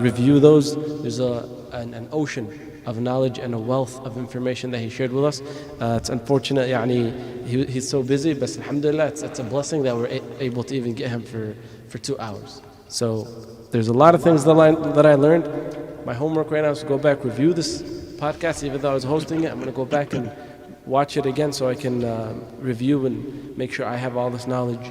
S1: review those. There's an ocean of knowledge and a wealth of information that he shared with us. It's unfortunate, he's so busy, but alhamdulillah, it's a blessing that we're able to even get him for 2 hours. So there's a lot of things that I learned. My homework right now is to go back, review this podcast. Even though I was hosting it, I'm going to go back and watch it again so I can review and make sure I have all this knowledge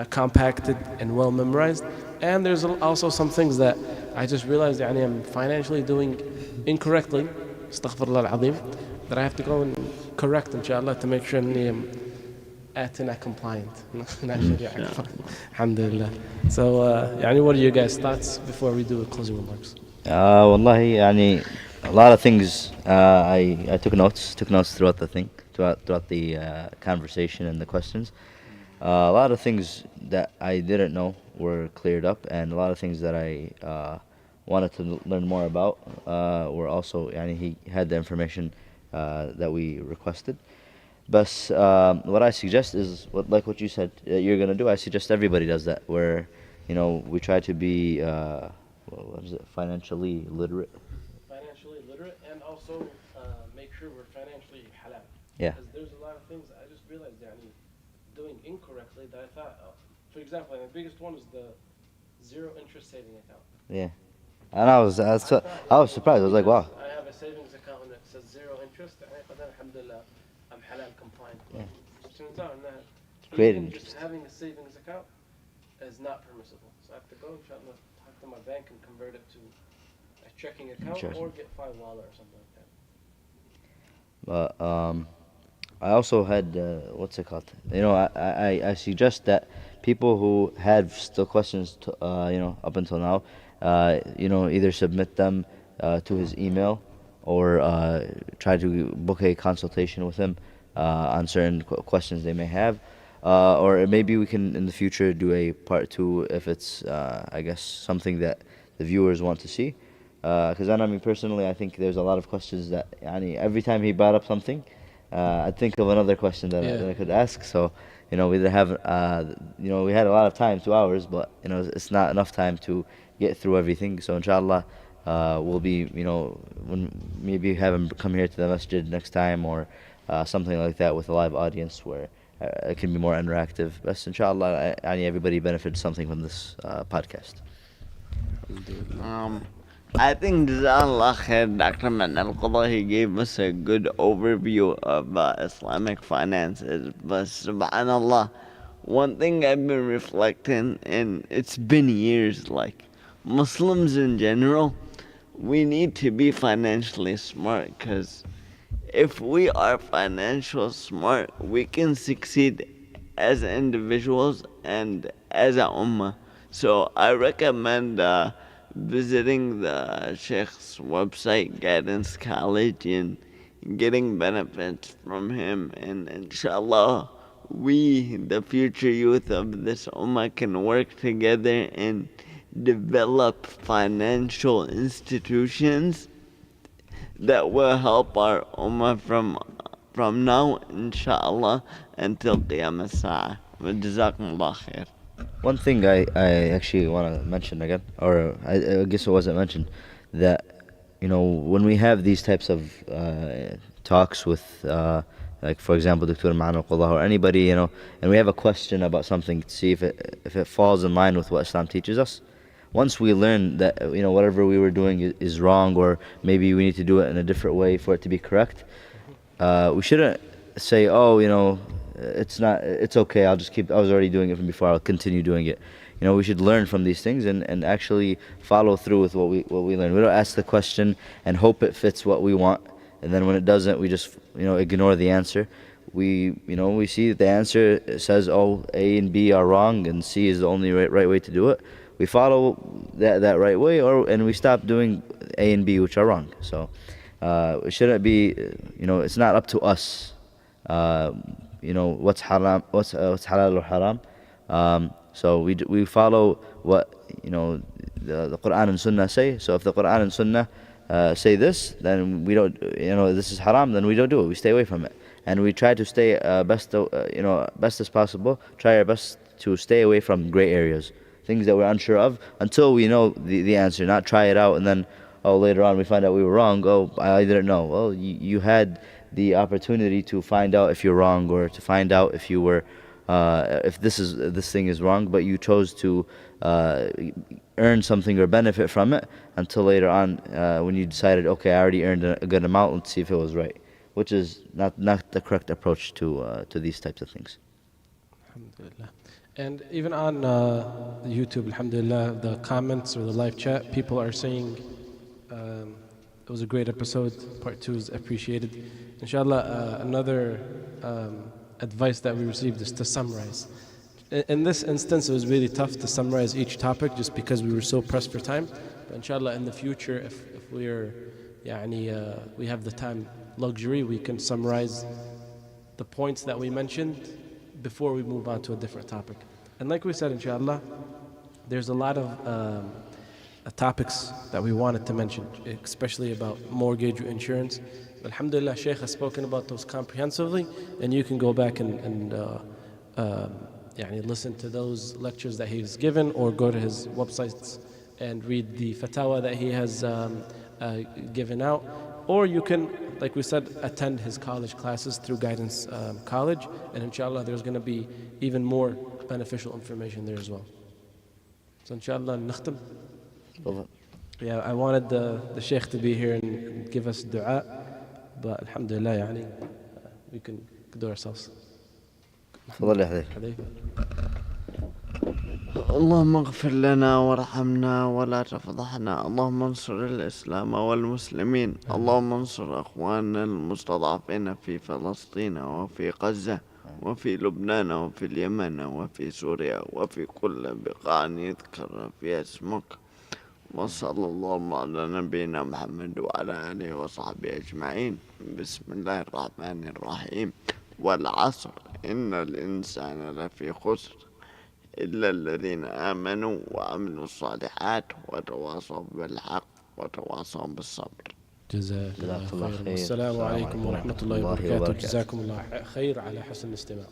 S1: compacted and well memorized. And there's also some things that I just realized يعني I'm financially doing incorrectly, astaghfirullah al-azim, that I have to go and correct inshallah to make sure اني ATNA compliant, not Sharia compliant. Alhamdulillah. So يعني what are your guys' thoughts before we do closing remarks?
S3: Wallahi, يعني a lot of things. I took notes throughout the thing, throughout the conversation and the questions. A lot of things that I didn't know were cleared up, and a lot of things that I wanted to learn more about were also. Yani he had the information that we requested. But what I suggest is, like what you said you're gonna do. I suggest everybody does that. Where, we try to be, what is it, financially literate.
S1: Financially literate, and also make sure we're financially halal.
S3: Yeah.
S1: Because there's a lot of things I just realized يعني doing incorrectly that I thought, for example, the biggest one is the zero interest saving account.
S3: Yeah. And I was surprised. I was like, wow.
S1: I have a savings account that says zero interest, but alhamdulillah, I'm halal compliant.
S3: Yeah.
S1: Turns out that
S3: Creating
S1: even just
S3: interest.
S1: having a savings account is not permissible. So I have to go inshallah, talk to my bank and convert it to a checking account or get wallet or something like that.
S3: But I also had what's it called? I suggest that people who had still questions to, up until now, either submit them to his email or try to book a consultation with him on certain questions they may have. Or maybe we can in the future do a part 2 if it's I guess something that the viewers want to see. Because I mean personally, I think there's a lot of questions that every time he brought up something, I'd think of another question that I could ask. So we didn't have we had a lot of time, 2 hours, but it's not enough time to get through everything. So inshallah, we'll be when maybe have him come here to the masjid next time or something like that with a live audience where it can be more interactive. But inshallah, everybody benefited something from this podcast.
S2: I think Jazakallah khair, Dr. Manal Qadha, he gave us a good overview of Islamic finances. But subhanallah, one thing I've been reflecting, and it's been years, like Muslims in general, we need to be financially smart, because if we are financially smart, we can succeed as individuals and as a ummah. So I recommend visiting the Sheikh's website, Guidance College, and getting benefits from him. And inshallah, we, the future youth of this ummah, can work together and develop financial institutions that will help our ummah from now, inshallah, until Qiyam as-Sa'ah. Jazakumullah khair.
S3: One thing I actually want to mention again, or I guess it wasn't mentioned, that when we have these types of talks with, like for example, Dr. Ma'an Qullah or anybody, and we have a question about something to see if it falls in line with what Islam teaches us. Once we learn that whatever we were doing is wrong, or maybe we need to do it in a different way for it to be correct, we shouldn't say, it's okay, I was already doing it from before, I'll continue doing it. We should learn from these things and actually follow through with what we learn. We don't ask the question and hope it fits what we want, and then when it doesn't, we just ignore the answer. We see that the answer says, A and B are wrong and C is the only right way to do it. We follow that right way, and we stop doing A and B, which are wrong. So it shouldn't be, it's not up to us what's haram, what's halal or haram. So we follow what the Quran and Sunnah say. So if the Quran and Sunnah say this, then we don't, this is haram, then we don't do it. We stay away from it, and we try to stay best as possible. Try our best to stay away from gray areas, things that we're unsure of, until we know the answer. Not try it out and then later on we find out we were wrong. I didn't know. Well, you had the opportunity to find out if you're wrong, or to find out if you were if this thing is wrong, but you chose to earn something or benefit from it until later on when you decided, okay, I already earned a good amount, let's see if it was right, which is not the correct approach to these types of things.
S1: Alhamdulillah. And even on YouTube, alhamdulillah, the comments or the live chat, people are saying it was a great episode. Part 2 is appreciated. Inshallah, another advice that we received is to summarize. In this instance, it was really tough to summarize each topic just because we were so pressed for time. But inshallah, in the future, if we're, we have the time luxury, we can summarize the points that we mentioned before we move on to a different topic. And like we said, inshallah, there's a lot of topics that we wanted to mention, especially about mortgage or insurance. Alhamdulillah, Shaykh has spoken about those comprehensively, and you can go back and listen to those lectures that he's given, or go to his websites and read the fatwa that he has given out. Or you can, like we said, attend his college classes through Guidance College, and inshallah there's going to be even more beneficial information there as well. So inshallah, nakhtam. Yeah, I wanted the Shaykh to be here and give us dua, but alhamdulillah, we can do ourselves.
S3: تفضل يا حذيفة.
S2: اللهم اغفر لنا وارحمنا ولا تفضحنا. اللهم انصر الإسلام والمسلمين. اللهم انصر أخواننا المستضعفين في فلسطين وفي غزة وفي لبنان وفي اليمن وفي سوريا وفي كل بقاع يذكر فيها اسمك. وصلى الله على نبينا محمد وعلى آله وصحبه أجمعين. بسم الله الرحمن الرحيم. والعصر إن الإنسان لفي خسر إلا الذين آمنوا وعملوا الصالحات وتواصوا بالحق وتواصوا بالصبر.
S1: جزاك الله خير. السلام عليكم ورحمة الله وبركاته. جزاكم الله خير على حسن الاستماع.